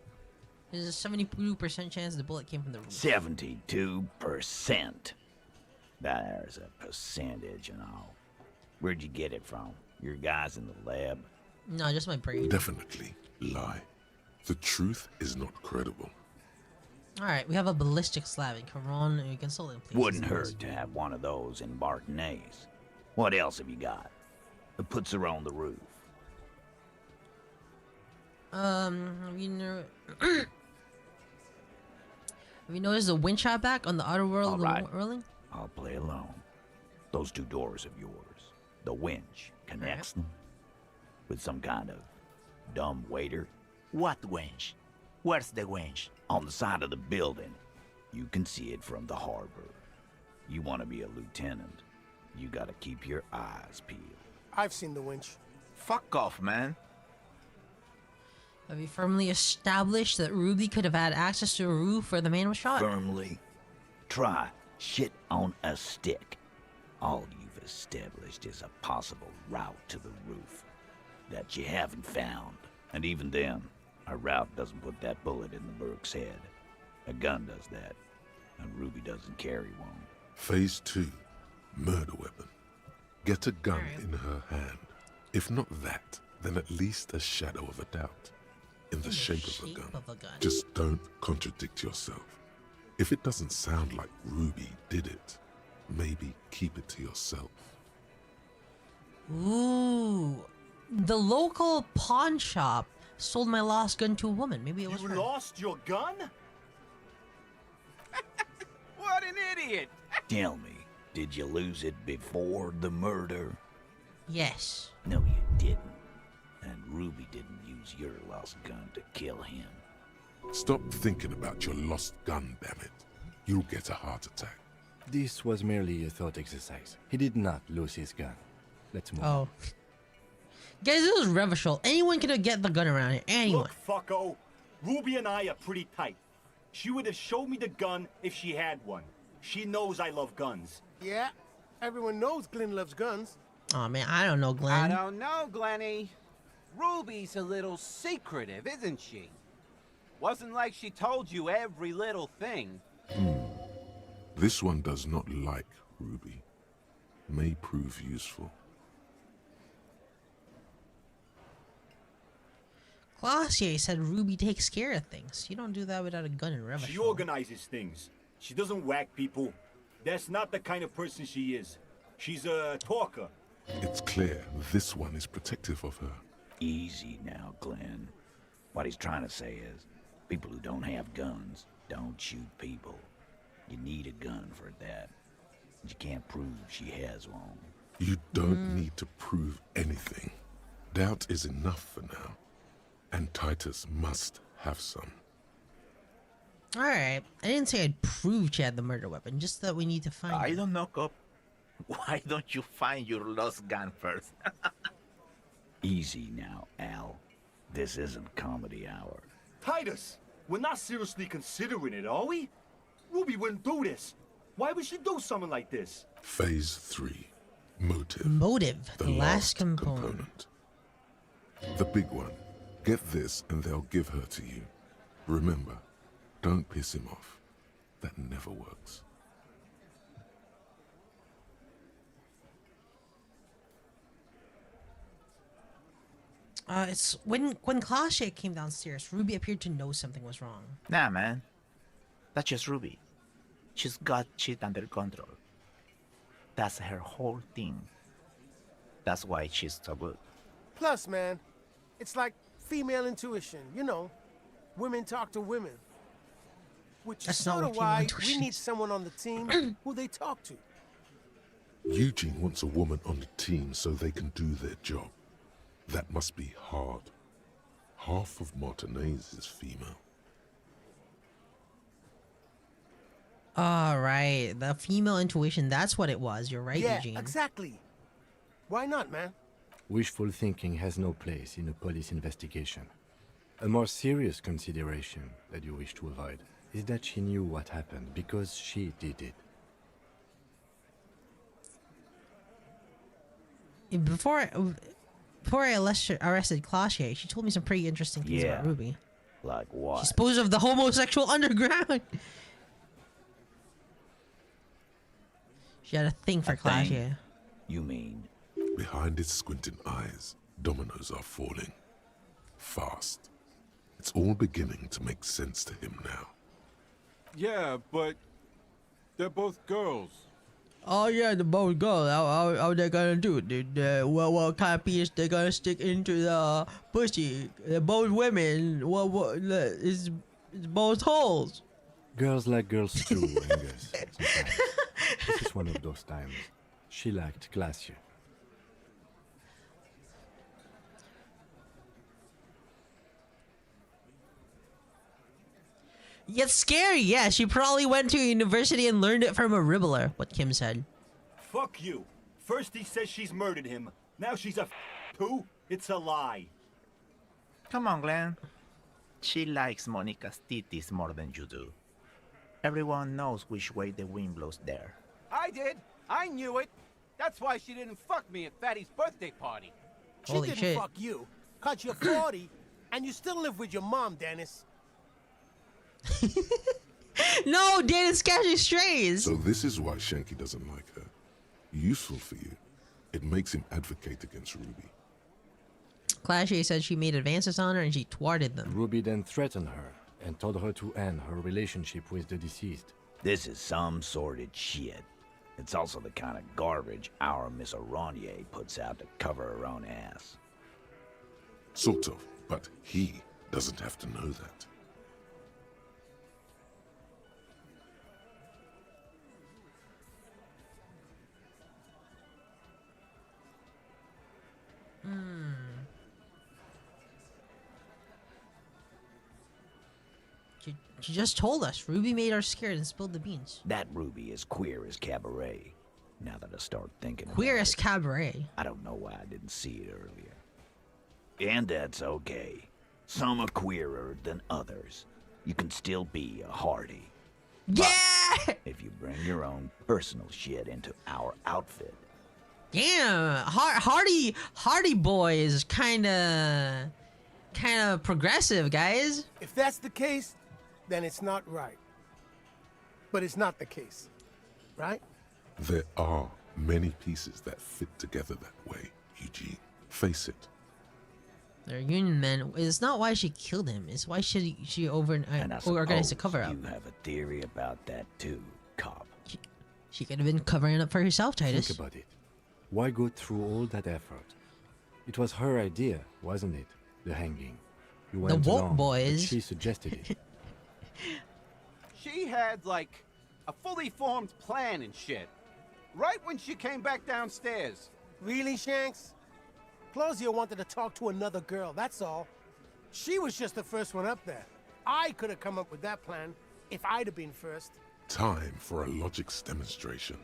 S1: There's a 72% chance the bullet came from the roof.
S16: 72%. There's a percentage and all. Where'd you get it from? Your guys in the lab?
S1: No, just my brain.
S2: Definitely lie. The truth is not credible.
S1: Alright, we have a ballistics lab in Caron. You can solve it, please.
S16: Wouldn't hurt to have one of those in Martinez. What else have you got that puts her on the roof?
S1: You know... have you noticed the wind shot back on the outer world
S16: All right.
S1: whirling?
S16: I'll play along. Those 2 doors of yours, the winch connects them with some kind of dumb waiter.
S17: What wench? Where's the wench?
S16: On the side of the building. You can see it from the harbor. You want to be a lieutenant, you gotta keep your eyes peeled.
S18: I've seen the winch.
S17: Fuck off, man.
S1: Have you firmly established that Ruby could have had access to a roof where the man was shot?
S16: Firmly. Try shit on a stick. All you've established is a possible route to the roof that you haven't found. And even then, a route doesn't put that bullet in the merc's head. A gun does that, and Ruby doesn't carry one.
S2: Phase 2. Murder weapon. Get a gun in her hand. If not that, then at least a shadow of a doubt. in the shape of a gun. Just don't contradict yourself. If it doesn't sound like Ruby did it, maybe keep it to yourself.
S1: Ooh. The local pawn shop sold my lost gun to a woman. Maybe it was her.
S6: You lost your gun?
S11: What an idiot!
S16: Tell me, did you lose it before the murder?
S1: Yes.
S16: No, you didn't. And Ruby didn't use your lost gun to kill him.
S2: Stop thinking about your lost gun, damn it. You'll get a heart attack.
S3: This was merely a thought exercise. He did not lose his gun. Let's move on.
S1: Guys, this was Revachol. Anyone could get the gun around here. Anyone.
S6: Look, fucko. Ruby and I are pretty tight. She would have showed me the gun if she had one. She knows I love guns.
S18: Yeah, everyone knows Glenn loves guns.
S1: Oh man, I don't know, Glenn.
S11: I don't know, Glenny. Ruby's a little secretive, isn't she? Wasn't like she told you every little thing.
S2: This one does not like Ruby. May prove useful.
S1: Glossier said Ruby takes care of things. You don't do that without a gun and Revachol.
S6: She organizes things. She doesn't whack people. That's not the kind of person she is. She's a talker.
S2: It's clear this one is protective of her.
S16: Easy now, Glenn. What he's trying to say is, people who don't have guns don't shoot people. You need a gun for that. You can't prove she has one.
S2: You don't need to prove anything. Doubt is enough for now. And Titus must have some.
S1: Alright. I didn't say I'd prove she had the murder weapon, just that we need to find
S17: I
S1: it.
S17: don't know, Cop. Why don't you find your lost gun first?
S16: Easy now, Al. This isn't comedy hour.
S6: Titus, we're not seriously considering it, are we? Ruby wouldn't do this. Why would she do something like this?
S2: Phase 3. Motive.
S1: Motive. The last component.
S2: The big one. Get this and they'll give her to you. Remember, don't piss him off. That never works.
S1: It's when Clashie came downstairs, Ruby appeared to know something was wrong.
S17: Nah, man. That's just Ruby. She's got shit under control. That's her whole thing. That's why she's so good.
S18: Plus, man, it's like female intuition, you know. Women talk to women. Which is sort of why we need someone on the team who they talk to.
S2: Eugene wants a woman on the team so they can do their job. That must be hard. Half of Martinez is female.
S1: Right. The female intuition, that's what it was. You're right,
S18: yeah,
S1: Eugene.
S18: Exactly. Why not, man?
S3: Wishful thinking has no place in a police investigation. A more serious consideration that you wish to avoid is that she knew what happened because she did it.
S1: Before I arrested Clashie, she told me some pretty interesting things about Ruby.
S16: Like what?
S1: She spoke of the homosexual underground. She had a thing for Clashie.
S16: You mean?
S2: Behind his squinting eyes, dominoes are falling. Fast. It's all beginning to make sense to him now.
S19: Yeah, but they're both girls.
S1: Oh yeah, the both girls. How they gonna do? What kind of penis they gonna stick into the pussy? They're both women. What is both holes?
S3: Girls like girls too, Angus. Sometimes. This is one of those times. She liked Glacier.
S1: It's scary, yeah. She probably went to university and learned it from a ribbler, what Kim said.
S6: Fuck you. First he says she's murdered him. Now she's a too? It's a lie.
S17: Come on, Glenn. She likes Monica's titties more than you do. Everyone knows which way the wind blows there.
S11: I did. I knew it. That's why she didn't fuck me at Fatty's birthday party.
S18: She didn't fuck you, 'cause you're 40, and you still live with your mom, Dennis.
S1: No, Dennis catching strays.
S2: So this is why Shanky doesn't like her. Useful for you. It makes him advocate against Ruby.
S1: Clashy said she made advances on her and she thwarted them.
S3: Ruby then threatened her and told her to end her relationship with the deceased.
S16: This is some sordid shit. It's also the kind of garbage our Miss Aronier puts out to cover her own ass.
S2: Sort of, but he doesn't have to know that.
S1: She just told us. Ruby made her scared and spilled the beans.
S16: That Ruby is queer as cabaret. Now that I start thinking
S1: Queer
S16: about
S1: as
S16: it,
S1: cabaret.
S16: I don't know why I didn't see it earlier. And that's okay. Some are queerer than others. You can still be a Hardy.
S1: Yeah!
S16: If you bring your own personal shit into our outfit.
S1: Damn, Hardy boy is kind of progressive, guys.
S18: If that's the case, then it's not right. But it's not the case, right?
S2: There are many pieces that fit together that way, Eugene. Face it.
S1: They're union men. It's not why she killed him. It's why she organized a cover up.
S16: You have a theory about that too, cop.
S1: She could have been covering up for herself, Titus.
S3: Think about it. Why go through all that effort? It was her idea, wasn't it? The hanging. You went
S1: woke
S3: along,
S1: boys.
S3: but she suggested it.
S11: She had, like, a fully formed plan and shit. Right when she came back downstairs.
S18: Really, Shanks? Claudia wanted to talk to another girl, that's all. She was just the first one up there. I could have come up with that plan if I'd have been first.
S2: Time for a logics demonstration.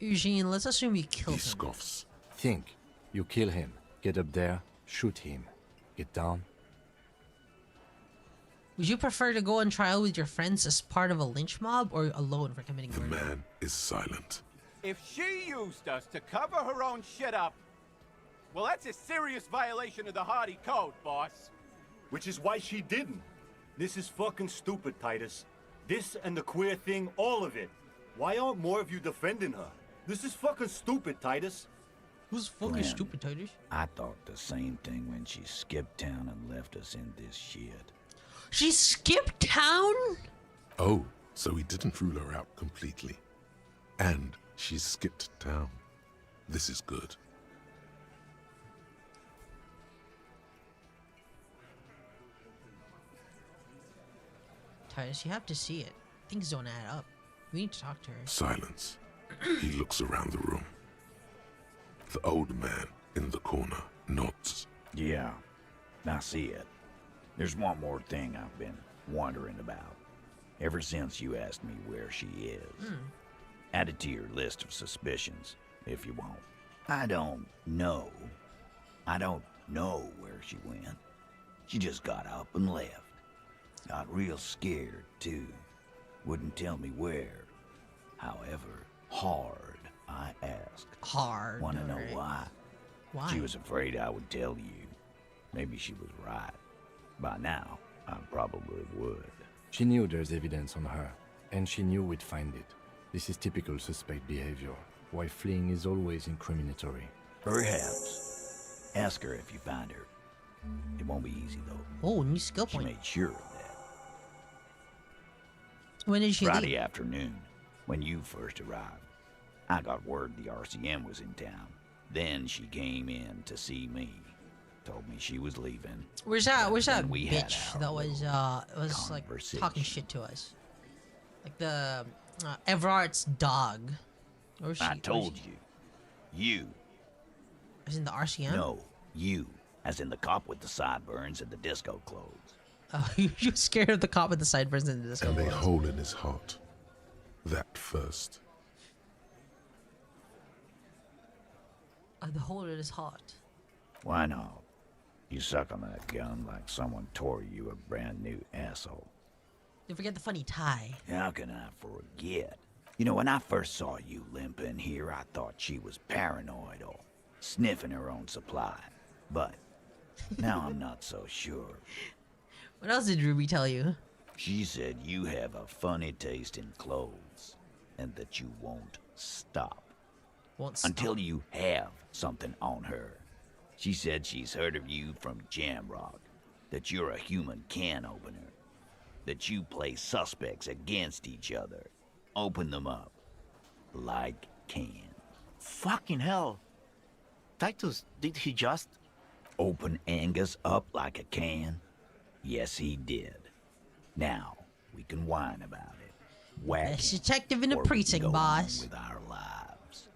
S1: Eugene, let's assume you killed
S2: He
S1: him.
S2: scoffs.
S3: Think. You kill him. Get up there. Shoot him. Get down.
S1: Would you prefer to go on trial with your friends as part of a lynch mob or alone for committing
S2: The
S1: murder?
S2: man is silent.
S11: If she used us to cover her own shit up, well, that's a serious violation of the Hardy Code, boss.
S6: Which is why she didn't. This is fucking stupid, Titus. This and the queer thing, all of it. Why aren't more of you defending her? This is fucking stupid, Titus.
S1: Who's fucking
S16: Glenn,
S1: stupid, Titus?
S16: I thought the same thing when she skipped town and left us in this shit.
S1: She skipped town?
S2: Oh, so he didn't rule her out completely. And she skipped town. This is good.
S1: Titus, you have to see it. Things don't add up. We need to talk to her.
S2: Silence. He looks around the room. The old man in the corner nods.
S16: Yeah, I see it. There's one more thing I've been wondering about. Ever since you asked me where she is. Add it to your list of suspicions, if you want. I don't know where she went. She just got up and left. Got real scared, too. Wouldn't tell me where. However, hard I asked.
S1: Hard.
S16: Wanna know
S1: alright.
S16: why?
S1: Why?
S16: She was afraid I would tell you. Maybe she was right. By now, I probably would.
S3: She knew there's evidence on her, and she knew we'd find it. This is typical suspect behavior. Why fleeing is always incriminatory.
S16: Perhaps. Ask her if you find her. It won't be easy, though.
S1: Oh, new skill
S16: She
S1: point.
S16: made sure of that.
S1: When did she
S16: Friday
S1: leave?
S16: afternoon, when you first arrived. I got word the RCM was in town. Then she came in to see me. Told me she was leaving.
S1: Where's that
S16: Then we had
S1: bitch
S16: our
S1: that was like
S16: conversation.
S1: talking shit to us? Like the Everart's dog. Or she,
S16: I told you. You.
S1: As in the RCM?
S16: No, you. As in the cop with the sideburns and the disco clothes.
S1: Oh, you're scared of the cop with the sideburns and the disco
S2: And a
S1: balls.
S2: hole in his heart. That first.
S1: The hole in his heart.
S16: Why not? You suck on that gun like someone tore you a brand new asshole.
S1: Don't forget the funny tie.
S16: How can I forget? You know, when I first saw you limp in here, I thought she was paranoid or sniffing her own supply. But now I'm not so sure.
S1: What else did Ruby tell you?
S16: She said you have a funny taste in clothes and that you won't stop.
S1: Won't stop.
S16: Until you have something on her. She said she's heard of you from Jamrock, that you're a human can opener, that you play suspects against each other. Open them up like cans.
S17: Fucking hell. Titus, did he just...
S16: Open Angus up like a can? Yes, he did. Now, we can whine about it. Whack
S1: Best
S16: it,
S1: detective in the
S16: or we can
S1: precinct,
S16: go on
S1: boss.
S16: with our lives.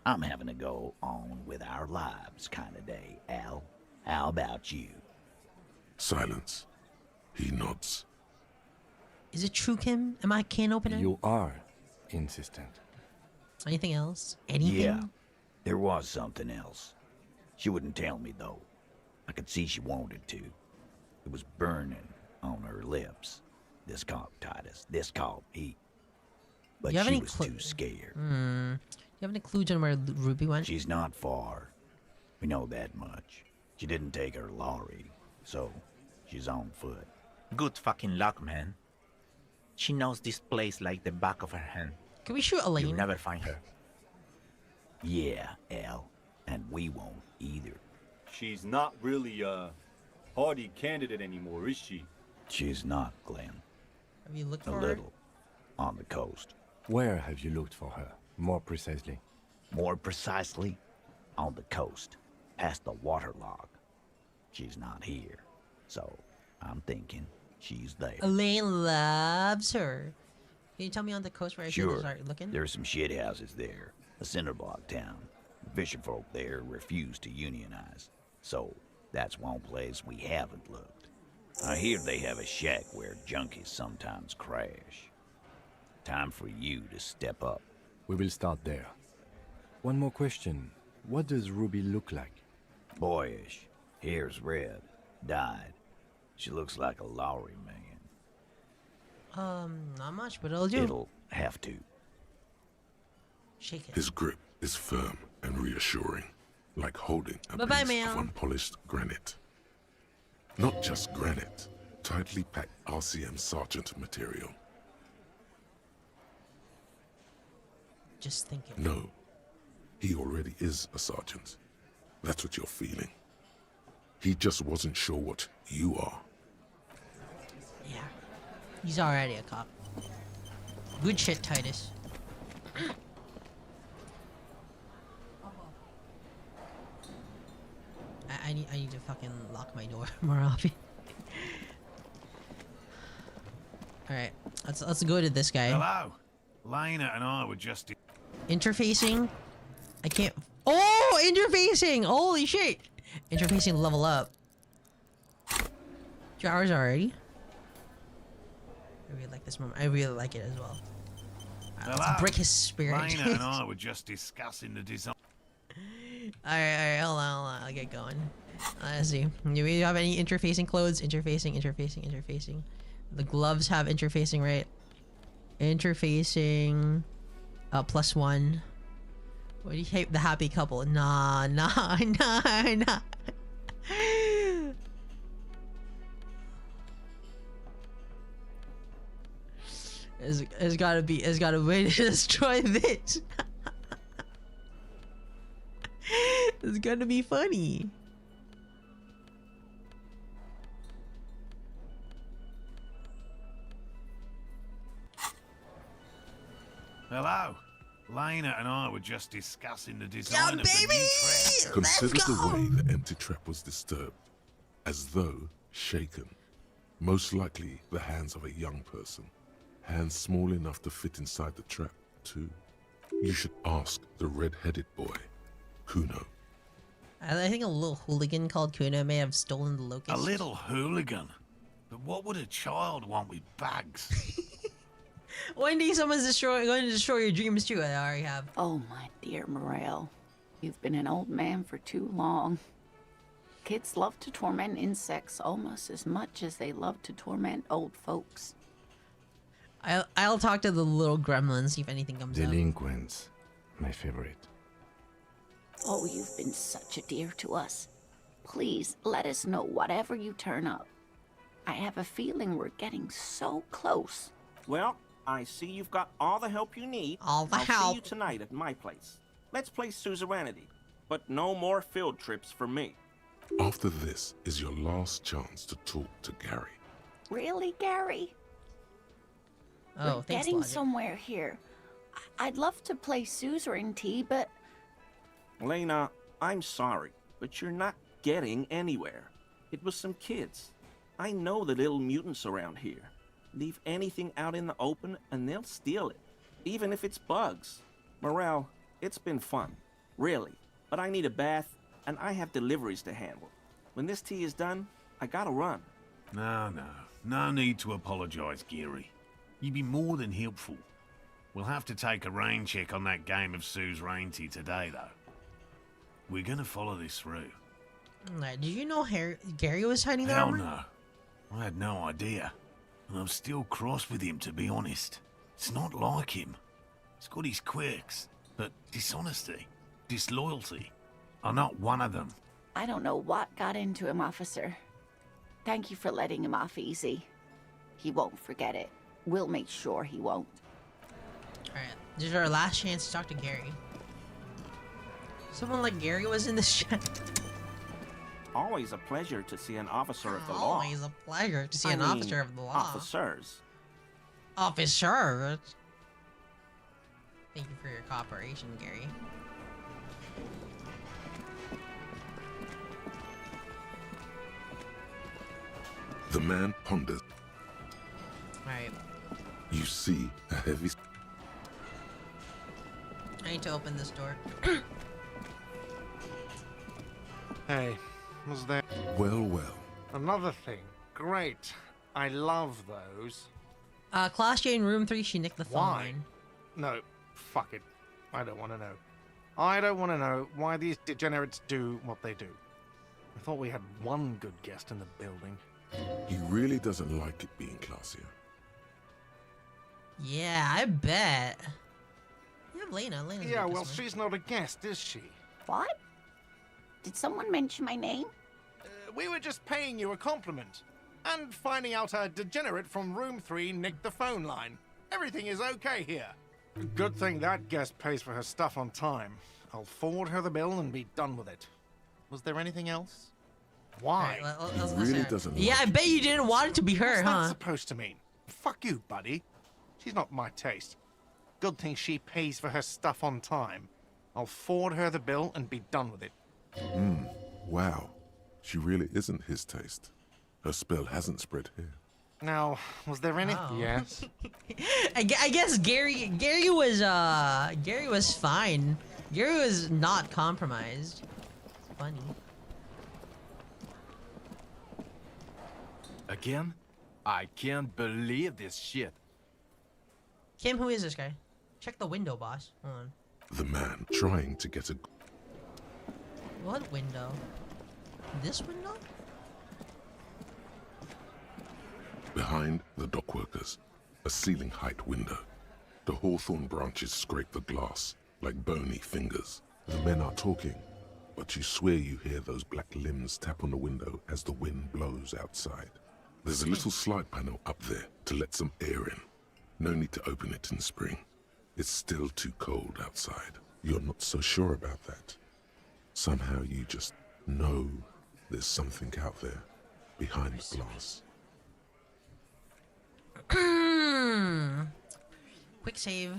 S16: I'm having to go on with our lives kind of day, Al. How about you?
S2: Silence. He nods.
S1: Is it true, Kim? Am I a can opener?
S3: You are insistent.
S1: Anything else? Anything?
S16: Yeah, there was something else. She wouldn't tell me, though. I could see she wanted to. It was burning on her lips. This caught Titus. This caught Pete. But
S1: You have
S16: she
S1: any
S16: was
S1: clue-
S16: too scared.
S1: You have any clues on where Ruby went?
S16: She's not far. We know that much. She didn't take her lorry, so she's on foot.
S17: Good fucking luck, man. She knows this place like the back of her hand.
S1: Can we shoot Elaine?
S17: You'll never find her.
S16: Yeah, Al. And we won't either.
S19: She's not really a hardy candidate anymore, is she?
S16: She's not, Glenn.
S1: Have you looked
S16: A
S1: for
S16: little. On the coast.
S3: Where have you looked for her? More precisely.
S16: More precisely, on the coast, past the waterlock. She's not here, so I'm thinking she's there.
S1: her? Elaine loves her. Can you tell me on the coast where I should
S16: Sure,
S1: start looking?
S16: there's some shit houses there. A cinder block town. Fisherfolk there refuse to unionize, so that's one place we haven't looked. I hear they have a shack where junkies sometimes crash. Time for you to step up.
S3: We will start there. One more question. What does Ruby look like?
S16: Boyish. Hair's red. Dyed. She looks like a lorry man.
S1: Not much, but it'll do.
S16: It'll have to.
S1: Shake it.
S2: His grip is firm and reassuring, like holding a
S1: Bye-bye,
S2: piece
S1: ma'am.
S2: of unpolished granite. Not just granite, tightly packed RCM sergeant material.
S1: Just thinking.
S2: No, he already is a sergeant. That's what you're feeling. He just wasn't sure what you are.
S1: Yeah. He's already a cop. Good shit, Titus. I need to fucking lock my door more often. Alright, let's go to this guy.
S20: Hello. Lena and I were just...
S1: Interfacing. I can't. Oh, interfacing! Holy shit! Interfacing level up. 2 hours already. I really like this moment. I really like it as well. Alright, let's break his spirit.
S20: Lena and I were just discussing the design.
S1: Alright, hold on. I'll get going. Let's see. Do we have any interfacing clothes? Interfacing. The gloves have interfacing, right? Interfacing. +1. What do you hate? The happy couple. Nah. It's gotta way to destroy this. It's gonna be funny.
S20: Hello. Lena and I were just discussing the design of the new trap.
S2: Consider the way the empty trap was disturbed, as though shaken. Most likely the hands of a young person. Hands small enough to fit inside the trap, too. You should ask the red-headed boy, Kuno.
S1: I think a little hooligan called Kuno may have stolen the locust.
S20: A little hooligan? But what would a child want with bags?
S1: One day someone's going to destroy your dreams too. I already have.
S12: Oh, my dear Morel. You've been an old man for too long. Kids love to torment insects almost as much as they love to torment old folks.
S1: I'll talk to the little gremlins, see if anything comes up.
S3: Delinquents. My favorite.
S12: Oh, you've been such a dear to us. Please, let us know whatever you turn up. I have a feeling we're getting so close.
S21: Well, I see you've got all the help you need.
S1: All the
S21: I'll
S1: help.
S21: see you tonight at my place. Let's play suzerainty, but no more field trips for me.
S2: After this is your last chance to talk to Gary.
S12: Really, Gary?
S1: Oh,
S12: We're
S1: thanks,
S12: getting
S1: Logic.
S12: somewhere here. I'd love to play suzerainty, but...
S21: Lena, I'm sorry, but you're not getting anywhere. It was some kids. I know the little mutants around here. Leave anything out in the open and they'll steal it, even if it's bugs. Morale, it's been fun, really, but I need a bath and I have deliveries to handle. When this tea is done, I gotta run.
S20: No need to apologize, Geary. You'd be more than helpful. We'll have to take a rain check on that game of suzerainty today, though. We're gonna follow this through.
S1: Did you know Gary was hiding the
S20: Hell
S1: armor?
S20: no. I had no idea. And I'm still cross with him, to be honest. It's not like him. He's got his quirks, but dishonesty, disloyalty are not one of them.
S12: I don't know what got into him, officer. Thank you for letting him off easy. He won't forget it. We'll make sure he won't.
S1: Alright, this is our last chance to talk to Gary. Someone like Gary was in this chat.
S21: Always a pleasure to see an officer of the law.
S1: Always a pleasure to see an officer of the law.
S21: Officers.
S1: Officer. Thank you for your cooperation, Gary.
S2: The man ponders.
S1: Alright,
S2: You see a heavy...
S1: I need to open this door.
S14: Hey, was there...
S2: Well.
S14: Another thing. Great. I love those.
S1: Class J in room 3, she nicked the phone
S14: Why?
S1: line.
S14: No, fuck it. I don't want to know. I don't want to know why these degenerates do what they do. I thought we had one good guest in the building.
S2: He really doesn't like it being classier.
S1: Yeah, I bet. You have Lena. Lena's
S14: Yeah,
S1: nicked
S14: well,
S1: this one.
S14: she's not a guest, is she?
S12: What? Did someone mention my name?
S14: We were just paying you a compliment. And finding out a degenerate from room 3 nicked the phone line. Everything is okay here. Good thing that guest pays for her stuff on time. I'll forward her the bill and be done with it. Was there anything else? Why?
S1: Alright,
S2: He
S1: let's
S2: really
S1: hear it.
S2: doesn't
S1: Yeah, I bet you didn't want it to be her,
S14: What's
S1: huh?
S14: that supposed to mean? Fuck you, buddy. She's not my taste. Good thing she pays for her stuff on time. I'll forward her the bill and be done with it.
S2: Wow. She really isn't his taste. Her spell hasn't spread here.
S14: Now, was there any...
S1: Oh.
S14: Yes?
S1: I guess Gary was fine. Gary was not compromised. Funny.
S22: Again? I can't believe this shit.
S1: Kim, who is this guy? Check the window, boss. Hold on.
S2: The man trying to get a...
S1: What window? This window?
S2: Behind the dockworkers, a ceiling height window. The hawthorn branches scrape the glass like bony fingers. The men are talking, but you swear you hear those black limbs tap on the window as the wind blows outside. There's a little slide panel up there to let some air in. No need to open it in spring. It's still too cold outside. You're not so sure about that. Somehow you just know there's something out there behind the glass.
S1: Quick save.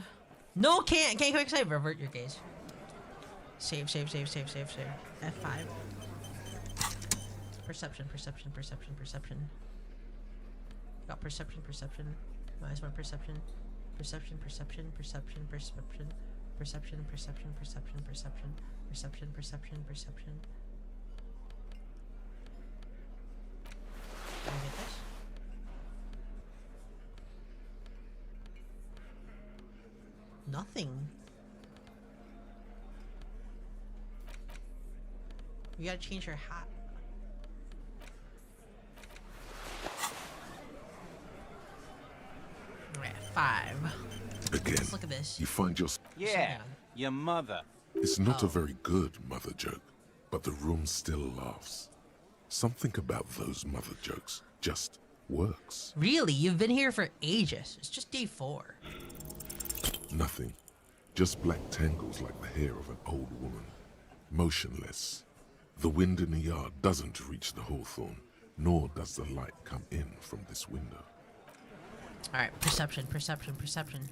S1: No, can't quick save. Revert your gaze. Save. F5. Perception. Got perception. Minus 1 perception. Perception. Can I get this? Nothing. You gotta change your hat. Alright, 5.
S2: Again,
S1: Let's look at this.
S2: you find your...
S11: Yeah, your mother.
S2: It's not a very good mother joke, but the room still laughs. Something about those mother jokes just works.
S1: Really? You've been here for ages. It's just day 4.
S2: Nothing. Just black tangles like the hair of an old woman. Motionless. The wind in the yard doesn't reach the hawthorn, nor does the light come in from this window.
S1: Alright, perception, perception, perception.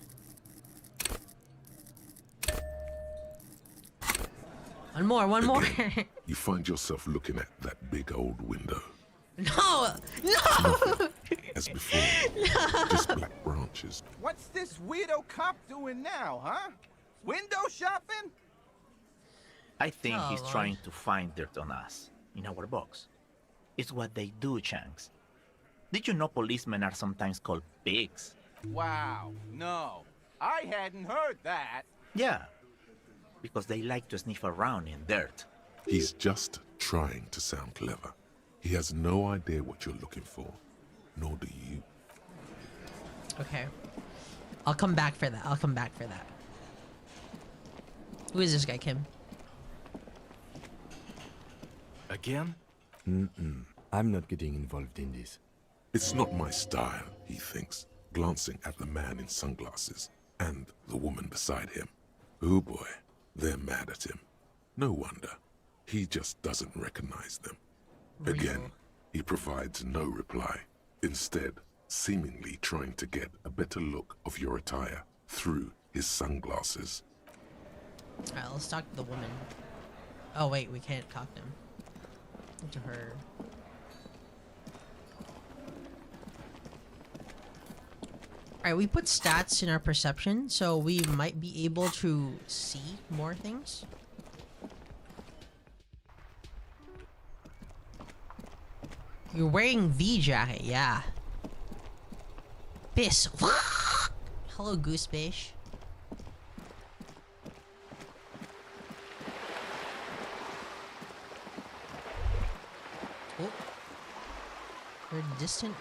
S1: One more.
S2: Again, you find yourself looking at that big old window.
S1: No!
S2: As before, just black branches.
S11: What's this weirdo cop doing now, huh? Window shopping?
S17: I think he's trying to find dirt on us, in our box. It's what they do, Shanks. Did you know policemen are sometimes called pigs?
S11: Wow, no. I hadn't heard that.
S17: Yeah, because they like to sniff around in dirt.
S2: He's just trying to sound clever. He has no idea what you're looking for, nor do you.
S1: Okay. I'll come back for that. Who is this guy, Kim?
S22: Again?
S3: I'm not getting involved in this.
S2: It's not my style, he thinks, glancing at the man in sunglasses and the woman beside him. Oh boy, they're mad at him. No wonder. He just doesn't recognize them. Again, he provides no reply, instead seemingly trying to get a better look of your attire through his sunglasses.
S1: Alright, let's talk to the woman. Oh wait, we can't talk to him. To her. Alright, we put stats in our perception, so we might be able to see more things. You're wearing V jacket, yeah. Piss. Hello, Goosefish. Oh. Heard a distant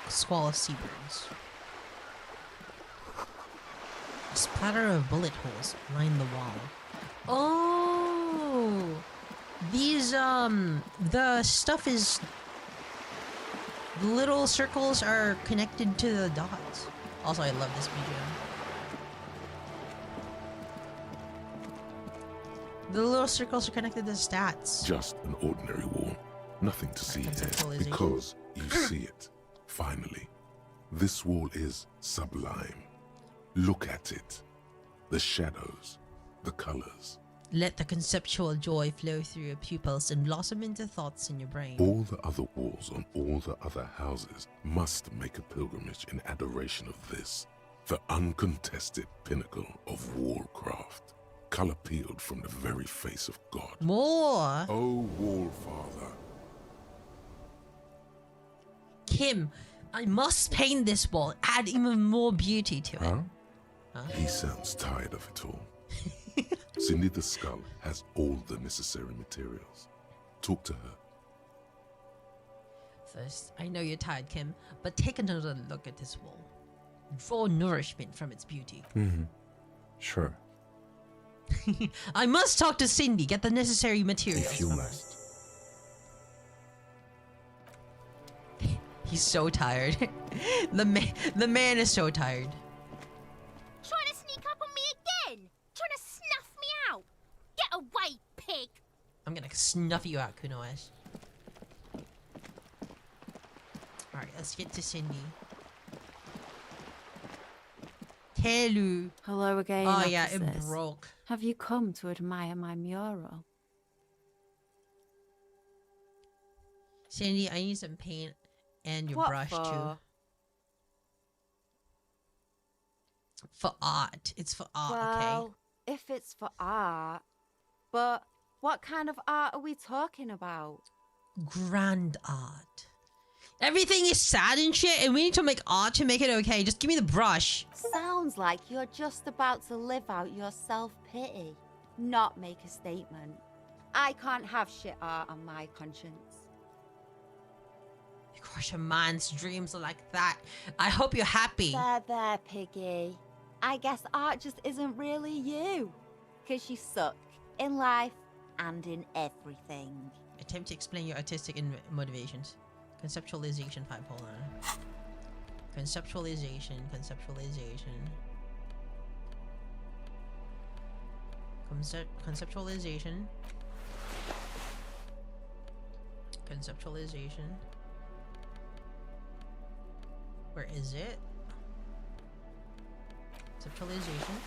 S1: squall of seabirds. A splatter of bullet holes line the wall. Oh! These, the stuff is... little circles are connected to the dots. Also, I love this BGM. The little circles are connected to the stats.
S2: Just an ordinary wall. Nothing to see here, because you see it. Finally, this wall is sublime. Look at it. The shadows, the colors.
S1: Let the conceptual joy flow through your pupils and blossom into thoughts in your brain.
S2: All the other walls on all the other houses must make a pilgrimage in adoration of this, the uncontested pinnacle of wallcraft, color peeled from the very face of God.
S1: More!
S2: Oh, wall father.
S1: Kim, I must paint this wall, add even more beauty to it.
S2: Huh? He sounds tired of it all. Cindy the Skull has all the necessary materials. Talk to her.
S1: First, I know you're tired, Kim, but take another look at this wall. Draw nourishment from its beauty.
S3: Sure.
S1: I must talk to Cindy, get the necessary materials.
S3: If you must.
S1: He's so tired. The man is so tired.
S4: Trying to sneak up on me again? Trying to snuff me out? Get away, pig!
S1: I'm gonna snuff you out, Kunoish. Alright, let's get to Cindy. Hello.
S12: Hello again.
S1: Oh yeah, it
S12: officers.
S1: broke.
S12: Have you come to admire my mural?
S1: Cindy, I need some paint and your
S12: What
S1: brush
S12: for?
S1: too. For art. It's for art,
S12: Well,
S1: okay?
S12: if it's for art, but what kind of art are we talking about?
S1: Grand art. Everything is sad and shit, and we need to make art to make it okay. Just give me the brush.
S12: Sounds like you're just about to live out your self-pity, not make a statement. I can't have shit art on my conscience.
S1: You crush a man's dreams like that. I hope you're happy.
S12: There, piggy. I guess art just isn't really you. 'Cause you suck in life and in everything.
S1: Attempt to explain your artistic motivations. Conceptualization 5, hold on. Conceptualization. Conceptualization. Conceptualization. Where is it? Conceptualization.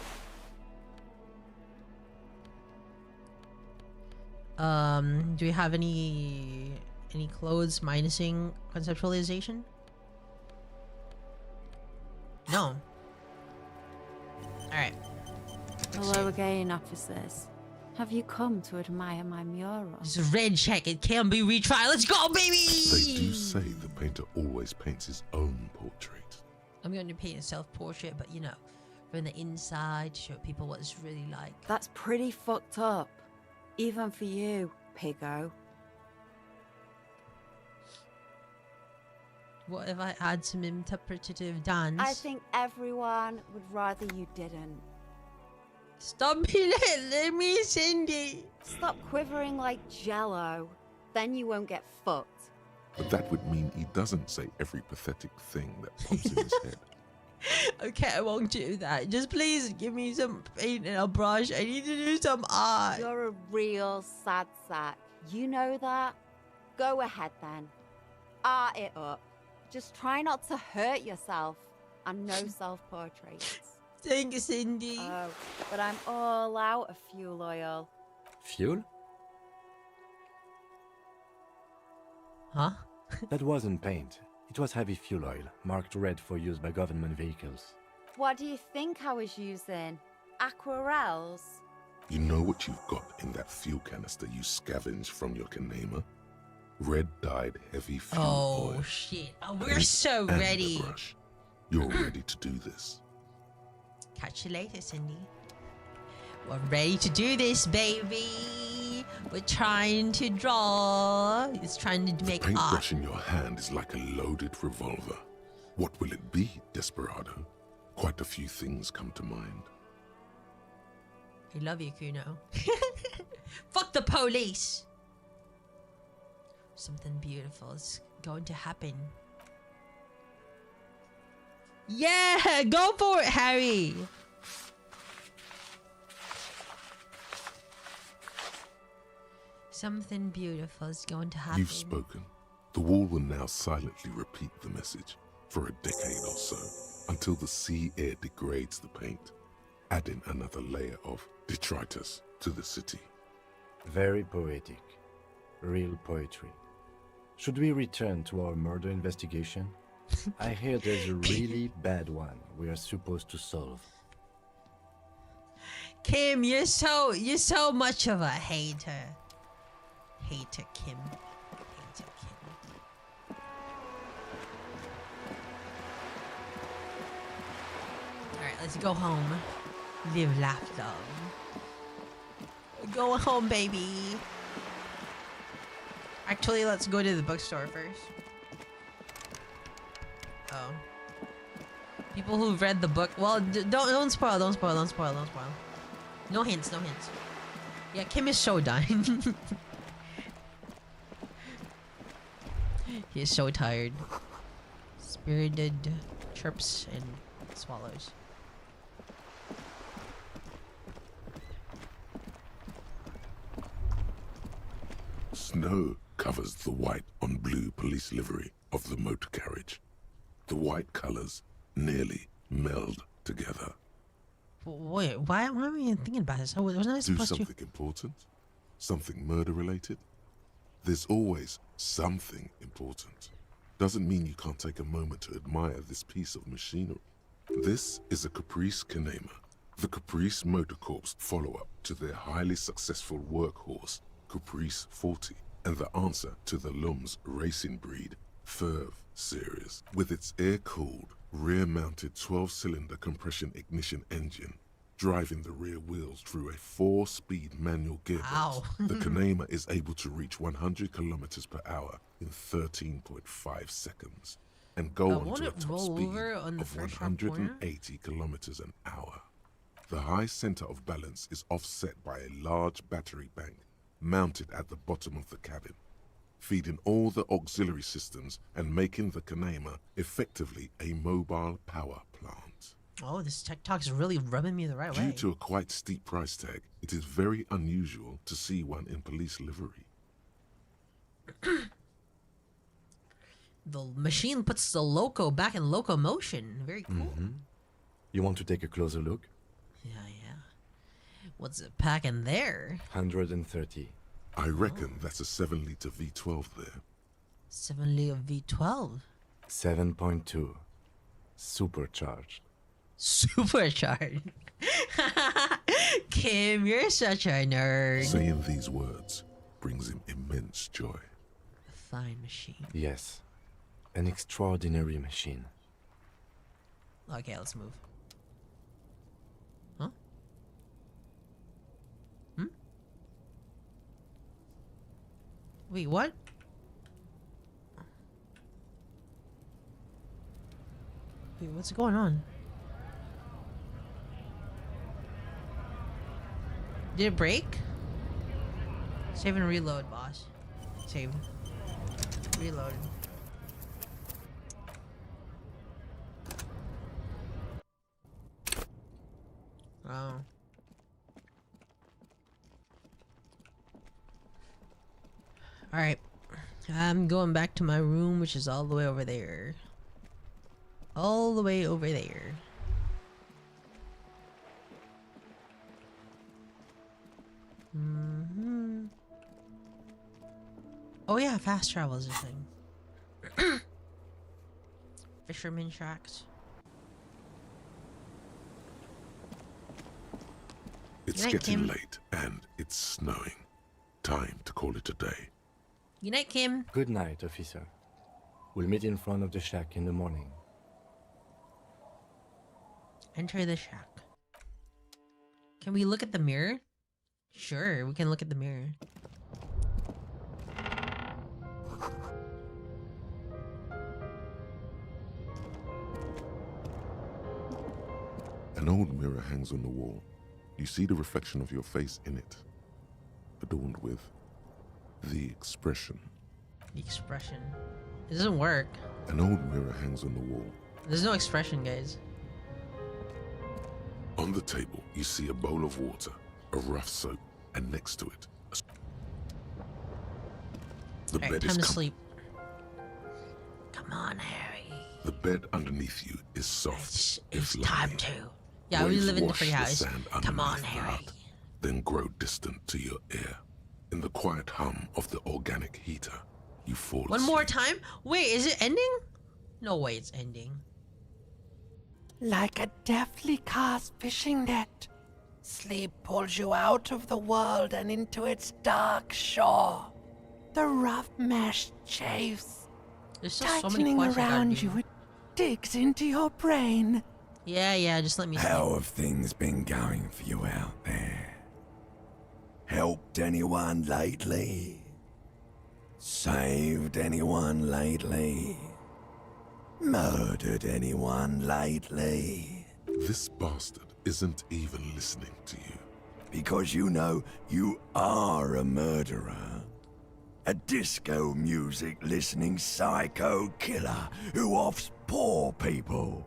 S1: Do we have any clothes minusing conceptualization? No. Alright.
S7: Hello again, officers. Have you come to admire my mural?
S1: It's a red check. It can be retried. Let's go, baby!
S2: They do say the painter always paints his own portrait.
S1: I'm going to paint a self-portrait, but you know, from the inside to show people what it's really like.
S7: That's pretty fucked up. Even for you, piggo.
S1: What if I add some interpretative dance?
S7: I think everyone would rather you didn't.
S1: Stop being let me, Cindy.
S7: Stop quivering like jello. Then you won't get fucked.
S2: But that would mean he doesn't say every pathetic thing that pops in his head.
S1: Okay, I won't do that. Just please give me some paint and a brush. I need to do some art.
S7: You're a real sad sack. You know that? Go ahead then. Art it up. Just try not to hurt yourself. And no self-portraits.
S1: Thanks, Cindy.
S7: Oh, but I'm all out of fuel oil.
S3: Fuel?
S1: Huh?
S3: That wasn't paint. It was heavy fuel oil, marked red for use by government vehicles.
S7: What do you think I was using? Aquarels?
S2: You know what you've got in that fuel canister you scavenged from your Kanema? Red-dyed heavy fuel oil.
S1: Oh, shit. Oh, we're so ready.
S2: Brush. You're ready to do this.
S1: Catch you later, Cindy. We're ready to do this, baby. We're trying to draw. It's trying to make art.
S2: Paintbrush in your hand is like a loaded revolver. What will it be, Desperado? Quite a few things come to mind.
S1: I love you, Kuno. Fuck the police. Something beautiful is going to happen. Yeah, go for it, Harry. Something beautiful is going to happen.
S2: You've spoken. The wall will now silently repeat the message for a decade or so, until the sea air degrades the paint, adding another layer of detritus to the city.
S3: Very poetic. Real poetry. Should we return to our murder investigation? I hear there's a really bad one we are supposed to solve.
S1: Kim, you're so much of a hater. Hater Kim. Hater Kim. Alright, let's go home. Live, laugh, love. Go home, baby. Actually, let's go to the bookstore first. Oh. People who've read the book. Well, don't spoil. Don't spoil. Don't spoil. Don't spoil. No hints. No hints. Yeah, Kim is so done. He is so tired. Spirited chirps and swallows.
S2: Snow covers the white on blue police livery of the motor carriage. The white colors nearly meld together.
S1: Wait, why am I even thinking about this? Oh, wasn't I
S2: Do
S1: supposed
S2: something important? Something murder-related? There's always something important. Doesn't mean you can't take a moment to admire this piece of machinery. This is a Caprice Kanema, the Caprice Motor Corps follow-up to their highly successful workhorse, Caprice 40, and the answer to the Lum's racing breed, Ferv series, with its air-cooled, rear-mounted 12-cylinder compression ignition engine, driving the rear wheels through a 4-speed manual gearbox.
S1: Wow.
S2: The Kanema is able to reach 100 kilometers per hour in 13.5 seconds and go on to a top speed of 180 kilometers an hour. The high center of balance is offset by a large battery bank mounted at the bottom of the cabin, feeding all the auxiliary systems and making the Kanema effectively a mobile power plant.
S1: Oh, this TikTok is really rubbing me the right way.
S2: Due to a quite steep price tag, it is very unusual to see one in police livery.
S1: The machine puts the loco back in locomotion. Very cool.
S3: You want to take a closer look?
S1: Yeah. What's it packing there?
S3: 130.
S2: I reckon that's a 7-liter V12 there.
S1: 7-liter V12.
S3: 7.2. Supercharged.
S1: Supercharged. Kim, you're such a nerd.
S2: Saying these words brings him immense joy.
S1: A fine machine.
S3: Yes. An extraordinary machine.
S1: Okay, let's move. Wait, what? Wait, what's going on? Did it break? Save and reload, boss. Save. Reload. Oh. Alright. I'm going back to my room, which is all the way over there. All the way over there. Oh yeah, fast travel is a thing. Fisherman tracks.
S2: It's
S1: Good night,
S2: getting
S1: Kim.
S2: late and it's snowing. Time to call it a day.
S1: Good night, Kim.
S3: Good night, officer. We'll meet in front of the shack in the morning.
S1: Enter the shack. Can we look at the mirror? Sure, we can look at the mirror.
S2: An old mirror hangs on the wall. You see the reflection of your face in it, adorned with the expression.
S1: The expression. It doesn't work.
S2: An old mirror hangs on the wall.
S1: There's no expression, guys.
S2: On the table, you see a bowl of water, a rough soap, and next to it, the
S1: Alright,
S2: bed
S1: time
S2: is
S1: to sleep. Come on, Harry.
S2: The bed underneath you is soft. It's
S1: time to. Yeah, we
S2: Waves
S1: live in a
S2: wash
S1: free
S2: the
S1: house.
S2: sand
S1: Come on,
S2: underneath the
S1: Harry.
S2: hut, then grow distant to your ear. In the quiet hum of the organic heater, you fall
S1: One
S2: asleep.
S1: more time? Wait, is it ending? No way it's ending.
S5: Like a deftly cast fishing net, sleep pulls you out of the world and into its dark shore. The rough mesh chafes,
S1: There's still so many
S5: tightening
S1: quests I gotta
S5: around
S1: do.
S5: you. It digs into your brain.
S1: Yeah, just let me sleep.
S15: How have things been going for you out there? Helped anyone lately? Saved anyone lately? Murdered anyone lately?
S2: This bastard isn't even listening to you.
S15: Because you know you are a murderer. A disco music listening psycho killer who offs poor people.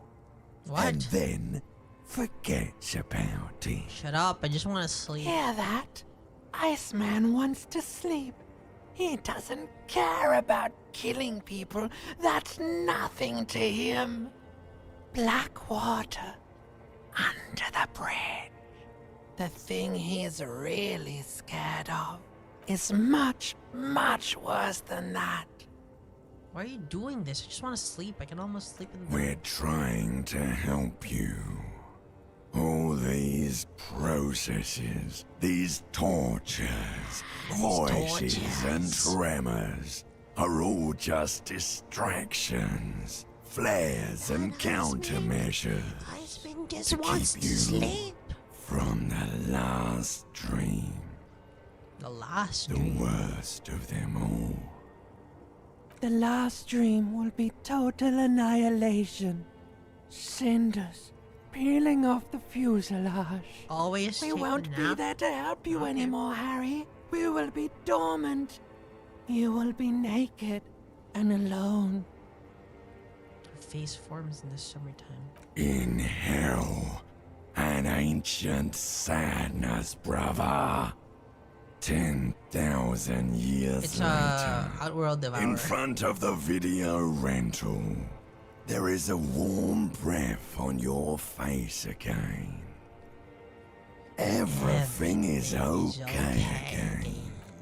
S1: What?
S15: And then forgets about it.
S1: Shut up, I just want to sleep.
S5: Hear that? Iceman wants to sleep. He doesn't care about killing people. That's nothing to him. Black water under the bridge. The thing he's really scared of is much, much worse than that.
S1: Why are you doing this? I just want to sleep. I can almost sleep in the
S15: We're trying to help you. All these processes, these tortures, voices and tremors are all just distractions, flares and countermeasures to keep you from the last dream.
S1: The last
S15: The
S1: dream.
S15: worst of them all.
S5: The last dream will be total annihilation. Cinders peeling off the fuselage.
S1: Always
S5: We
S1: take a
S5: won't be
S1: nap.
S5: there to help you anymore, Harry. We will be dormant. You will be naked and alone.
S1: Her face forms in the summertime.
S15: In hell, an ancient sadness, brother. 10,000 years
S1: It's
S15: later,
S1: Outworld Devourer.
S15: in front of the video rental, there is a warm breath on your face again. Everything is okay again.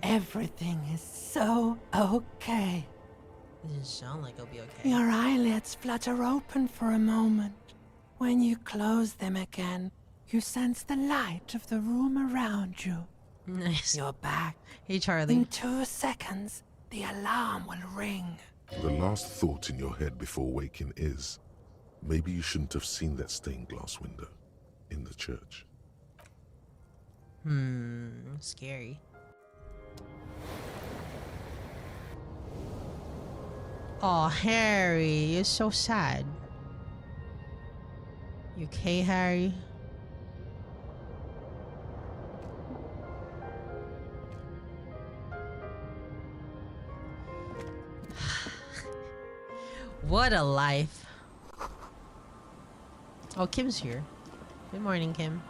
S5: Everything is so okay.
S1: Doesn't sound like it'll be okay.
S5: Your eyelids flutter open for a moment. When you close them again, you sense the light of the room around you.
S1: Nice.
S5: You're back.
S1: Hey, Charlie.
S5: In 2 seconds, the alarm will ring.
S2: The last thought in your head before waking is, maybe you shouldn't have seen that stained glass window in the church.
S1: Scary. Oh, Harry, you're so sad. You okay, Harry? What a life. Oh, Kim's here. Good morning, Kim.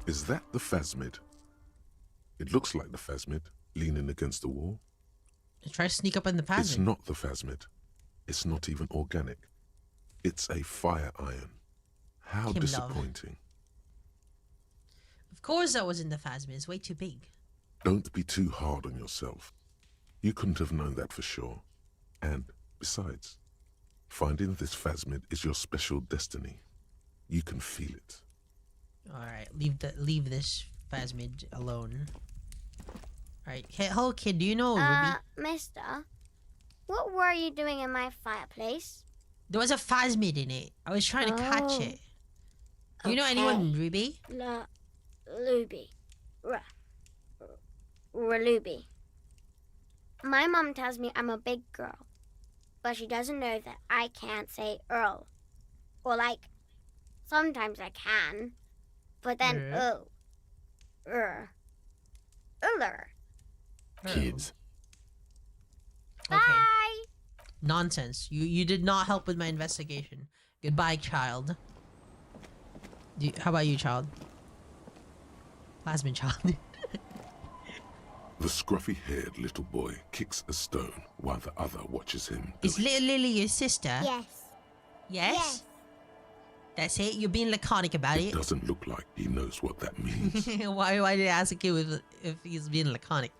S2: Is that the phasmid? It looks like the phasmid, leaning against the wall.
S1: Try to sneak up in the phasmid.
S2: It's not the phasmid. It's not even organic. It's a fire iron. How
S1: Kim
S2: disappointing.
S1: Of course that wasn't the phasmid. It's way too big.
S2: Don't be too hard on yourself. You couldn't have known that for sure. And besides, finding this phasmid is your special destiny. You can feel it.
S1: Alright, leave this phasmid alone. Alright, hey, hello kid, do you know Ruby?
S8: Mister, what were you doing in my fireplace?
S1: There was a phasmid in it. I was trying to catch it. Do you know anyone, Ruby?
S8: Ruby. Ruby. My mom tells me I'm a big girl, but she doesn't know that I can't say Earl. Or like, sometimes I can, but then
S3: Kids.
S8: Bye.
S1: Nonsense. You did not help with my investigation. Goodbye, child. How about you, child? Plasmid child.
S2: The scruffy-haired little boy kicks a stone while the other watches him.
S1: Is little Lily your sister?
S8: Yes.
S1: Yes? That's it? You're being laconic about
S2: It
S1: it?
S2: doesn't look like he knows what that means.
S1: Why did I ask a kid if he's being laconic?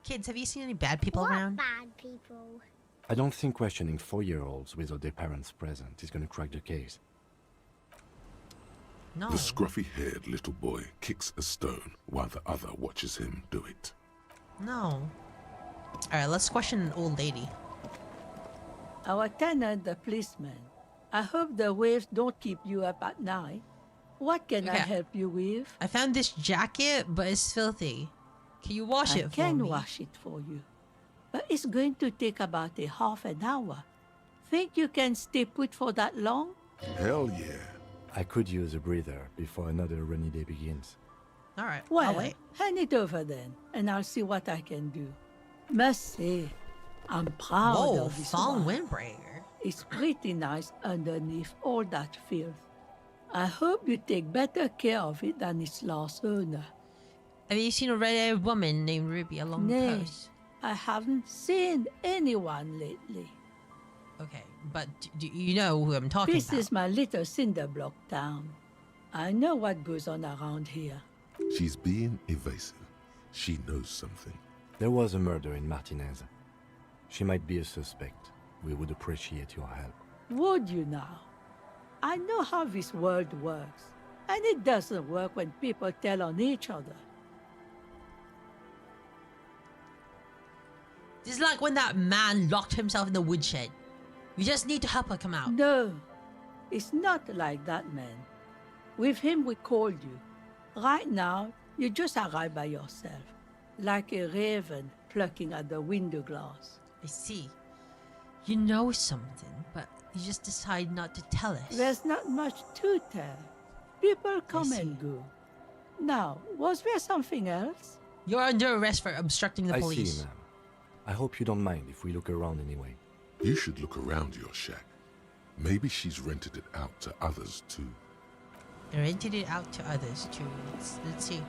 S1: Kids, have you seen any bad people around?
S8: Bad people.
S3: I don't think questioning 4-year-olds without their parents present is gonna crack the case.
S1: No.
S2: The scruffy-haired little boy kicks a stone while the other watches him do it.
S1: No. Alright, let's question an old lady.
S9: Our tenant, the policeman. I hope the waves don't keep you up at night. What can I help you with?
S1: I found this jacket, but it's filthy. Can you wash it for me?
S9: I can wash it for you. But it's going to take about a half an hour. Think you can stay put for that long?
S2: Hell yeah.
S3: I could use a breather before another rainy day begins.
S1: Alright,
S9: Well,
S1: I'll wait.
S9: hand it over then, and I'll see what I can do. Must say, I'm proud
S1: Whoa,
S9: of this
S1: thong
S9: one.
S1: windbreaker.
S9: It's pretty nice underneath all that filth. I hope you take better care of it than its last owner.
S1: Have you seen a red-haired woman named Ruby along the
S9: Nay,
S1: coast?
S9: I haven't seen anyone lately.
S1: Okay, but do you know who I'm talking
S9: This
S1: about?
S9: is my little cinder block town. I know what goes on around here.
S2: She's being evasive. She knows something.
S3: There was a murder in Martinez. She might be a suspect. We would appreciate your help.
S9: Would you now? I know how this world works, and it doesn't work when people tell on each other.
S1: This is like when that man locked himself in the woodshed. We just need to help her come out.
S9: No, it's not like that, man. With him, we called you. Right now, you just arrived by yourself, like a raven plucking at the window glass.
S1: I see. You know something, but you just decide not to tell us.
S9: There's not much to tell. People come and go. Now, was there something else?
S1: You're under arrest for obstructing the
S3: I
S1: police.
S3: see, ma'am. I hope you don't mind if we look around anyway.
S2: You should look around your shack. Maybe she's rented it out to others too.
S1: Rented it out to others too. Let's see.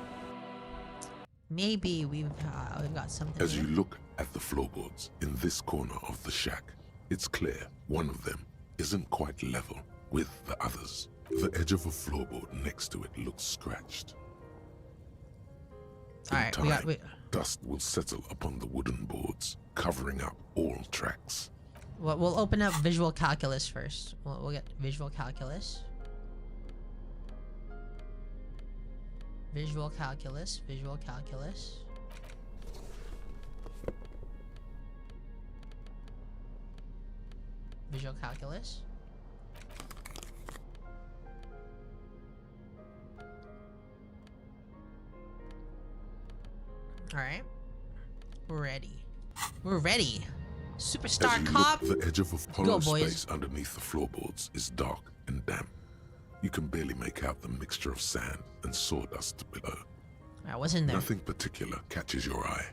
S1: Maybe we've got something.
S2: As
S1: here.
S2: you look at the floorboards in this corner of the shack, it's clear one of them isn't quite level with the others. The edge of a floorboard next to it looks scratched. In time, dust will settle upon the wooden boards, covering up all tracks.
S1: Well, we'll open up visual calculus first. We'll get visual calculus. Visual calculus. Visual calculus. Visual calculus. Alright. We're ready. We're ready. Superstar
S2: As you
S1: cop.
S2: look, the edge of a
S1: Go,
S2: hollow
S1: boys.
S2: space underneath the floorboards is dark and damp. You can barely make out the mixture of sand and sawdust below.
S1: I wasn't there.
S2: Nothing particular catches your eye.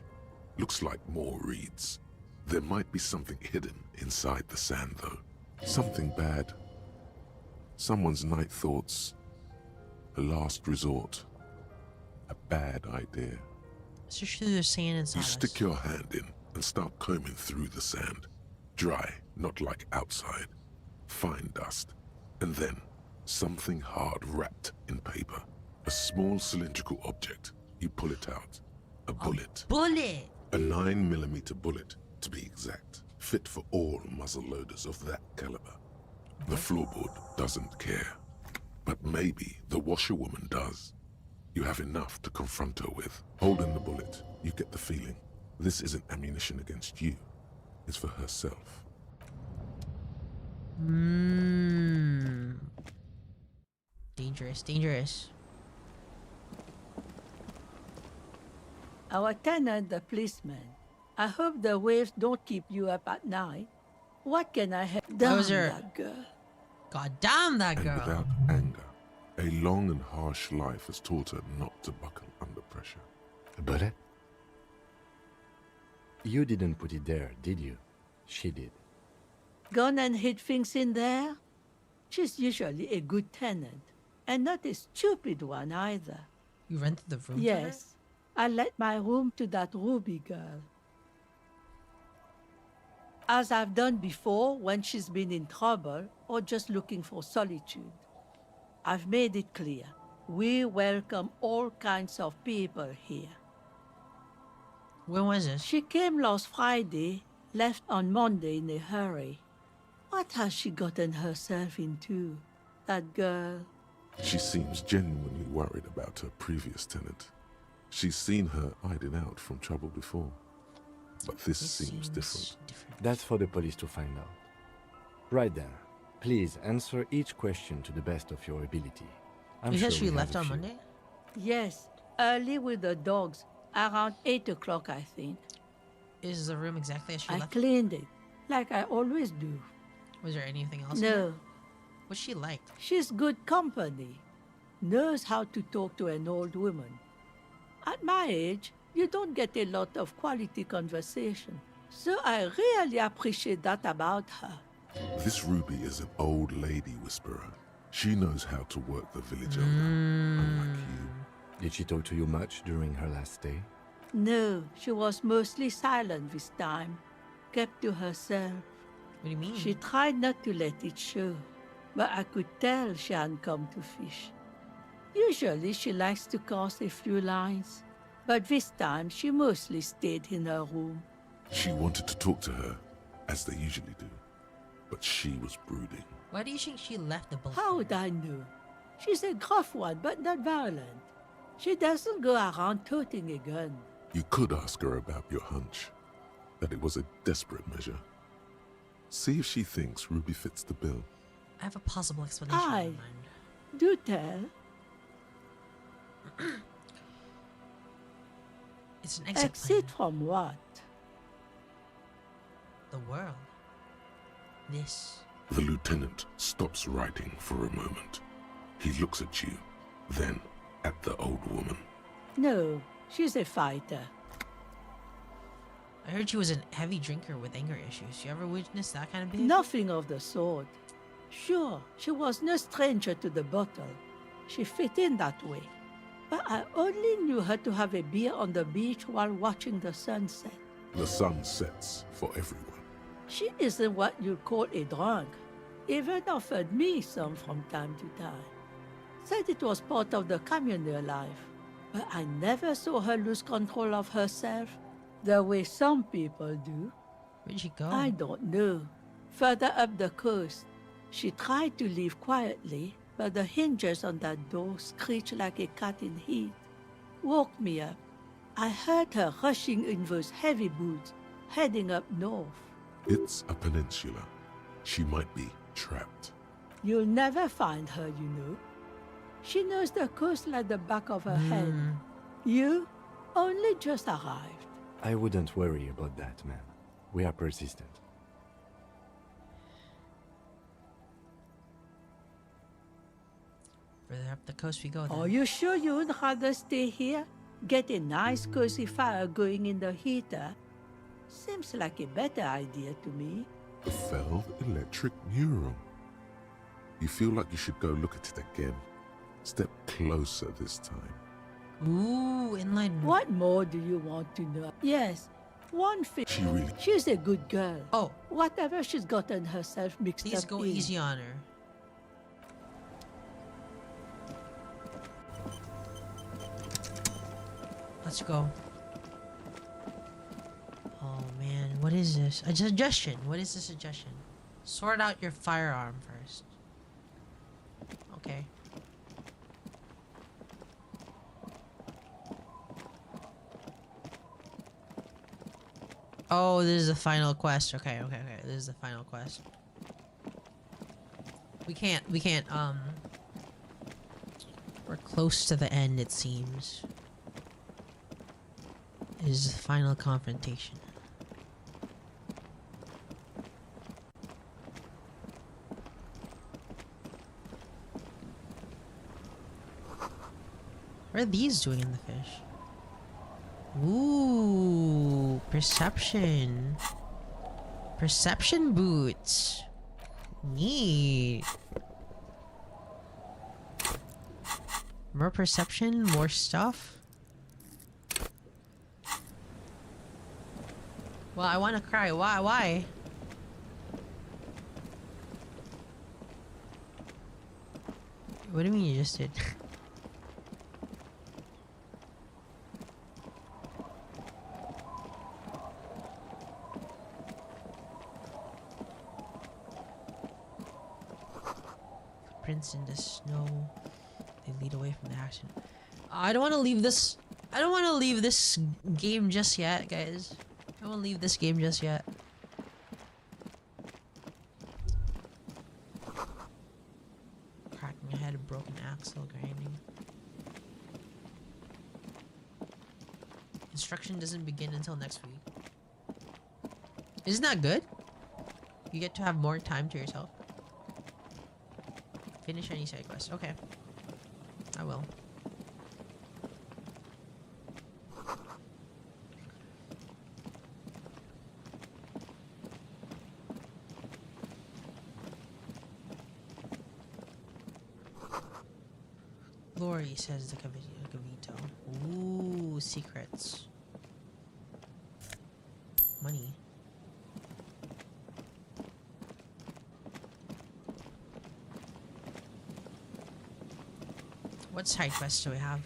S2: Looks like more reeds. There might be something hidden inside the sand, though. Something bad. Someone's night thoughts. A last resort. A bad idea.
S1: Search through the sand and
S2: You
S1: sawdust.
S2: stick your hand in and start combing through the sand. Dry, not like outside. Fine dust. And then, something hard wrapped in paper. A small cylindrical object. You pull it out. A bullet.
S1: Bullet!
S2: A 9mm bullet, to be exact. Fit for all muzzle loaders of that caliber. The floorboard doesn't care. But maybe the washerwoman does. You have enough to confront her with. Holding the bullet, you get the feeling this isn't ammunition against you. It's for herself.
S1: Dangerous, dangerous.
S9: Our tenant, the policeman. I hope the waves don't keep you up at night. What can I have done,
S1: was her-
S9: that girl?
S1: God damn that
S2: And
S1: girl.
S2: without anger, a long and harsh life has taught her not to buckle under pressure.
S3: A bullet? You didn't put it there, did you? She did.
S9: Gone and hid things in there? She's usually a good tenant, and not a stupid one either.
S1: You rented the room?
S9: Yes, I let my room to that Ruby girl. As I've done before when she's been in trouble or just looking for solitude. I've made it clear. We welcome all kinds of people here.
S1: When was this?
S9: She came last Friday, left on Monday in a hurry. What has she gotten herself into, that girl?
S2: She seems genuinely worried about her previous tenant. She's seen her hiding out from trouble before. But this seems different.
S3: That's for the police to find out. Right then. Please answer each question to the best of your ability. I'm
S1: You
S3: sure
S1: said she
S3: we have
S1: left
S3: a
S1: on
S3: few.
S1: Monday?
S9: Yes, early with the dogs, around 8 o'clock, I think.
S1: Is the room exactly as she
S9: I
S1: left?
S9: cleaned it, like I always do.
S1: Was there anything else? in
S9: No.
S1: there? What's she like?
S9: She's good company. Knows how to talk to an old woman. At my age, you don't get a lot of quality conversation. So I really appreciate that about her.
S2: This Ruby is an old lady whisperer. She knows how to work the village elder, unlike you.
S3: Did she talk to you much during her last stay?
S9: No, she was mostly silent this time. Kept to herself.
S1: What do you mean?
S9: She tried not to let it show, but I could tell she hadn't come to fish. Usually she likes to cast a few lines, but this time she mostly stayed in her room.
S2: She wanted to talk to her, as they usually do. But she was brooding.
S1: Why do you think she left the bullet?
S9: How would I know? She's a gruff one, but not violent. She doesn't go around toting a gun.
S2: You could ask her about your hunch, that it was a desperate measure. See if she thinks Ruby fits the bill.
S1: I have a possible explanation in mind.
S9: Do tell.
S1: It's an exit
S9: Exit from what?
S1: The world. This.
S2: The lieutenant stops writing for a moment. He looks at you, then at the old woman.
S9: No, she's a fighter.
S1: I heard she was a heavy drinker with anger issues. You ever witnessed that kind of behavior?
S9: Nothing of the sort. Sure, she was no stranger to the bottle. She fit in that way. But I only knew her to have a beer on the beach while watching the sunset.
S2: The sun sets for everyone.
S9: She isn't what you'd call a drunk. Even offered me some from time to time. Said it was part of the communal life. But I never saw her lose control of herself the way some people do.
S1: Where'd she go?
S9: I don't know. Further up the coast. She tried to leave quietly, but the hinges on that door screeched like a cat in heat. Woke me up. I heard her rushing in those heavy boots, heading up north.
S2: It's a peninsula. She might be trapped.
S9: You'll never find her, you know. She knows the coast like the back of her head. You only just arrived.
S3: I wouldn't worry about that, man. We are persistent.
S1: Further up the coast we go then.
S9: Are you sure you'd rather stay here? Get a nice cozy fire going in the heater? Seems like a better idea to me.
S2: The felled electric neuron. You feel like you should go look at it again. Step closer this time.
S1: Ooh, enlightenment.
S9: What more do you want to know? Yes, one thing. She's a good girl.
S1: Oh.
S9: Whatever she's gotten herself mixed
S1: Please
S9: up
S1: go
S9: in.
S1: easy on her. Let's go. Oh man, what is this? A suggestion. What is the suggestion? Sort out your firearm first. Okay. Oh, this is the final quest. Okay. This is the final quest. We can't, we're close to the end, it seems. Is the final confrontation. What are these doing in the fish? Ooh, perception. Perception boots. Neat. More perception, more stuff. Well, I want to cry. Why? What do you mean you just did? Footprints in the snow. They lead away from the action. I don't want to leave this. I don't want to leave this game just yet, guys. I won't leave this game just yet. Cracking a head, a broken axle, grinding. Instruction doesn't begin until next week. Isn't that good? You get to have more time to yourself. Finish any side quest. Okay. I will. Lori, says the Gavito. Ooh, secrets. Money. What side quests do we have?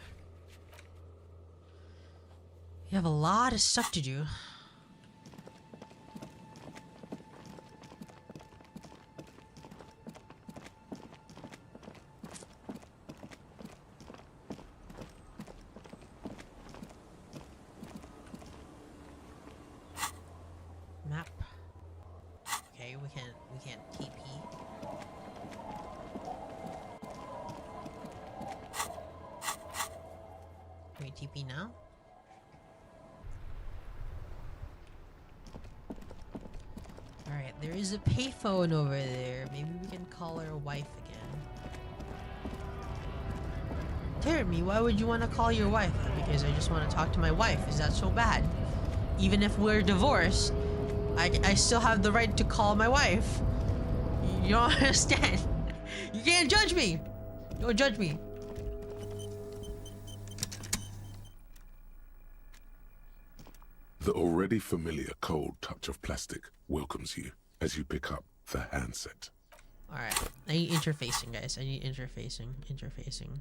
S1: We have a lot of stuff to do. Map. Okay, we can't TP. Can we TP now? Alright, there is a payphone over there. Maybe we can call our wife again. Terumi, why would you want to call your wife? Because I just want to talk to my wife. Is that so bad? Even if we're divorced, I still have the right to call my wife. You don't understand. You can't judge me. Don't judge me.
S2: The already familiar cold touch of plastic welcomes you as you pick up the handset.
S1: Alright, I need interfacing, guys. I need interfacing. Interfacing.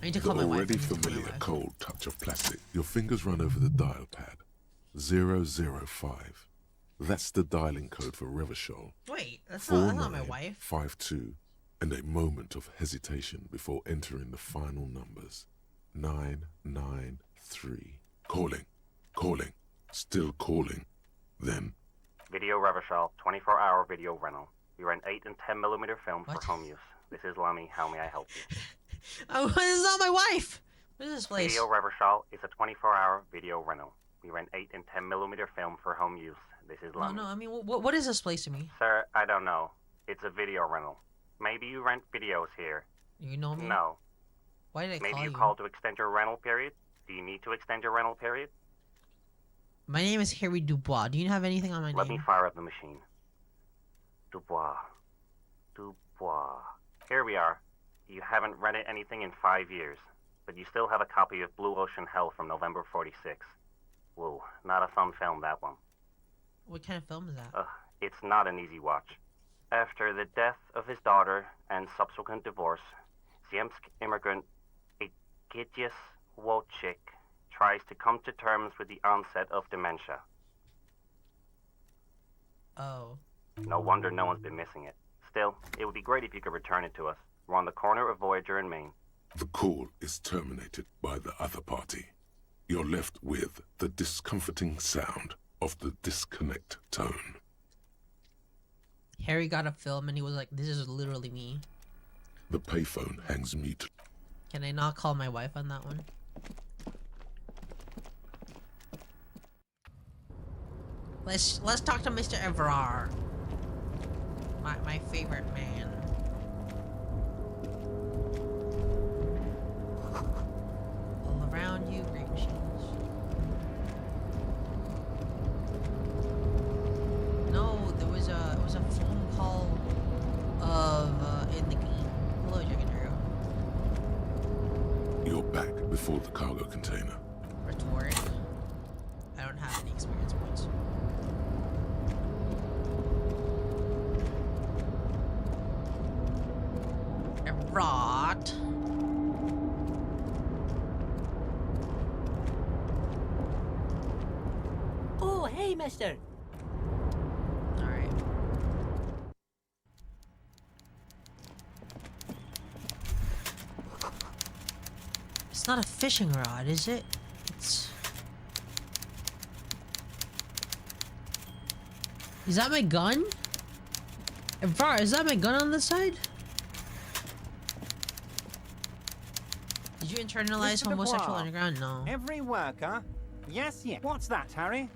S1: I need to call my wife.
S2: The already familiar cold touch of plastic. Your fingers run over the dial pad. 005. That's the dialing code for Revachol.
S1: Wait, that's not my wife.
S2: 52. And a moment of hesitation before entering the final numbers. 993. Calling. Still calling. Then.
S10: Video Revachol, 24-hour video rental. We rent 8 and 10 millimeter film for home use. This is Lummy. How may I help you?
S1: This is not my wife. What is this place?
S10: Video Revachol is a 24-hour video rental. We rent 8 and 10 millimeter film for home use. This is Lummy.
S1: No, I mean, what is this place to me?
S10: Sir, I don't know. It's a video rental. Maybe you rent videos here.
S1: You know me?
S10: No.
S1: Why did I call you?
S10: Maybe you called to extend your rental period? Do you need to extend your rental period?
S1: My name is Harry Dubois. Do you have anything on my
S10: Let
S1: name?
S10: me fire up the machine. Dubois. Here we are. You haven't rented anything in 5 years, but you still have a copy of Blue Ocean Hell from November '46. Whoa, not a fun film, that one.
S1: What kind of film is that?
S10: It's not an easy watch. After the death of his daughter and subsequent divorce, Ziemsk immigrant Egidius Wojcik tries to come to terms with the onset of dementia.
S1: Oh.
S10: No wonder no one's been missing it. Still, it would be great if you could return it to us. We're on the corner of Voyager and Maine.
S2: The call is terminated by the other party. You're left with the discomforting sound of the disconnect tone.
S1: Harry got a film and he was like, this is literally me.
S2: The payphone hangs mute.
S1: Can I not call my wife on that one? Let's talk to Mr. Everard. My favorite man. All around you, great machines. No, it was a phone call of in the game. Hello, Chicken Hero.
S2: You're back before the cargo container.
S1: Rhetoric. I don't have any experience points. Rot.
S5: Oh, hey, mister.
S1: Alright. It's not a fishing rod, is it? It's... Is that my gun? Var, is that my gun on the side? Did you internalize
S6: Mr.
S1: homosexual
S6: Dubois.
S1: underground? No.
S6: Every worker? Yes. What's that, Harry?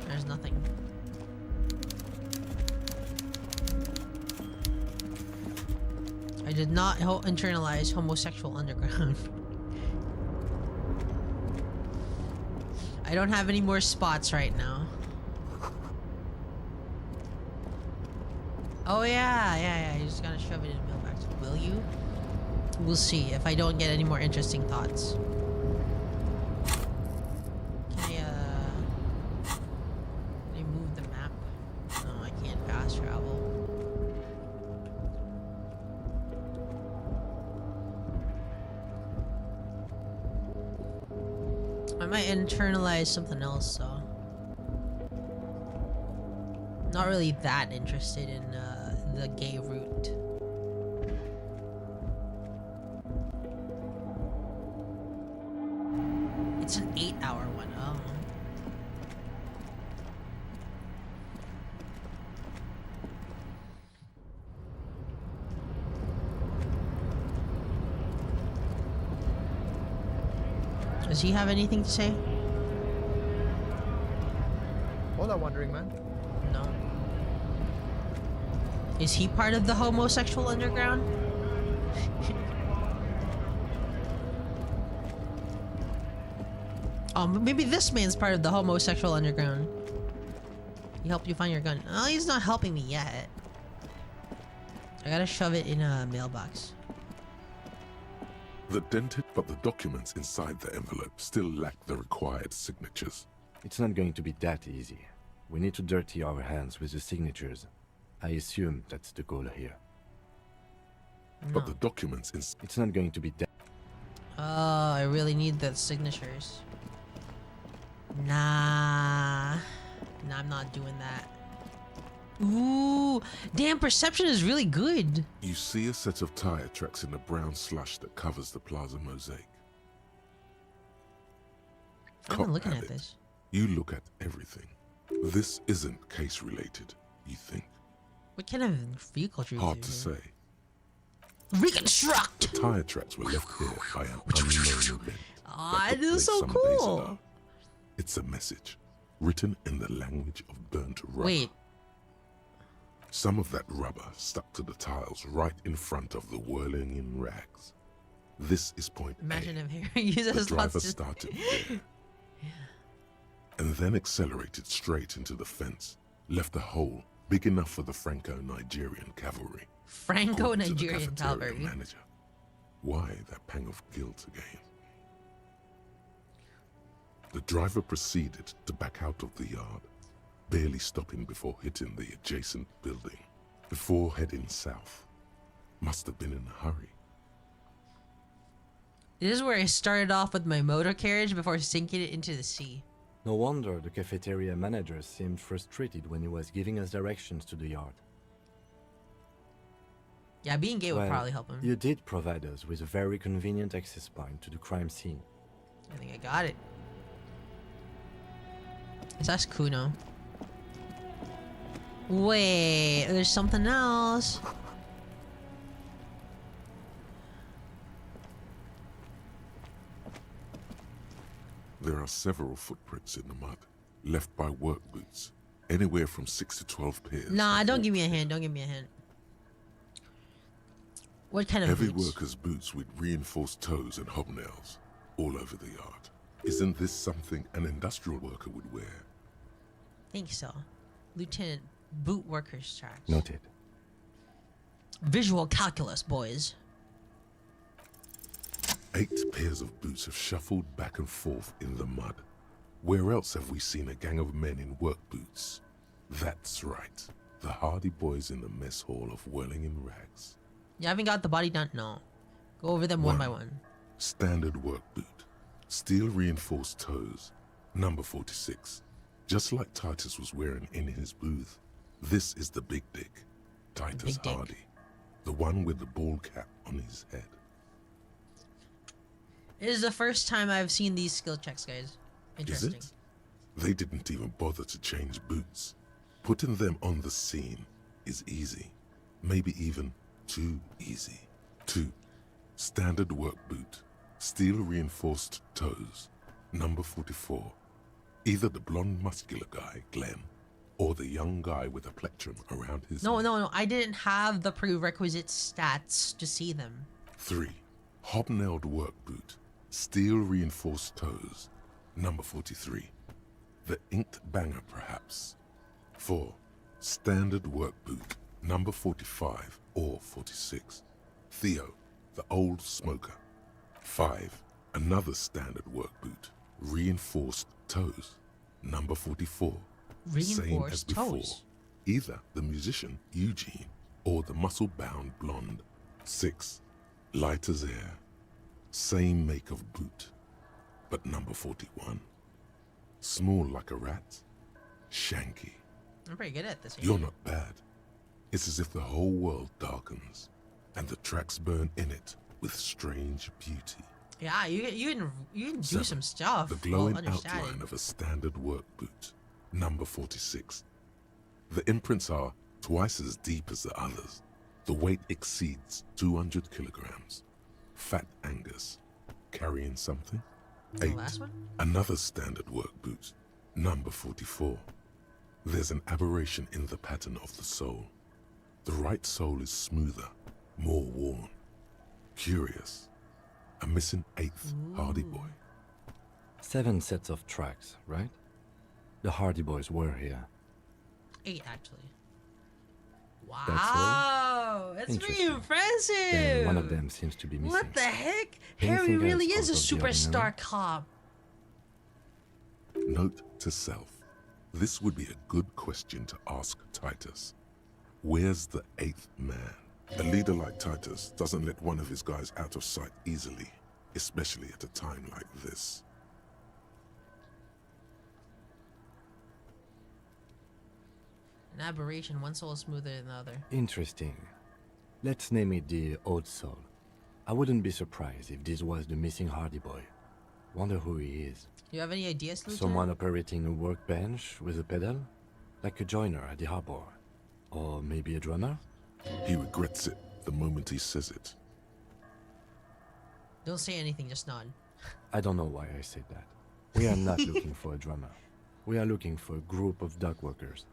S1: There's nothing. I did not internalize homosexual underground. I don't have any more spots right now. Oh yeah. You just gotta shove it in the mailbox. Will you? We'll see if I don't get any more interesting thoughts. Can I move the map? No, I can't fast travel. I might internalize something else, though. Not really that interested in the gay route. It's an 8-hour one. Oh. Does he have anything to say?
S13: Hola, Wandering Man.
S1: No. Is he part of the homosexual underground? Oh, maybe this man's part of the homosexual underground. He helped you find your gun. Oh, he's not helping me yet. I gotta shove it in a mailbox.
S2: The dented, but the documents inside the envelope still lack the required signatures.
S3: It's not going to be that easy. We need to dirty our hands with the signatures. I assume that's the goal here.
S2: But the documents
S3: It's not going to be that.
S1: Oh, I really need the signatures. Nah. Nah, I'm not doing that. Ooh, damn, perception is really good.
S2: You see a set of tire tracks in the brown slush that covers the plaza mosaic.
S1: I've been looking at this.
S2: You look at everything. This isn't case related, you think.
S1: What kind of vehicle do you
S2: Hard to say.
S1: Reconstruct!
S2: The tire tracks were left here by an unknown event.
S1: Ah, this is so cool.
S2: It's a message written in the language of burnt rubber.
S1: Wait.
S2: Some of that rubber stuck to the tiles right in front of the whirling in rags. This is point
S1: Imagine
S2: A.
S1: him here. The
S2: driver started there. And then accelerated straight into the fence, left a hole big enough for the Franco-Nigerian cavalry.
S1: Franco-Nigerian cavalry.
S2: Manager. Why that pang of guilt again? The driver proceeded to back out of the yard, barely stopping before hitting the adjacent building, before heading south. Must have been in a hurry.
S1: This is where I started off with my motor carriage before sinking it into the sea.
S3: No wonder the cafeteria manager seemed frustrated when he was giving us directions to the yard.
S1: Yeah, being gay would
S3: Well,
S1: probably help him.
S3: You did provide us with a very convenient access point to the crime scene.
S1: I think I got it. That's Kuno. Wait, there's something else.
S2: There are several footprints in the mud, left by work boots, anywhere from 6 to 12 pairs.
S1: Nah, don't give me a hint. Don't give me a hint. What kind of
S2: Heavy
S1: boots?
S2: workers' boots with reinforced toes and hobnails, all over the yard. Isn't this something an industrial worker would wear?
S1: Think so. Lieutenant Boot Workers tracks.
S3: Noted.
S1: Visual calculus, boys.
S2: 8 pairs of boots have shuffled back and forth in the mud. Where else have we seen a gang of men in work boots? That's right. The hardy boys in the mess hall of whirling in rags.
S1: You haven't got the body done? No. Go over them one by one.
S2: Standard work boot. Steel reinforced toes. Number 46. Just like Titus was wearing in his booth. This is the big dick. Titus
S1: Big dick.
S2: Hardy. The one with the bald cap on his head.
S1: It is the first time I've seen these skill checks, guys.
S2: Is
S1: Interesting.
S2: it? They didn't even bother to change boots. Putting them on the scene is easy. Maybe even too easy. 2. Standard work boot. Steel reinforced toes. Number 44. Either the blonde muscular guy, Glenn, or the young guy with a plectrum around his
S1: No, no, no. I didn't have the prerequisite stats to see them.
S2: 3. Hobnailed work boot. Steel reinforced toes. Number 43. The inked banger, perhaps. 4. Standard work boot. Number 45 or 46. Theo, the old smoker. 5. Another standard work boot. Reinforced toes. Number 44. Same as
S1: Reinforced
S2: before.
S1: toes.
S2: Either the musician, Eugene, or the muscle-bound blonde. 6. Light as air. Same make of boot, but number 41. Small like a rat. Shanky.
S1: I'm pretty good at this.
S2: You're not bad. It's as if the whole world darkens, and the tracks burn in it with strange beauty.
S1: Yeah, you can do
S2: 7.
S1: some stuff.
S2: The glowing
S1: while understanding.
S2: outline of a standard work boot. Number 46. The imprints are twice as deep as the others. The weight exceeds 200 kilograms. Fat Angus. Carrying something? 8.
S1: last one?
S2: Another standard work boot, number 44. There's an aberration in the pattern of the sole. The right sole is smoother, more worn. Curious. A missing 8th Hardy Boy.
S3: 7 sets of tracks, right? The Hardy Boys were here.
S1: 8, actually.
S3: That's all?
S1: Wow, that's pretty impressive.
S3: Then one of them seems to be missing.
S1: What the heck?
S3: Anything
S1: Harry really
S3: else
S1: is a
S3: out of the
S1: superstar
S3: ordinary?
S1: cop.
S2: Note to self. This would be a good question to ask Titus. Where's the 8th man? A leader like Titus doesn't let one of his guys out of sight easily, especially at a time like this.
S1: An aberration, one soul is smoother than the other.
S3: Interesting. Let's name it the Old Soul. I wouldn't be surprised if this was the missing Hardy Boy. Wonder who he is.
S1: Do you have any ideas, Lieutenant?
S3: Someone operating a workbench with a pedal? Like a joiner at the harbor? Or maybe a drummer?
S2: He regrets it the moment he says it.
S1: Don't say anything, just nod.
S3: I don't know why I said that. We are not looking for a drummer. We are looking for a group of dock workers.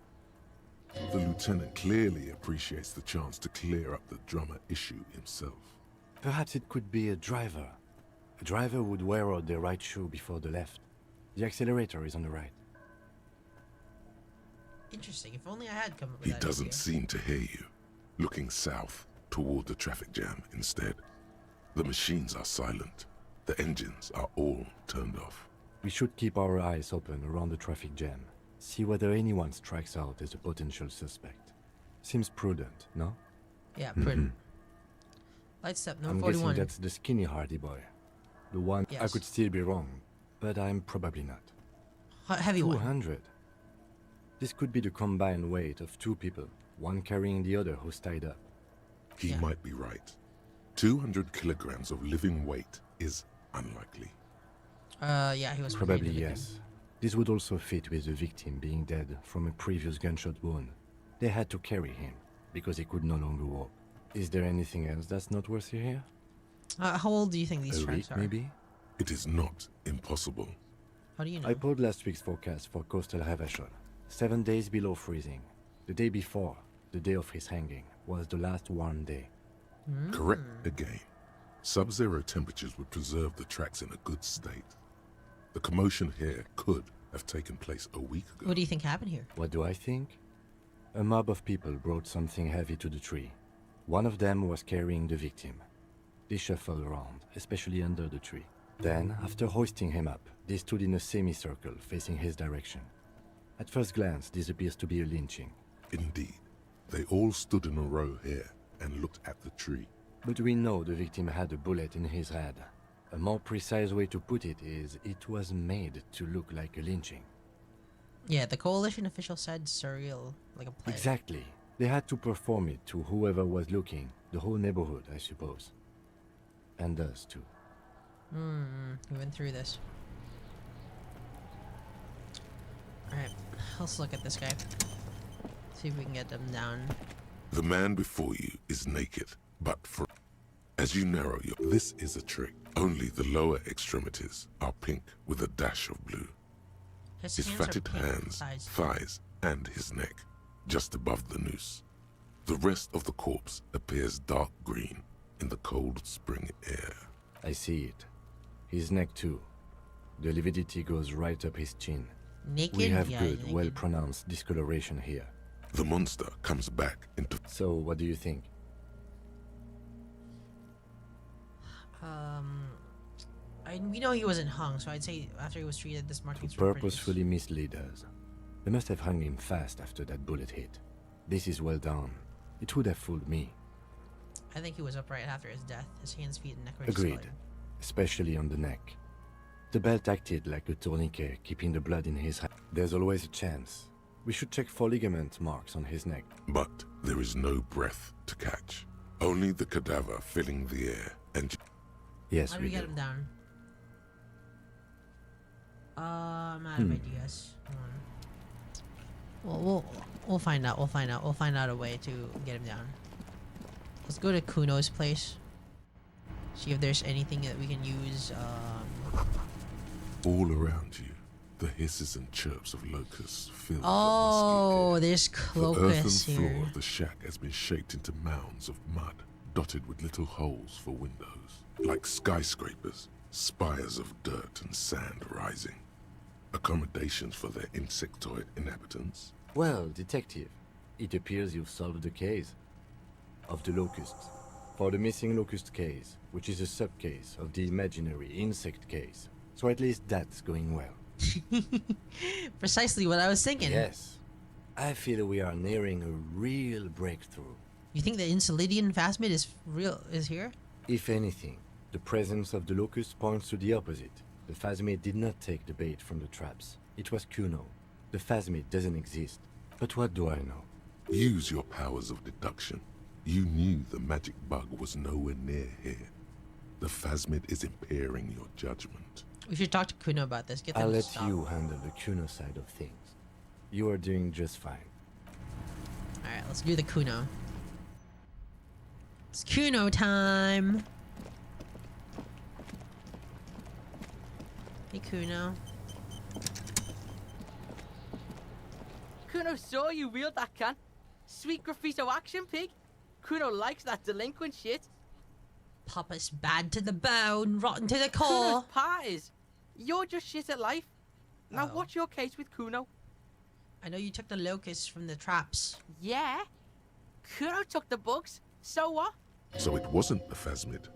S2: The lieutenant clearly appreciates the chance to clear up the drummer issue himself.
S3: Perhaps it could be a driver. A driver would wear out the right shoe before the left. The accelerator is on the right.
S1: Interesting. If only I had come up with
S2: He
S1: that
S2: doesn't
S1: idea.
S2: seem to hear you, looking south toward the traffic jam instead. The machines are silent. The engines are all turned off.
S3: We should keep our eyes open around the traffic jam. See whether anyone strikes out as a potential suspect. Seems prudent, no?
S1: Yeah, prudent. Light step number
S3: I'm
S1: 41.
S3: guessing that's the skinny Hardy Boy. The one I
S1: Yes.
S3: could still be wrong, but I'm probably not.
S1: Heavy one.
S3: 200. This could be the combined weight of 2 people, one carrying the other who's tied up.
S2: He might be right. 200 kilograms of living weight is unlikely.
S1: Yeah, he was
S3: Probably
S1: pretty
S3: yes. This would also fit with the victim being dead from a previous gunshot wound. They had to carry him because he could no longer walk. Is there anything else that's noteworthy here?
S1: How old do you think these
S3: A
S1: tracks
S3: week,
S1: are?
S3: maybe?
S2: It is not impossible.
S1: How do you know?
S3: I pulled last week's forecast for coastal Havashol. 7 days below freezing. The day before, the day of his hanging, was the last warm day.
S2: Correct again. Sub-zero temperatures would preserve the tracks in a good state. The commotion here could have taken place a week ago.
S1: What do you think happened here?
S3: What do I think? A mob of people brought something heavy to the tree. One of them was carrying the victim. They shuffled around, especially under the tree. Then, after hoisting him up, they stood in a semicircle facing his direction. At first glance, this appears to be a lynching.
S2: Indeed. They all stood in a row here and looked at the tree.
S3: But we know the victim had a bullet in his head. A more precise way to put it is, it was made to look like a lynching.
S1: Yeah, the coalition official said surreal, like a play.
S3: Exactly. They had to perform it to whoever was looking, the whole neighborhood, I suppose. And us, too.
S1: We went through this. Alright, let's look at this guy. See if we can get them down.
S2: The man before you is naked, but for... As you narrow your... This is a trick. Only the lower extremities are pink with a dash of blue. His
S1: hands are
S2: fatted
S1: pink,
S2: hands,
S1: thighs.
S2: thighs, and his neck, just above the noose. The rest of the corpse appears dark green in the cold spring air.
S3: I see it. His neck, too. The lividity goes right up his chin.
S1: Naked?
S3: We have
S1: Yeah,
S3: good,
S1: naked.
S3: well-pronounced discoloration here.
S2: The monster comes back into...
S3: So, what do you think?
S1: We know he wasn't hung, so I'd say after he was treated, this markings
S3: To
S1: were pretty-
S3: purposefully mislead us. They must have hung him fast after that bullet hit. This is well done. It would have fooled me.
S1: I think he was upright after his death. His hands, feet, and neck were
S3: Agreed.
S1: discolored.
S3: Especially on the neck. The belt acted like a tourniquet, keeping the blood in his hand. There's always a chance. We should check for ligament marks on his neck.
S2: But there is no breath to catch. Only the cadaver filling the air and...
S3: Yes,
S1: How do
S3: we
S1: we get
S3: do.
S1: him down? I'm out of ideas. Hold on. Well, we'll find out. We'll find out a way to get him down. Let's go to Kuno's place. See if there's anything that we can use
S2: All around you, the hisses and chirps of locusts fill
S1: Oh, there's
S2: the earthen
S1: locusts
S2: floor
S1: here.
S2: of the shack has been shaped into mounds of mud, dotted with little holes for windows, like skyscrapers, spires of dirt and sand rising. Accommodations for their insectoid inhabitants?
S3: Well, detective, it appears you've solved the case of the locusts. For the missing locust case, which is a sub-case of the imaginary insect case. So at least that's going well.
S1: Precisely what I was thinking.
S3: Yes. I feel we are nearing a real breakthrough.
S1: You think the Elysium phasmid is here?
S3: If anything, the presence of the locust points to the opposite. The phasmid did not take the bait from the traps. It was Kuno. The phasmid doesn't exist. But what do I know?
S2: Use your powers of deduction. You knew the magic bug was nowhere near here. The phasmid is impairing your judgment.
S1: We should talk to Kuno about this. Get them
S3: I'll
S1: to
S3: let
S1: stop.
S3: you handle the Kuno side of things. You are doing just fine.
S1: Alright, let's do the Kuno. It's Kuno time! Hey Kuno.
S18: Kuno saw you wield that can. Sweet graffito action, pig. Kuno likes that delinquent shit.
S1: Papa's bad to the bone, rotten to the
S18: Kuno's
S1: core.
S18: part is. You're just shit at life. Now what's your case with Kuno?
S1: I know you took the locusts from the traps.
S18: Yeah. Kuno took the bugs. So what?
S2: So it wasn't the phasmid.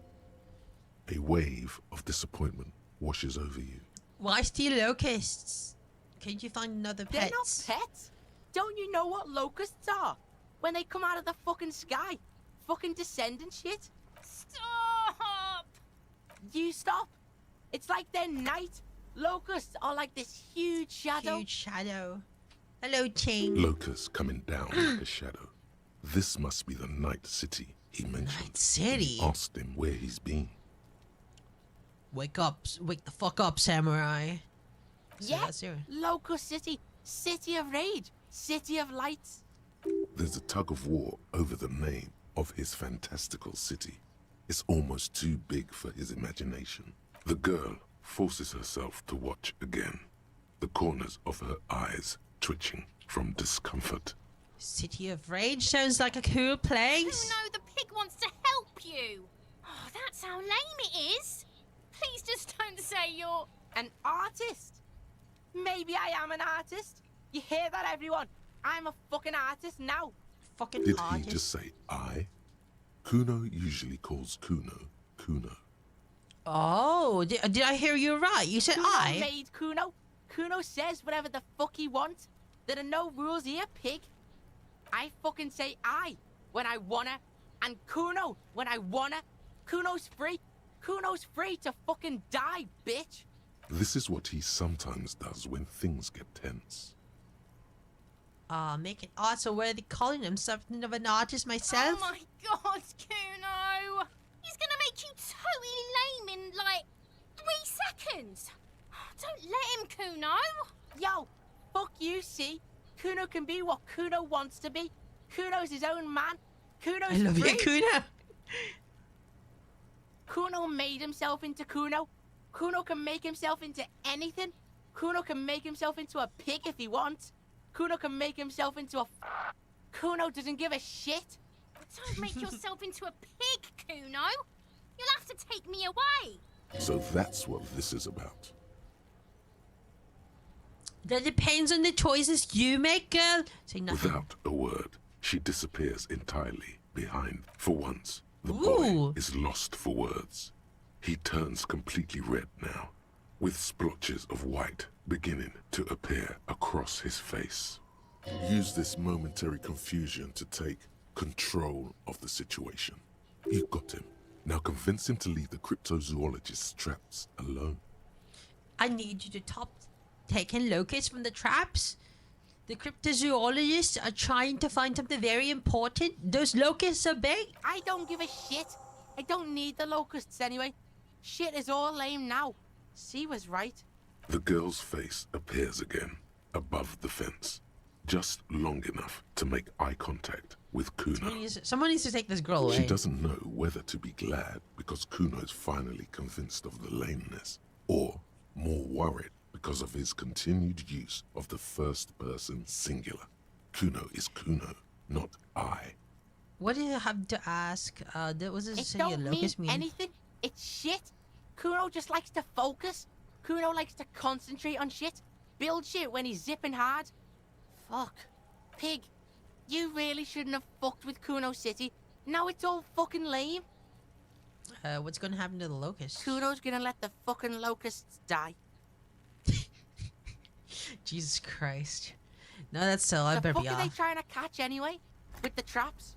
S2: A wave of disappointment washes over you.
S1: Why steal locusts? Can't you find another
S18: They're not
S1: pets?
S18: pets. Don't you know what locusts are? When they come out of the fucking sky. Fucking descendant shit.
S4: Stop!
S18: You stop. It's like they're night. Locusts are like this huge shadow.
S1: Huge shadow. Hello, Ting.
S2: Locusts coming down like a shadow. This must be the night city he mentioned.
S1: Night city?
S2: Asked him where he's been.
S1: Wake up. Wake the fuck up, samurai. So
S18: Yeah.
S1: that's here.
S18: Locust City. City of rage. City of lights.
S2: There's a tug of war over the name of his fantastical city. It's almost too big for his imagination. The girl forces herself to watch again, the corners of her eyes twitching from discomfort.
S1: City of Rage sounds like a cool place.
S4: Kuno, the pig wants to help you. Oh, that's how lame it is. Please just don't say you're...
S18: An artist. Maybe I am an artist. You hear that, everyone? I'm a fucking artist now.
S1: Fucking
S2: Did he just say I? Kuno usually calls Kuno, Kuno.
S1: Oh, did I hear you right? You said
S18: Kuno
S1: I?
S18: made Kuno. Kuno says whatever the fuck he wants. There are no rules here, pig. I fucking say I when I wanna, and Kuno when I wanna. Kuno's free. Kuno's free to fucking die, bitch.
S2: This is what he sometimes does when things get tense.
S1: Making art so worthy calling him something of an artist myself.
S4: Oh my god, Kuno! He's gonna make you totally lame in, like, 3 seconds. Don't let him, Kuno.
S18: Yo, fuck you, see? Kuno can be what Kuno wants to be. Kuno's his own man. Kuno's
S1: I love
S18: free.
S1: you, Kuno.
S18: Kuno made himself into Kuno. Kuno can make himself into anything. Kuno can make himself into a pig if he wants. Kuno can make himself into a... Kuno doesn't give a shit.
S4: Don't make yourself into a pig, Kuno. You'll have to take me away.
S2: So that's what this is about.
S1: That depends on the choices you make, girl. Say nothing.
S2: Without a word, she disappears entirely behind. For once, the
S1: Ooh.
S2: boy is lost for words. He turns completely red now, with splotches of white beginning to appear across his face. Use this momentary confusion to take control of the situation. You got him. Now convince him to leave the cryptozoologist's traps alone.
S1: I need you to stop taking locusts from the traps. The cryptozoologists are trying to find something very important. Those locusts are big.
S18: I don't give a shit. I don't need the locusts anyway. Shit is all lame now. C was right.
S2: The girl's face appears again, above the fence, just long enough to make eye contact with Kuno.
S1: Someone needs to take this girl away.
S2: She doesn't know whether to be glad because Kuno's finally convinced of the lameness, or more worried because of his continued use of the first person singular. Kuno is Kuno, not I.
S1: What do you have to ask? Was this
S18: It
S1: singular
S18: don't
S1: locus
S18: mean
S1: mean?
S18: anything. It's shit. Kuno just likes to focus. Kuno likes to concentrate on shit. Build shit when he's zipping hard. Fuck. Pig, you really shouldn't have fucked with Kuno City. Now it's all fucking lame.
S1: What's gonna happen to the locusts?
S18: Kuno's gonna let the fucking locusts die.
S1: Jesus Christ. No, that's still. I better
S18: The
S1: be
S18: fuck are they
S1: off.
S18: trying to catch anyway? With the traps?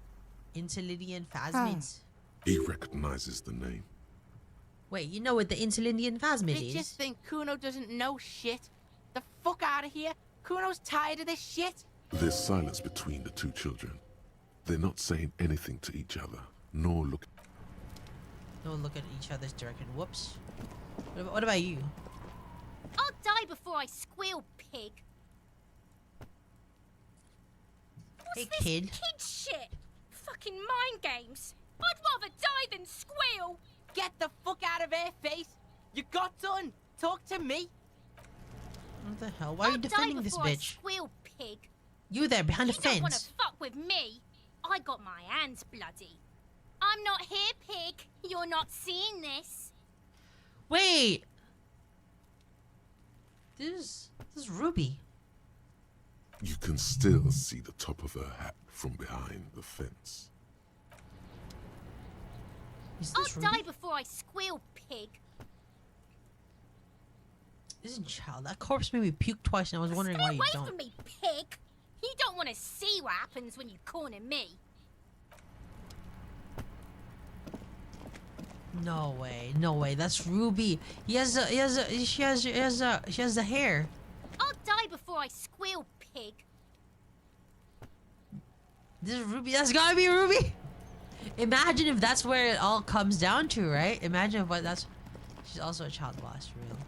S1: Interlidian phasmids.
S2: He recognizes the name.
S1: Wait, you know what the interlidian phasmid
S18: They
S1: is?
S18: just think Kuno doesn't know shit. The fuck out of here. Kuno's tired of this shit.
S2: There's silence between the two children. They're not saying anything to each other, nor look.
S1: No look at each other's direction. Whoops. What about you?
S4: I'll die before I squeal, pig. What's
S1: Hey,
S4: this
S1: kid.
S4: shit? Fucking mind games. I'd rather die than squeal.
S18: Get the fuck out of here, face. You got done. Talk to me.
S1: What the hell? Why are you defending this
S4: before I
S1: bitch?
S4: squeal, pig.
S1: You there behind the
S4: You don't want to
S1: fence.
S4: fuck with me. I got my hands bloody. I'm not here, pig. You're not seeing this.
S1: Wait. This is Ruby.
S2: You can still see the top of her hat from behind the fence.
S1: Is
S4: I'll
S1: this
S4: die
S1: Ruby?
S4: before I squeal, pig.
S1: Listen, child, that corpse made me puke twice, and I was wondering
S4: Stay
S1: why you
S4: away
S1: don't.
S4: from me, pig. You don't want to see what happens when you corner me.
S1: No way, no way. That's Ruby. She has the hair.
S4: I'll die before I squeal, pig.
S1: This is Ruby. That's gotta be Ruby. Imagine if that's where it all comes down to, right? Imagine if what that's. She's also a child boss, real.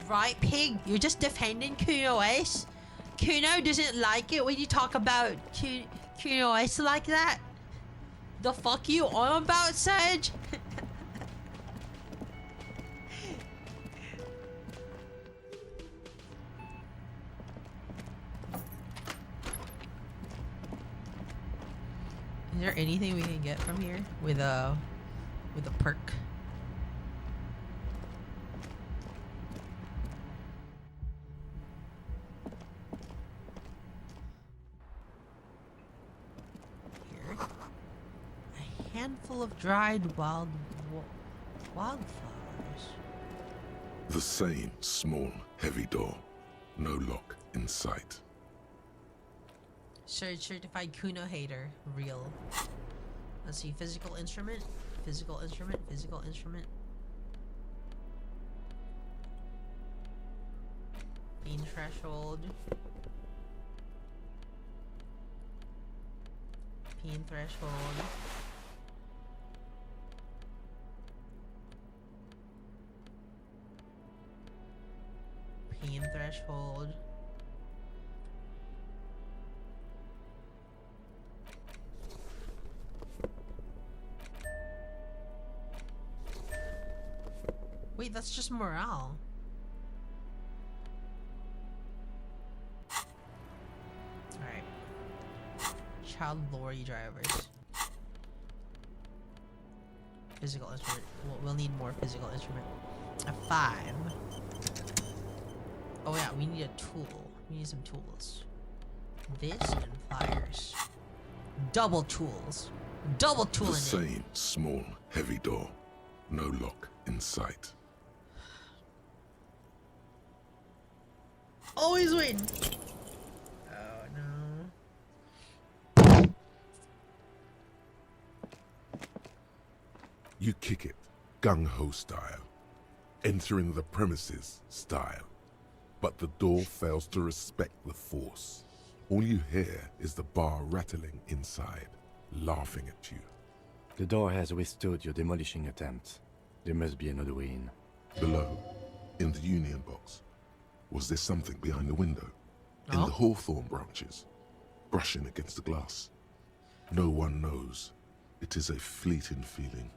S1: Right, pig? You're just defending Kuno Ace? Kuno doesn't like it when you talk about Kuno Ace like that? The fuck you on about, Sage? Is there anything we can get from here with a perk? Here, a handful of dried wildflowers.
S2: The same small, heavy door. No lock in sight.
S1: Certified Kuno hater, real. Let's see, physical instrument, physical instrument, physical instrument. Bean threshold. Bean threshold. Bean threshold. Wait, that's just morale. Alright. Child lorry drivers. Physical instrument. We'll need more physical instrument. A 5. Oh yeah, we need a tool. We need some tools. This and pliers. Double tools. Double tooling
S2: The
S1: it.
S2: same small, heavy door. No lock in sight.
S1: Always win. Oh no.
S2: You kick it, gung-ho style. Entering the premises style. But the door fails to respect the force. All you hear is the bar rattling inside, laughing at you.
S3: The door has withstood your demolishing attempt. There must be another way in.
S2: Below, in the union box, was there something behind the window? In
S1: Oh.
S2: the hawthorn branches, brushing against the glass. No one knows. It is a fleeting feeling.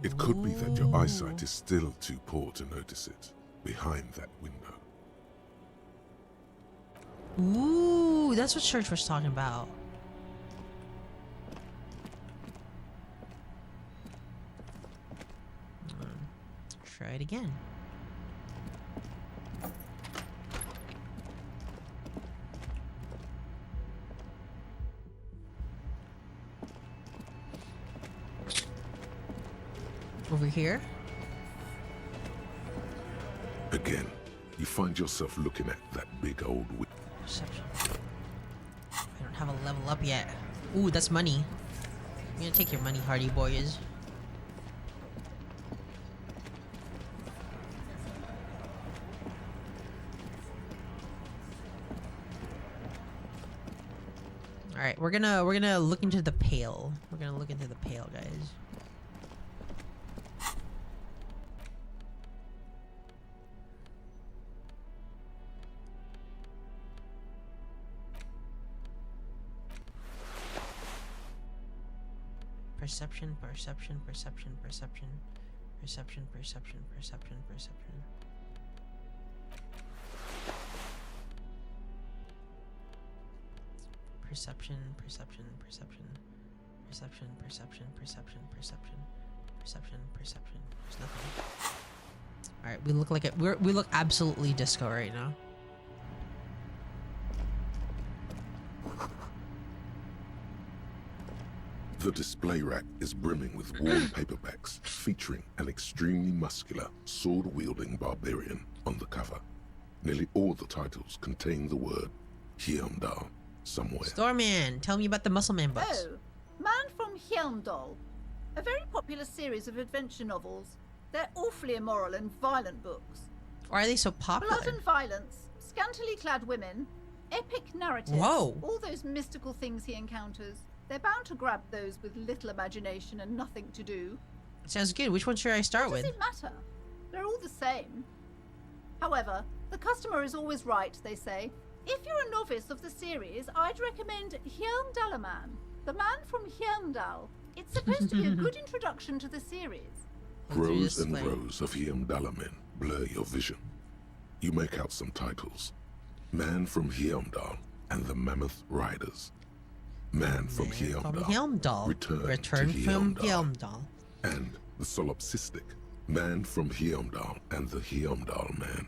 S2: It could be that your eyesight is still too poor to notice it behind that window.
S1: Ooh, that's what Church was talking about. Try it again. Over here?
S2: Again, you find yourself looking at that big old window.
S1: Perception. I don't have a level up yet. Ooh, that's money. I'm gonna take your money, Hardy Boys. Alright, we're gonna look into the pail. We're gonna look into the pail, guys. Perception, perception, perception, perception, perception, perception, perception, perception. Perception, perception, perception, perception, perception, perception, perception, perception, perception. There's nothing. All right, we look like it. We look absolutely disco right now.
S2: The display rack is brimming with worn paperbacks featuring an extremely muscular, sword-wielding barbarian on the cover. Nearly all the titles contain the word Heimdall somewhere.
S1: Storman, tell me about the Muscle Man books.
S16: Oh, Man from Heimdall. A very popular series of adventure novels. They're awfully immoral and violent books.
S1: Why are they so popular?
S16: Blood and violence, scantily clad women, epic narratives.
S1: Whoa.
S16: All those mystical things he encounters. They're bound to grab those with little imagination and nothing to do.
S1: Sounds good. Which one should I start with?
S16: Does it matter? They're all the same. However, the customer is always right, they say. If you're a novice of the series, I'd recommend Heimdallaman, the man from Heimdall. It's supposed to be a good introduction to the series.
S2: Rows and rows of Heimdallamen blur your vision. You make out some titles. Man from Heimdall and the Mammoth Riders. Man from Heimdall. Return from Heimdall. And the solipsistic Man from Heimdall and the Heimdall Man.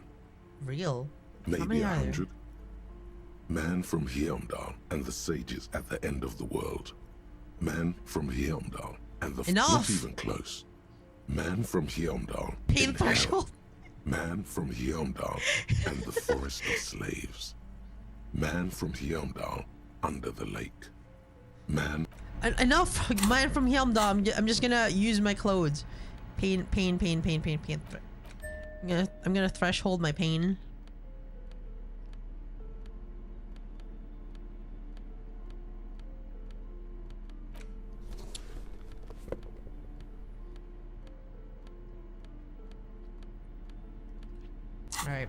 S1: Real?
S2: Maybe 100. Man from Heimdall and the sages at the end of the world. Man from Heimdall and the not even close. Man from Heimdall.
S1: Pain threshold.
S2: Man from Heimdall and the forest of slaves. Man from Heimdall under the lake. Man.
S1: Enough, Man from Heimdall. I'm just gonna use my clothes. Pain. I'm gonna threshold my pain. All right.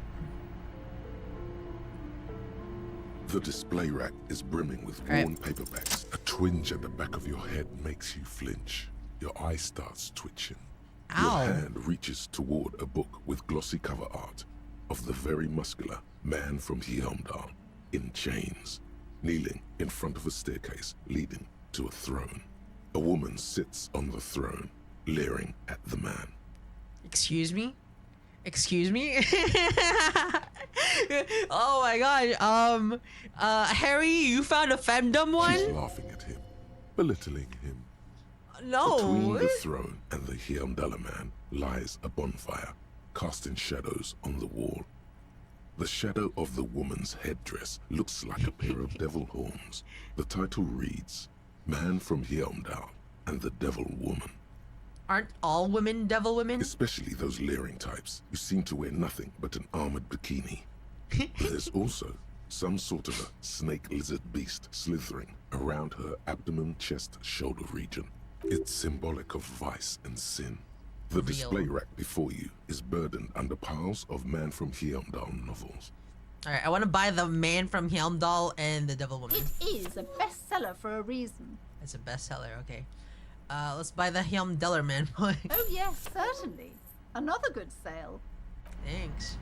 S2: The display rack is brimming with worn paperbacks. A twinge at the back of your head makes you flinch. Your eye starts twitching.
S1: Ow.
S2: Your hand reaches toward a book with glossy cover art of the very muscular Man from Heimdall in chains, kneeling in front of a staircase leading to a throne. A woman sits on the throne, leering at the man.
S1: Excuse me? Excuse me? Oh my god. Harry, you found a femdom one?
S2: She's laughing at him, belittling him.
S1: No.
S2: Between the throne and the Heimdall man lies a bonfire, casting shadows on the wall. The shadow of the woman's headdress looks like a pair of devil horns. The title reads, Man from Heimdall and the Devil Woman.
S1: Aren't all women devil women?
S2: Especially those leering types who seem to wear nothing but an armored bikini. There's also some sort of a snake lizard beast slithering around her abdomen, chest, shoulder region. It's symbolic of vice and sin. The display rack before you is burdened under piles of Man from Heimdall novels.
S1: Alright, I want to buy the Man from Helmdall and the Devil Woman.
S16: It is a bestseller for a reason.
S1: It's a bestseller, okay. Let's buy the Helmdaller Man boy.
S16: Oh yes, certainly. Another good sale.
S1: Thanks.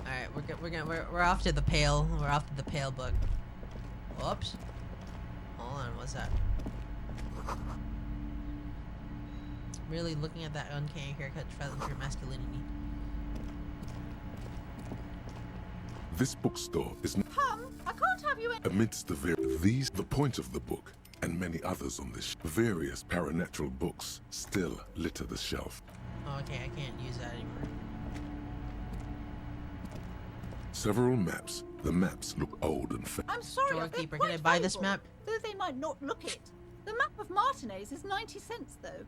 S1: Alright, we're off to the Pale. We're off to the Pale book. Whoops. Hold on, what's that? Really looking at that uncanny haircut threatens your masculinity.
S2: This bookstore is
S16: I can't have you in.
S2: amidst the the point of the book, and many others on this various paranatural books still litter the shelf.
S1: Oh, okay, I can't use that anymore.
S2: Several maps. The maps look old and
S16: I'm sorry, they're
S1: Storekeeper,
S16: quite
S1: can I buy this
S16: valuable,
S1: map?
S16: Though they might not look it. The map of Martinez is 90 cents, though.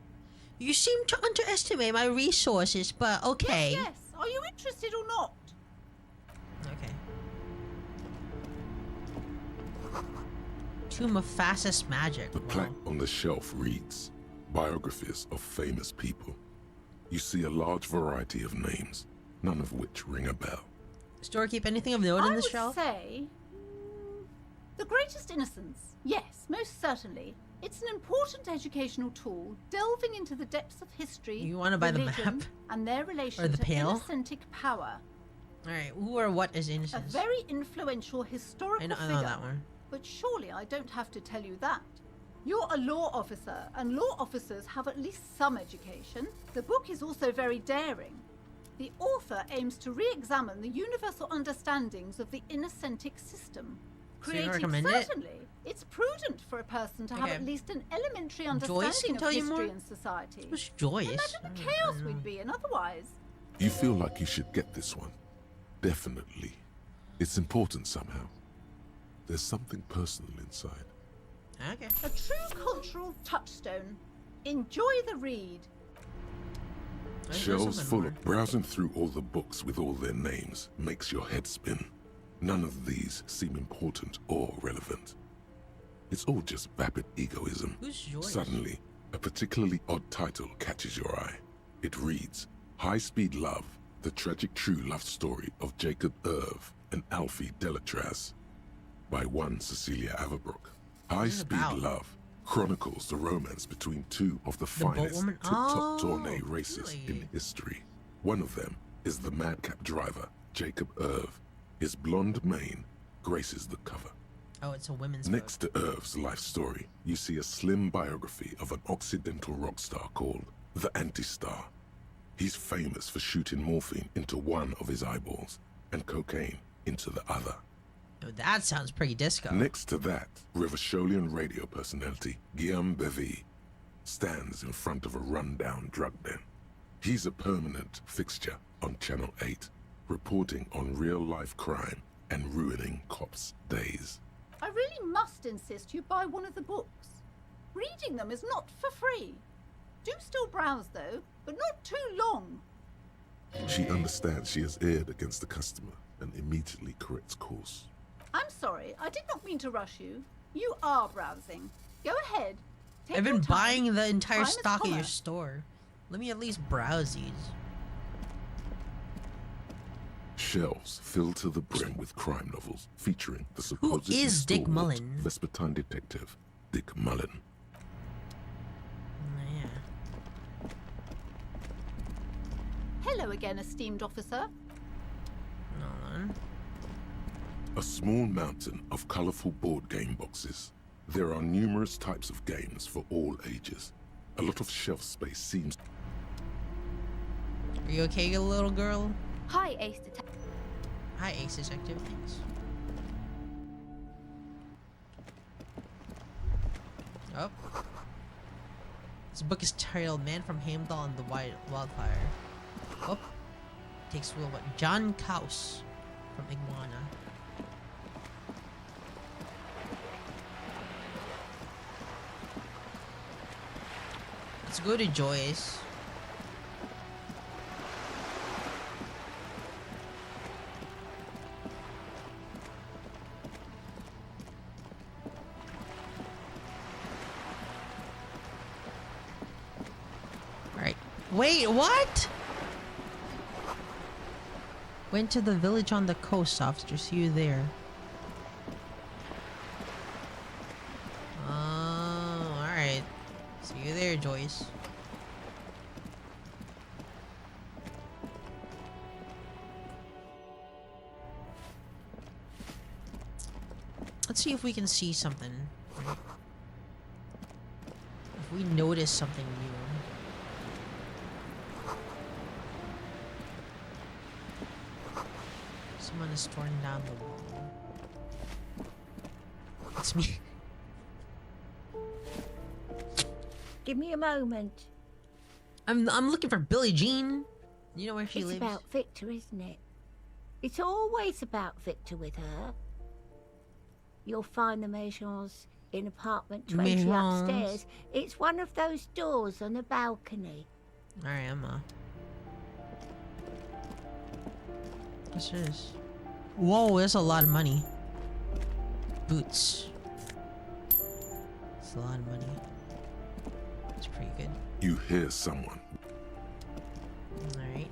S1: You seem to underestimate my resources, but okay.
S16: Yes, yes. Are you interested or not?
S1: Okay. Tomb of Fastest Magic.
S2: The plaque on the shelf reads, Biographies of Famous People. You see a large variety of names, none of which ring a bell.
S1: Storekeep, anything of note in the shelf?
S16: I would say... The Greatest Innocence. Yes, most certainly. It's an important educational tool, delving into the depths of history,
S1: You want to buy the
S16: religion,
S1: map?
S16: and their relation
S1: Or the
S16: to
S1: Pale?
S16: innocentic power.
S1: Alright, who or what is
S16: A
S1: Innocence?
S16: very influential historical
S1: I know
S16: figure.
S1: that one.
S16: But surely I don't have to tell you that. You're a law officer, and law officers have at least some education. The book is also very daring. The author aims to re-examine the universal understandings of the innocentic system.
S1: So you
S16: Creative,
S1: recommend it?
S16: certainly. It's prudent for a person to have
S1: Okay.
S16: at least an elementary
S1: Joyce
S16: understanding
S1: can
S16: of
S1: tell you
S16: history
S1: more?
S16: and society.
S1: Who's Joyce?
S16: Imagine the chaos we'd be in otherwise.
S2: You feel like you should get this one. Definitely. It's important somehow. There's something personal inside.
S1: Okay.
S16: A true cultural touchstone. Enjoy the read.
S2: Shelves full of browsing through all the books with all their names makes your head spin. None of these seem important or relevant. It's all just vapid egoism.
S1: Who's Joyce?
S2: Suddenly, a particularly odd title catches your eye. It reads, High Speed Love, the tragic true love story of Jacob Irv and Alfie Delatraz, by one Cecilia Averbrook. High Speed Love chronicles the romance between two of the finest
S1: boatwoman?
S2: tip-top
S1: Oh,
S2: tourney races in history. One of them is the madcap driver, Jacob Irv. His blonde mane graces the cover.
S1: Oh, it's a women's
S2: Next to Irv's life story, you see a slim biography of an Occidental rock star called the Anti-Star. He's famous for shooting morphine into one of his eyeballs and cocaine into the other.
S1: Oh, that sounds pretty disco.
S2: Next to that, Rivasholian radio personality Guillaume Bevy stands in front of a rundown drug den. He's a permanent fixture on Channel 8, reporting on real-life crime and ruining cops' days.
S16: I really must insist you buy one of the books. Reading them is not for free. Do still browse, though, but not too long.
S2: She understands she has erred against the customer and immediately corrects course.
S16: I'm sorry, I did not mean to rush you. You are browsing. Go ahead. Take
S1: I've
S16: your
S1: been
S16: time.
S1: buying the entire
S16: Time is
S1: stock of your
S16: commerce.
S1: store. Let me at least browse these.
S2: Shelves filled to the brim with crime novels featuring the supposed
S1: is Dick Mullen?
S2: Vespertine detective, Dick Mullen.
S16: Hello again, esteemed officer.
S2: A small mountain of colorful board game boxes. There are numerous types of games for all ages. A lot of shelf space seems...
S1: Are you okay, little girl?
S19: Hi, Ace Detective.
S1: Hi, Ace Detective. Thanks. Oh. This book is titled Man from Heimdall and the Wildfire. Oh. Takes wheel what? John Kaus from Iguana. Let's go to Joyce. Alright. Wait, what? Went to the village on the coast, officer. See you there. Oh, alright. See you there, Joyce. Let's see if we can see something. If we notice something new. Someone is torn down the wall. It's me.
S19: Give me a moment.
S1: I'm looking for Billie Jean. You know where she lives?
S19: It's about Victor, isn't it? It's always about Victor with her. You'll find the Maisons in apartment 20
S1: Maisons.
S19: upstairs. It's one of those doors on the balcony.
S1: Alright, Emma. What's this? Whoa, that's a lot of money. Boots. It's a lot of money. It's pretty good.
S2: You hear someone.
S1: Alright.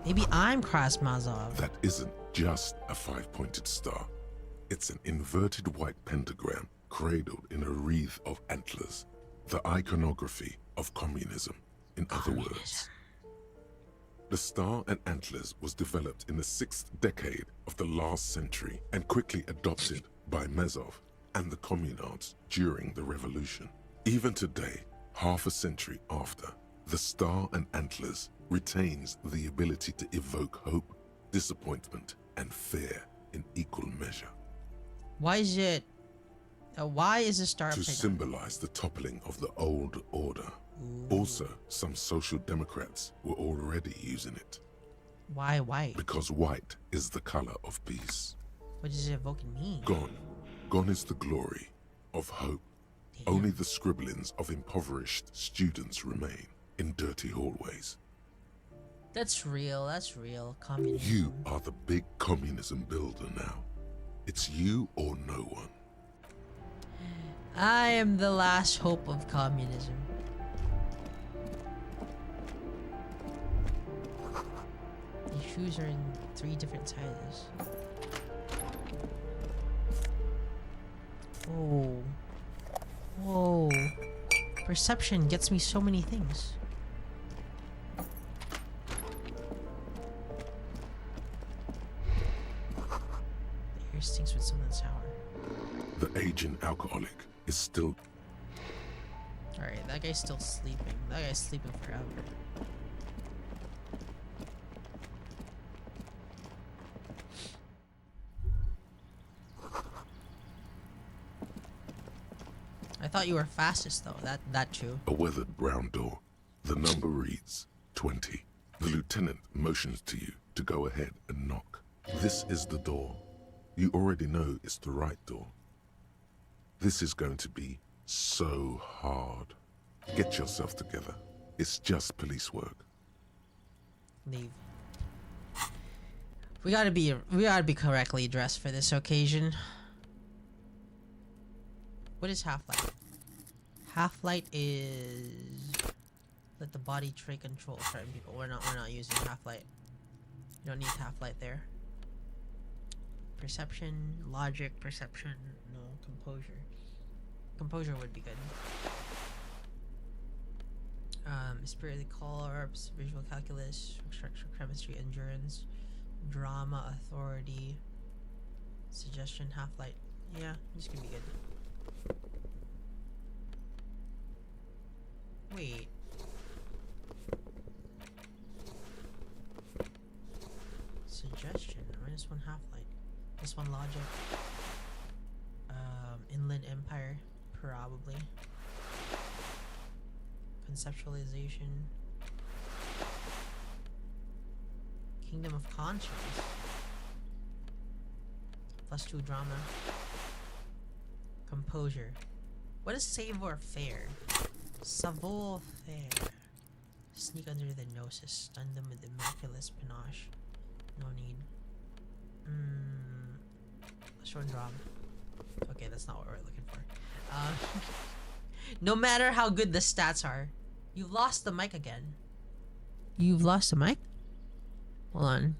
S1: Maybe I'm Krasmazov.
S2: That isn't just a 5-pointed star. It's an inverted white pentagram cradled in a wreath of antlers. The iconography of communism, in other words. The star and antlers was developed in the 6th decade of the last century and quickly adopted by Mazov and the communards during the revolution. Even today, half a century after, the star and antlers retains the ability to evoke hope, disappointment, and fear in equal measure.
S1: Why is it... why is the star
S2: To
S1: upside down?
S2: symbolize the toppling of the old order. Also, some social democrats were already using it.
S1: Why white?
S2: Because white is the color of peace.
S1: What does it evoking mean?
S2: Gone. Gone is the glory of hope. Only the scribblings of impoverished students remain in dirty hallways.
S1: That's real. That's real. Communism.
S2: You are the big communism builder now. It's you or no one.
S1: I am the last hope of communism. These shoes are in 3 different sizes. Whoa. Whoa. Perception gets me so many things. The air stinks with something sour.
S2: The aging alcoholic is still...
S1: Alright, that guy's still sleeping. That guy's sleeping forever. I thought you were fastest though. That too.
S2: A weathered brown door. The number reads 20. The lieutenant motions to you to go ahead and knock. This is the door. You already know it's the right door. This is going to be so hard. Get yourself together. It's just police work.
S1: Leave. We gotta be correctly dressed for this occasion. What is half-light? Half-light is let the body take control of certain people. We're not using half-light. You don't need half-light there. Perception, logic, perception, no, composure. Composure would be good. Spirit of the corpse, visual calculus, structure, chemistry, endurance, drama, authority, suggestion, half-light. Yeah, this could be good. Wait. Suggestion, -1 half-light. This one logic. Inland Empire, probably. Conceptualization. Kingdom of Conscience. +2 drama. Composure. What is savoir-faire? Savoir-faire. Sneak under the gnosis. Stun them with immaculate panache. No need. Short drama. Okay, that's not what we're looking for. No matter how good the stats are, you've lost the mic again. You've lost the mic? Hold on.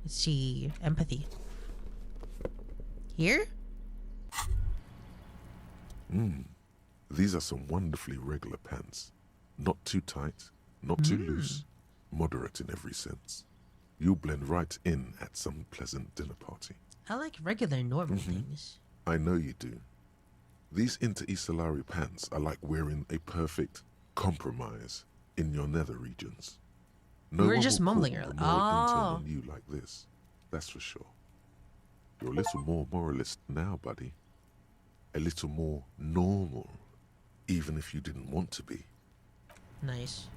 S1: Let's see. Empathy. Here?
S2: These are some wonderfully regular pants. Not too tight, not too loose, moderate in every sense. You'll blend right in at some pleasant dinner party.
S1: I like regular, normal things.
S2: I know you do. These inter-Isolari pants are like wearing a perfect compromise in your nether regions. No
S1: We were
S2: one
S1: just
S2: will call
S1: mumbling
S2: a
S1: earlier.
S2: moral intern
S1: Oh.
S2: on you like this. That's for sure. You're a little more moralist now, buddy. A little more normal, even if you didn't want to be.
S1: Nice.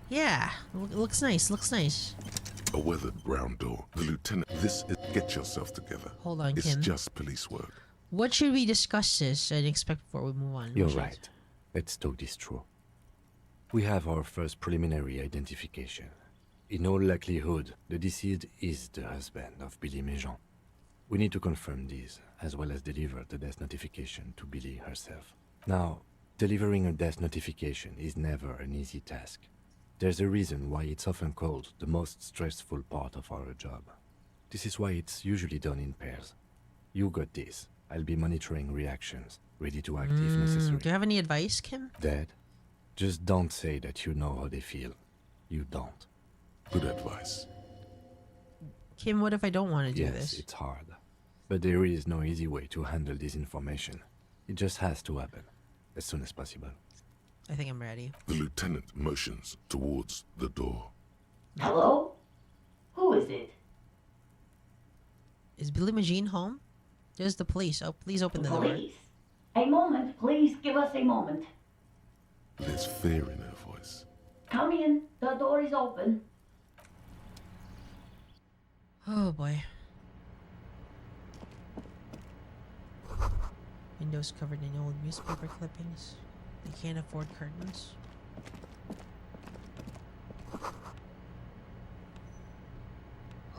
S1: Yeah, looks nice, looks nice.
S2: A weathered brown door. The lieutenant, this is, get yourself together.
S1: Hold on,
S2: It's
S1: Kim.
S2: just police work.
S1: What should we discuss this and expect before we move on?
S3: You're
S1: What should-
S3: right. Let's talk this through. We have our first preliminary identification. In all likelihood, the deceased is the husband of Billy Méjean. We need to confirm this, as well as deliver the death notification to Billy herself. Now, delivering a death notification is never an easy task. There's a reason why it's often called the most stressful part of our job. This is why it's usually done in pairs. You got this. I'll be monitoring reactions, ready to act if necessary.
S1: Do you have any advice, Kim?
S3: Dad, just don't say that you know how they feel. You don't.
S2: Good advice.
S1: Kim, what if I don't want to do
S3: Yes,
S1: this?
S3: it's hard. But there is no easy way to handle this information. It just has to happen, as soon as possible.
S1: I think I'm ready.
S2: The lieutenant motions towards the door.
S19: Hello? Who is it?
S1: Is Billy Magine home? There's the police. Oh, please open the door.
S19: Police? A moment, please. Give us a moment.
S2: There's fear in her voice.
S19: Come in. The door is open.
S1: Oh boy. Windows covered in old newspaper clippings. They can't afford curtains.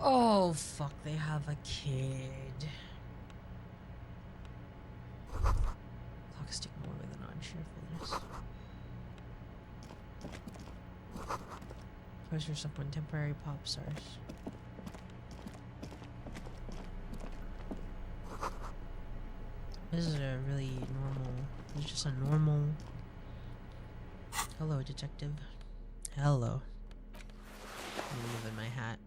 S1: Oh fuck, they have a kid. Clock stick more than on cheerfulness. Posters of when temporary pop stars. This is a really normal. This is just a normal. Hello, detective. Hello. I'm moving my hat.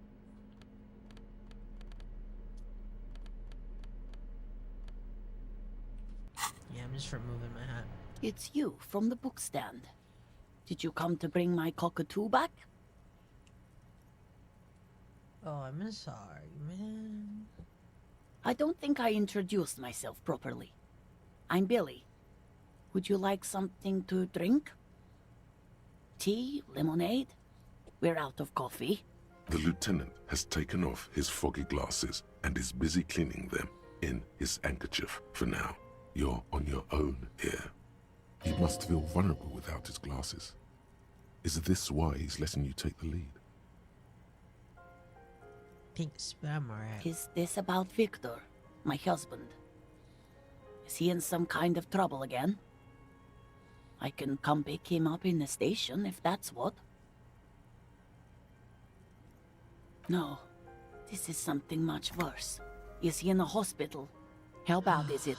S1: Yeah, I'm just removing my hat.
S12: It's you from the book stand. Did you come to bring my cockatoo back?
S1: Oh, I'm sorry, man.
S12: I don't think I introduced myself properly. I'm Billy. Would you like something to drink? Tea? Lemonade? We're out of coffee.
S2: The lieutenant has taken off his foggy glasses and is busy cleaning them in his handkerchief for now. You're on your own here. He must feel vulnerable without his glasses. Is this why he's letting you take the lead?
S1: Thanks, but I'm alright.
S12: Is this about Victor, my husband? Is he in some kind of trouble again? I can come pick him up in the station if that's what. No, this is something much worse. Is he in a hospital? How bad is it?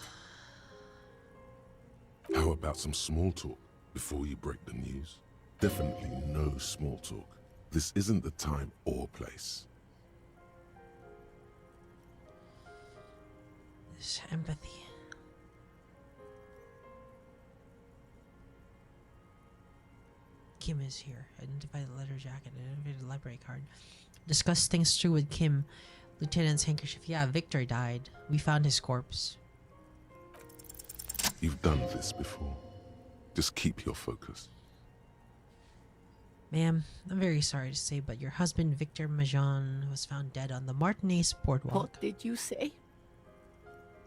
S2: How about some small talk before you break the news? Definitely no small talk. This isn't the time or place.
S1: This empathy. Kim is here. Identify the letter jacket. Identify the library card. Discuss things through with Kim. Lieutenant's handkerchief. Yeah, Victor died. We found his corpse.
S2: You've done this before. Just keep your focus.
S1: Ma'am, I'm very sorry to say, but your husband, Victor Majan, was found dead on the Martinez boardwalk.
S12: What did you say?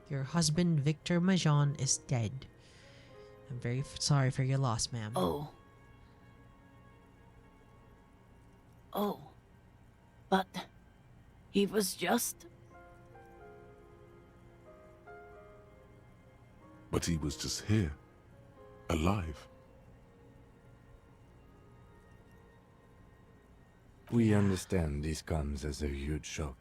S1: Your husband, Victor Majan, is dead. I'm very sorry for your loss, ma'am.
S12: Oh. Oh. But he was just...
S2: But he was just here. Alive.
S3: We understand this comes as a huge shock.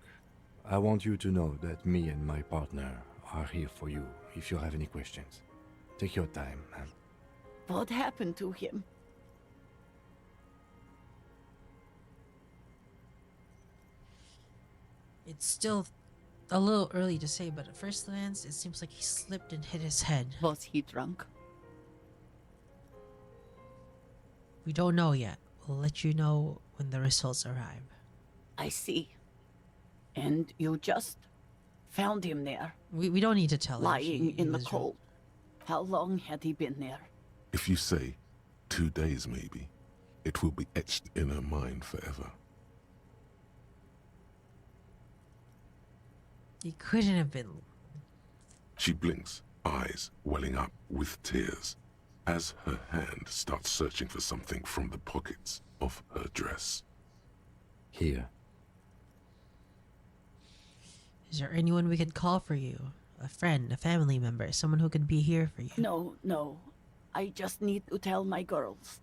S3: I want you to know that me and my partner are here for you if you have any questions. Take your time, ma'am.
S12: What happened to him?
S1: It's still a little early to say, but at first glance, it seems like he slipped and hit his head.
S12: Was he drunk?
S1: We don't know yet. We'll let you know when the results arrive.
S12: I see. And you just found him there?
S1: We don't need to tell him.
S12: Lying in the cold. How long had he been there?
S2: If you say 2 days maybe, it will be etched in her mind forever.
S1: He couldn't have been.
S2: She blinks, eyes welling up with tears, as her hand starts searching for something from the pockets of her dress.
S3: Here.
S1: Is there anyone we could call for you? A friend, a family member, someone who could be here for you?
S12: No. I just need to tell my girls.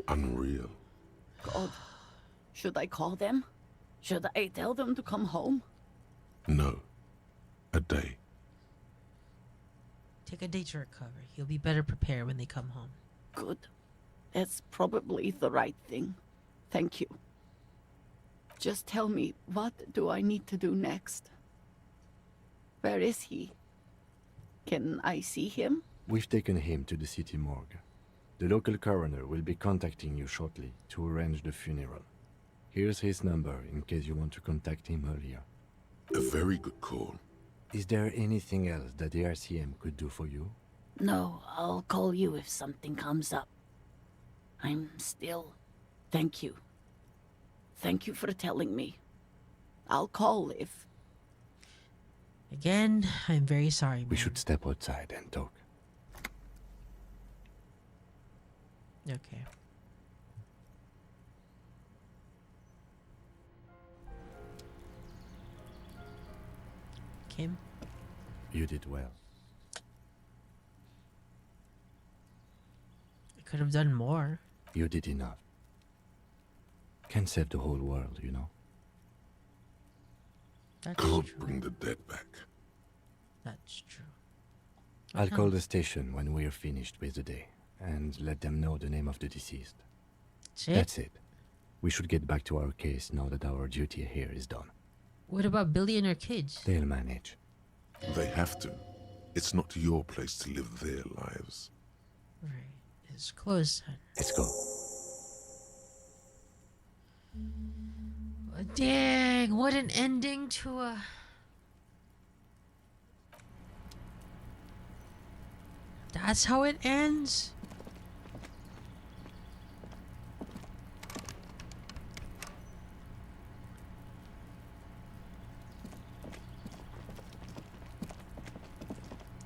S2: Unreal.
S12: God. Should I call them? Should I tell them to come home?
S2: No. A day.
S1: Take a day to recover. You'll be better prepared when they come home.
S12: Good. That's probably the right thing. Thank you. Just tell me, what do I need to do next? Where is he? Can I see him?
S3: We've taken him to the city morgue. The local coroner will be contacting you shortly to arrange the funeral. Here's his number in case you want to contact him earlier.
S2: A very good call.
S3: Is there anything else that the RCM could do for you?
S12: No, I'll call you if something comes up. I'm still... Thank you. Thank you for telling me. I'll call if...
S1: Again, I'm very sorry, man.
S3: We should step outside and talk.
S1: Okay. Kim?
S3: You did well.
S1: I could have done more.
S3: You did enough. Can't save the whole world, you know.
S1: That's
S2: Can't
S1: true.
S2: bring the dead back.
S1: That's true.
S3: I'll call the station when we're finished with the day and let them know the name of the deceased. That's it. We should get back to our case now that our duty here is done.
S1: What about Billy and her kids?
S3: They'll manage.
S2: They have to. It's not your place to live their lives.
S1: Right. It's closed then.
S3: Let's go.
S1: Oh, dang, what an ending to a... That's how it ends?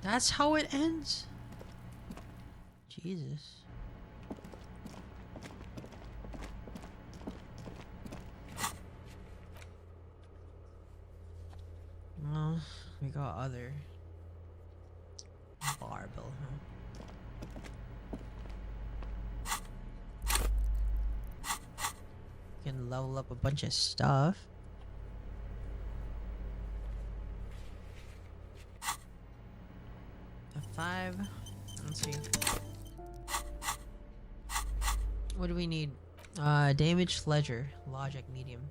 S1: That's how it ends? Jesus. Well, we got other barbell, huh? Can level up a bunch of stuff. F5. Let's see. What do we need? Damage ledger, logic medium.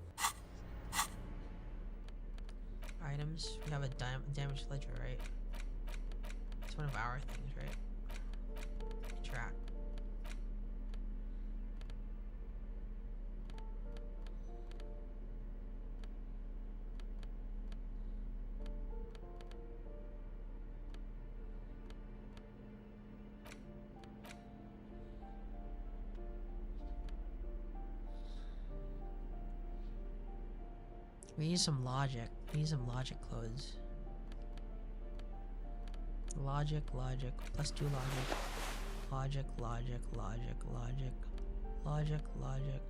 S1: Items. We have a damage ledger, right? It's one of our things, right? Track. We need some logic. We need some logic clothes. Logic, logic, plus 2 logic. Logic, logic, logic, logic. Logic, logic.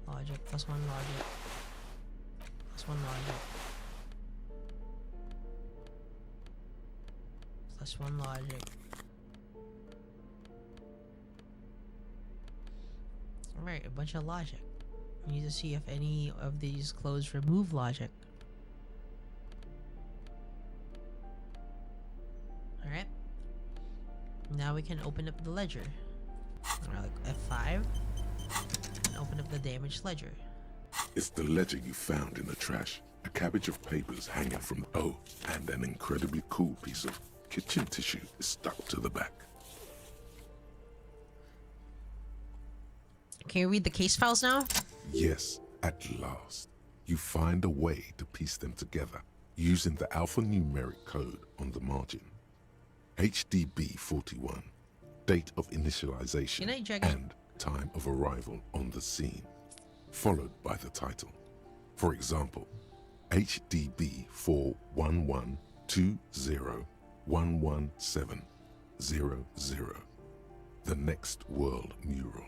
S1: Logic, plus 1 logic. Plus 1 logic. Plus 1 logic. Alright, a bunch of logic. We need to see if any of these clothes remove logic. Alright. Now we can open up the ledger. Like F5. And open up the damaged ledger.
S2: It's the ledger you found in the trash. A cabbage of papers hanging from... Oh, and an incredibly cool piece of kitchen tissue is stuck to the back.
S1: Can you read the case files now?
S2: Yes, at last. You find a way to piece them together using the alphanumeric code on the margin. HDB41, date of initialization and time of arrival on the scene, followed by the title. For example, HDB 41120117000, the Next World Mural.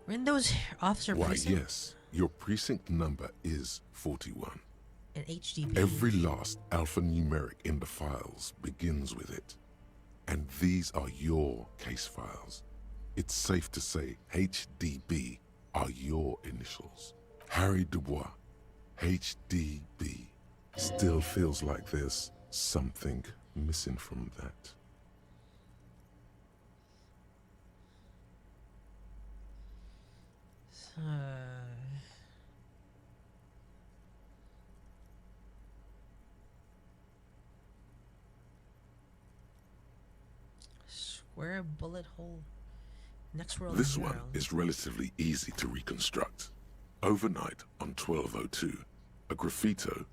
S1: We're in those officer
S2: precincts? Why, yes. Your precinct number is 41.
S1: An HDB.
S2: Every last alphanumeric in the files begins with it. And these are your case files. It's safe to say HDB are your initials. Harry Dubois, HDB. Still feels like there's something missing from that.
S1: Square bullet hole. Next world.
S2: This one is relatively easy to reconstruct. Overnight on 1202, a graffito,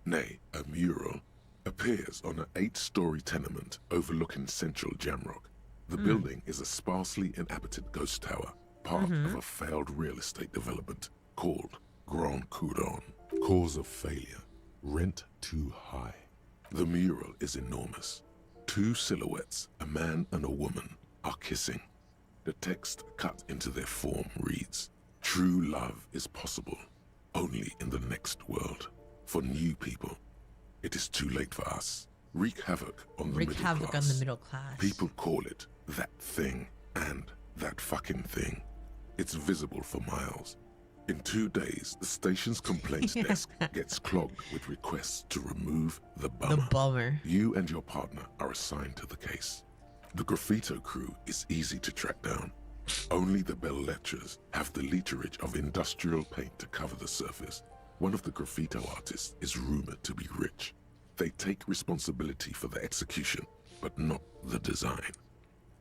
S2: nay, a mural, appears on an 8-story tenement overlooking central Jamrock. The building is a sparsely inhabited ghost tower, part of a failed real estate development called Grand Couronne. Cause of failure, rent too high. The mural is enormous. 2 silhouettes, a man and a woman, are kissing. The text cut into their form reads, "True love is possible, only in the next world. For new people, it is too late for us. Wreak havoc on the middle class. People call it that thing and that fucking thing. It's visible for miles. In 2 days, the station's complaints desk gets clogged with requests to remove the bummer. You and your partner are assigned to the case. The graffito crew is easy to track down. Only the bell lectures have the literage of industrial paint to cover the surface. One of the graffito artists is rumored to be rich. They take responsibility for the execution, but not the design.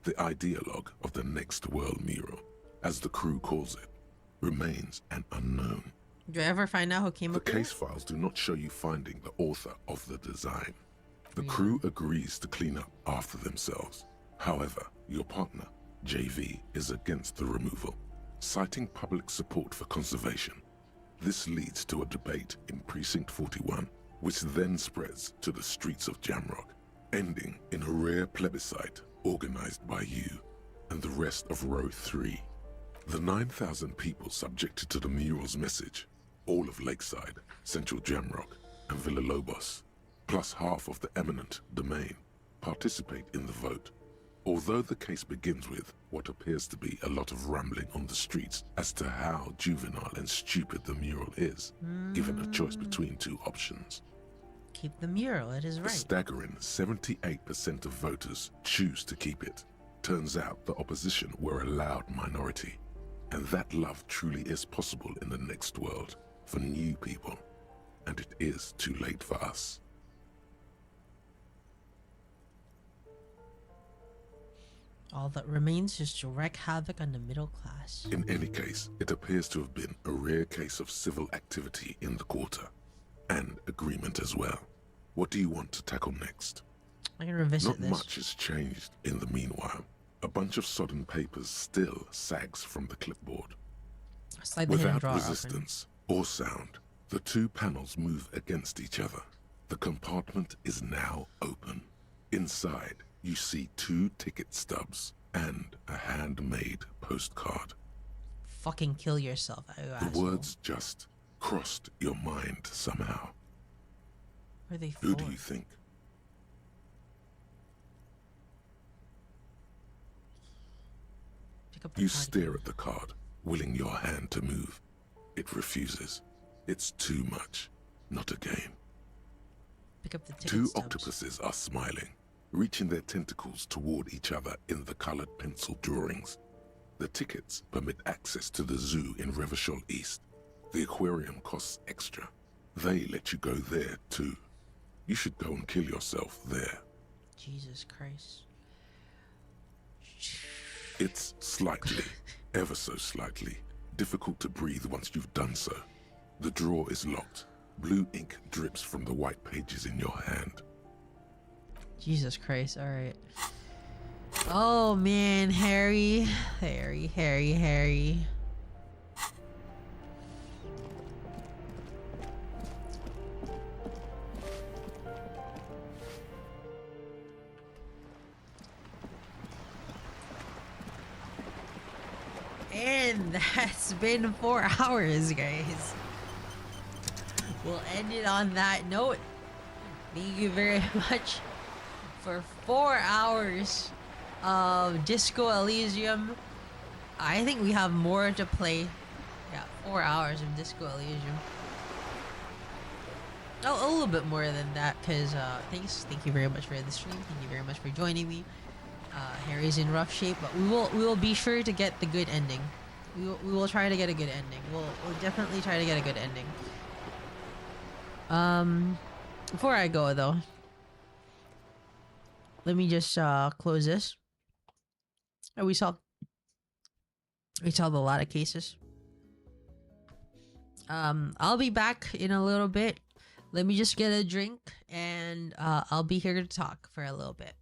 S2: The ideologue of the Next World Mural, as the crew calls it, remains an unknown.
S1: Do I ever find out who came up with it?
S2: The case files do not show you finding the author of the design. The crew agrees to clean up after themselves. However, your partner, JV, is against the removal, citing public support for conservation. This leads to a debate in Precinct 41, which then spreads to the streets of Jamrock, ending in a rare plebiscite organized by you and the rest of Row 3. The 9,000 people subjected to the mural's message, all of Lakeside, Central Jamrock, and Villa Lobos, plus half of the eminent domain, participate in the vote. Although the case begins with what appears to be a lot of rambling on the streets as to how juvenile and stupid the mural is, given a choice between 2 options.
S1: Keep the mural, it is right.
S2: A staggering 78% of voters choose to keep it. Turns out the opposition were a loud minority, and that love truly is possible in the next world for new people, and it is too late for us.
S1: All that remains is to wreak havoc on the middle class.
S2: In any case, it appears to have been a rare case of civil activity in the quarter, and agreement as well. What do you want to tackle next?
S1: I can revisit this.
S2: Not much has changed in the meanwhile. A bunch of sodden papers still sags from the clipboard. Without resistance or sound, the 2 panels move against each other. The compartment is now open. Inside, you see 2 ticket stubs and a handmade postcard.
S1: Fucking kill yourself,
S2: The words just crossed your mind somehow.
S1: Who are they for?
S2: Who do you think? You stare at the card, willing your hand to move. It refuses. It's too much. Not a game.
S1: Pick up the ticket
S2: Two
S1: stubs.
S2: octopuses are smiling, reaching their tentacles toward each other in the colored pencil drawings. The tickets permit access to the zoo in Revachol East. The aquarium costs extra. They let you go there too. You should go and kill yourself there.
S1: Jesus Christ.
S2: It's slightly, ever so slightly, difficult to breathe once you've done so. The drawer is locked. Blue ink drips from the white pages in your hand.
S1: Jesus Christ, alright. Oh man, Harry. Harry. And that's been 4 hours, guys. We'll end it on that note. Thank you very much for 4 hours of Disco Elysium. I think we have more to play. Yeah, 4 hours of Disco Elysium. Oh, a little bit more than that, because thank you very much for the stream. Thank you very much for joining me. Harry's in rough shape, but we will be sure to get the good ending. We will try to get a good ending. We'll definitely try to get a good ending. Before I go though, let me just close this. Oh, we solved a lot of cases. I'll be back in a little bit. Let me just get a drink, and I'll be here to talk for a little bit.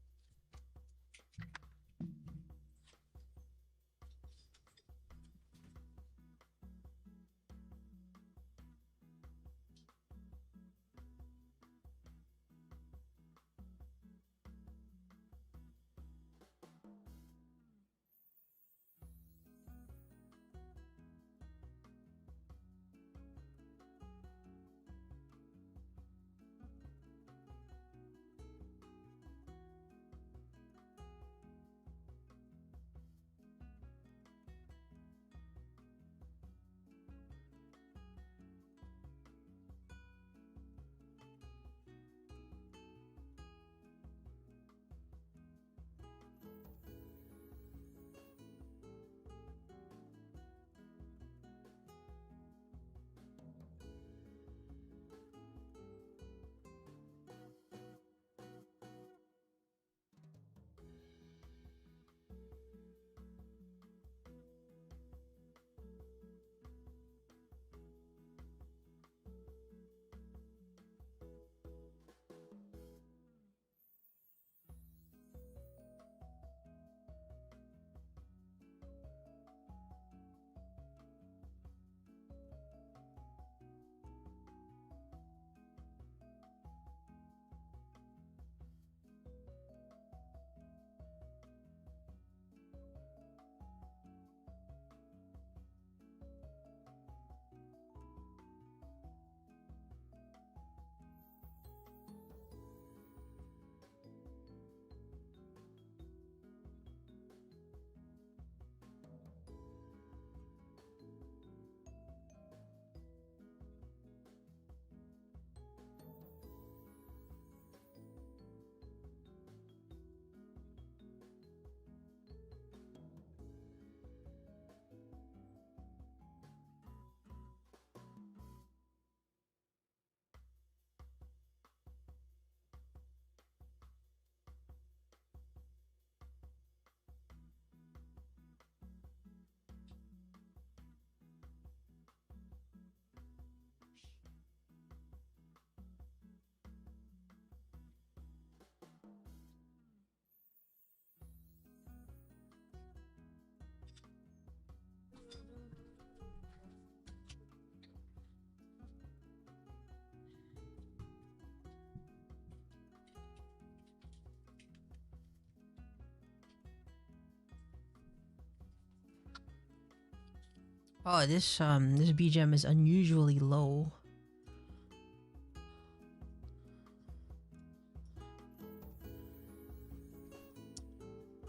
S1: Oh, this BGM is unusually low.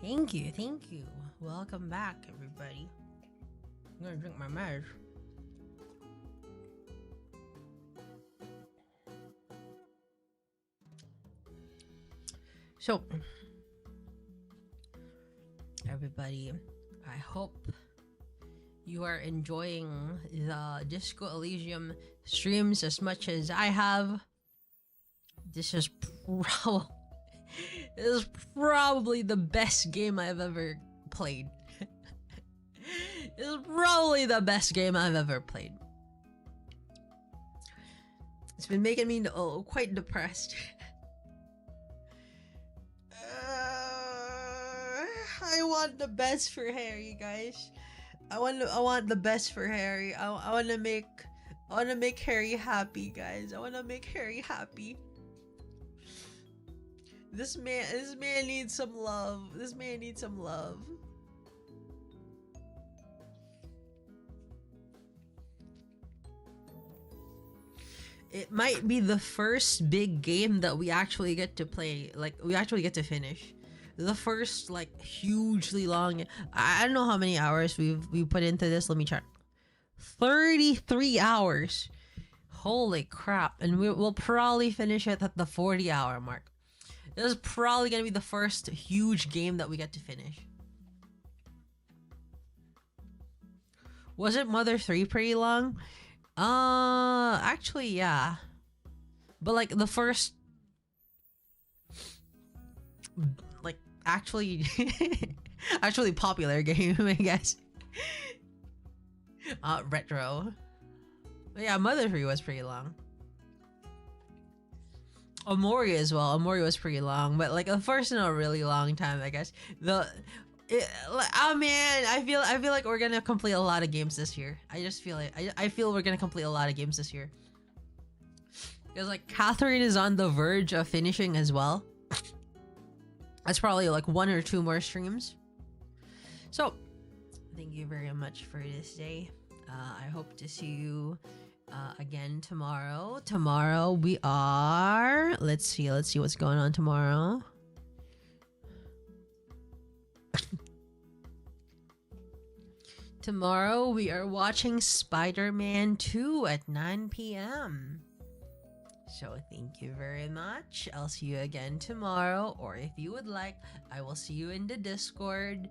S1: Thank you, thank you. Welcome back, everybody. I'm gonna drink my mash. So, everybody, I hope you are enjoying the Disco Elysium streams as much as I have. This is probably the best game I've ever played. This is probably the best game I've ever played. It's been making me quite depressed. I want the best for Harry, guys. I want the best for Harry. I want to make Harry happy, guys. I want to make Harry happy. This man needs some love. This man needs some love. It might be the first big game that we actually get to play. Like, we actually get to finish. The first, like, hugely long... I don't know how many hours we put into this. Let me check. 33 hours. Holy crap. And we'll probably finish it at the 40-hour mark. This is probably going to be the first huge game that we get to finish. Wasn't Mother 3 pretty long? Actually, yeah. But, like, the first... like, actually popular game, I guess. Retro. But yeah, Mother 3 was pretty long. Omori as well. Omori was pretty long, but like the first in a really long time, I guess. Oh man, I feel like we're gonna complete a lot of games this year. I just feel it. I feel we're gonna complete a lot of games this year. Because like Catherine is on the verge of finishing as well. That's probably like 1 or 2 more streams. So, thank you very much for this day. I hope to see you again tomorrow. Tomorrow we are... Let's see what's going on tomorrow. Tomorrow we are watching Spider-Man 2 at 9 p.m. So thank you very much. I'll see you again tomorrow, or if you would like, I will see you in the Discord.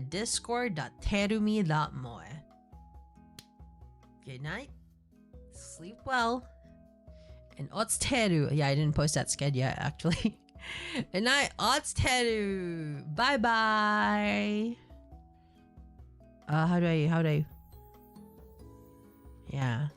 S1: Discord.terumi.moe. Good night. Sleep well. And otsteru. Yeah, I didn't post that sked yet, actually. Good night. Otsteru. Bye bye. How do I? Yeah.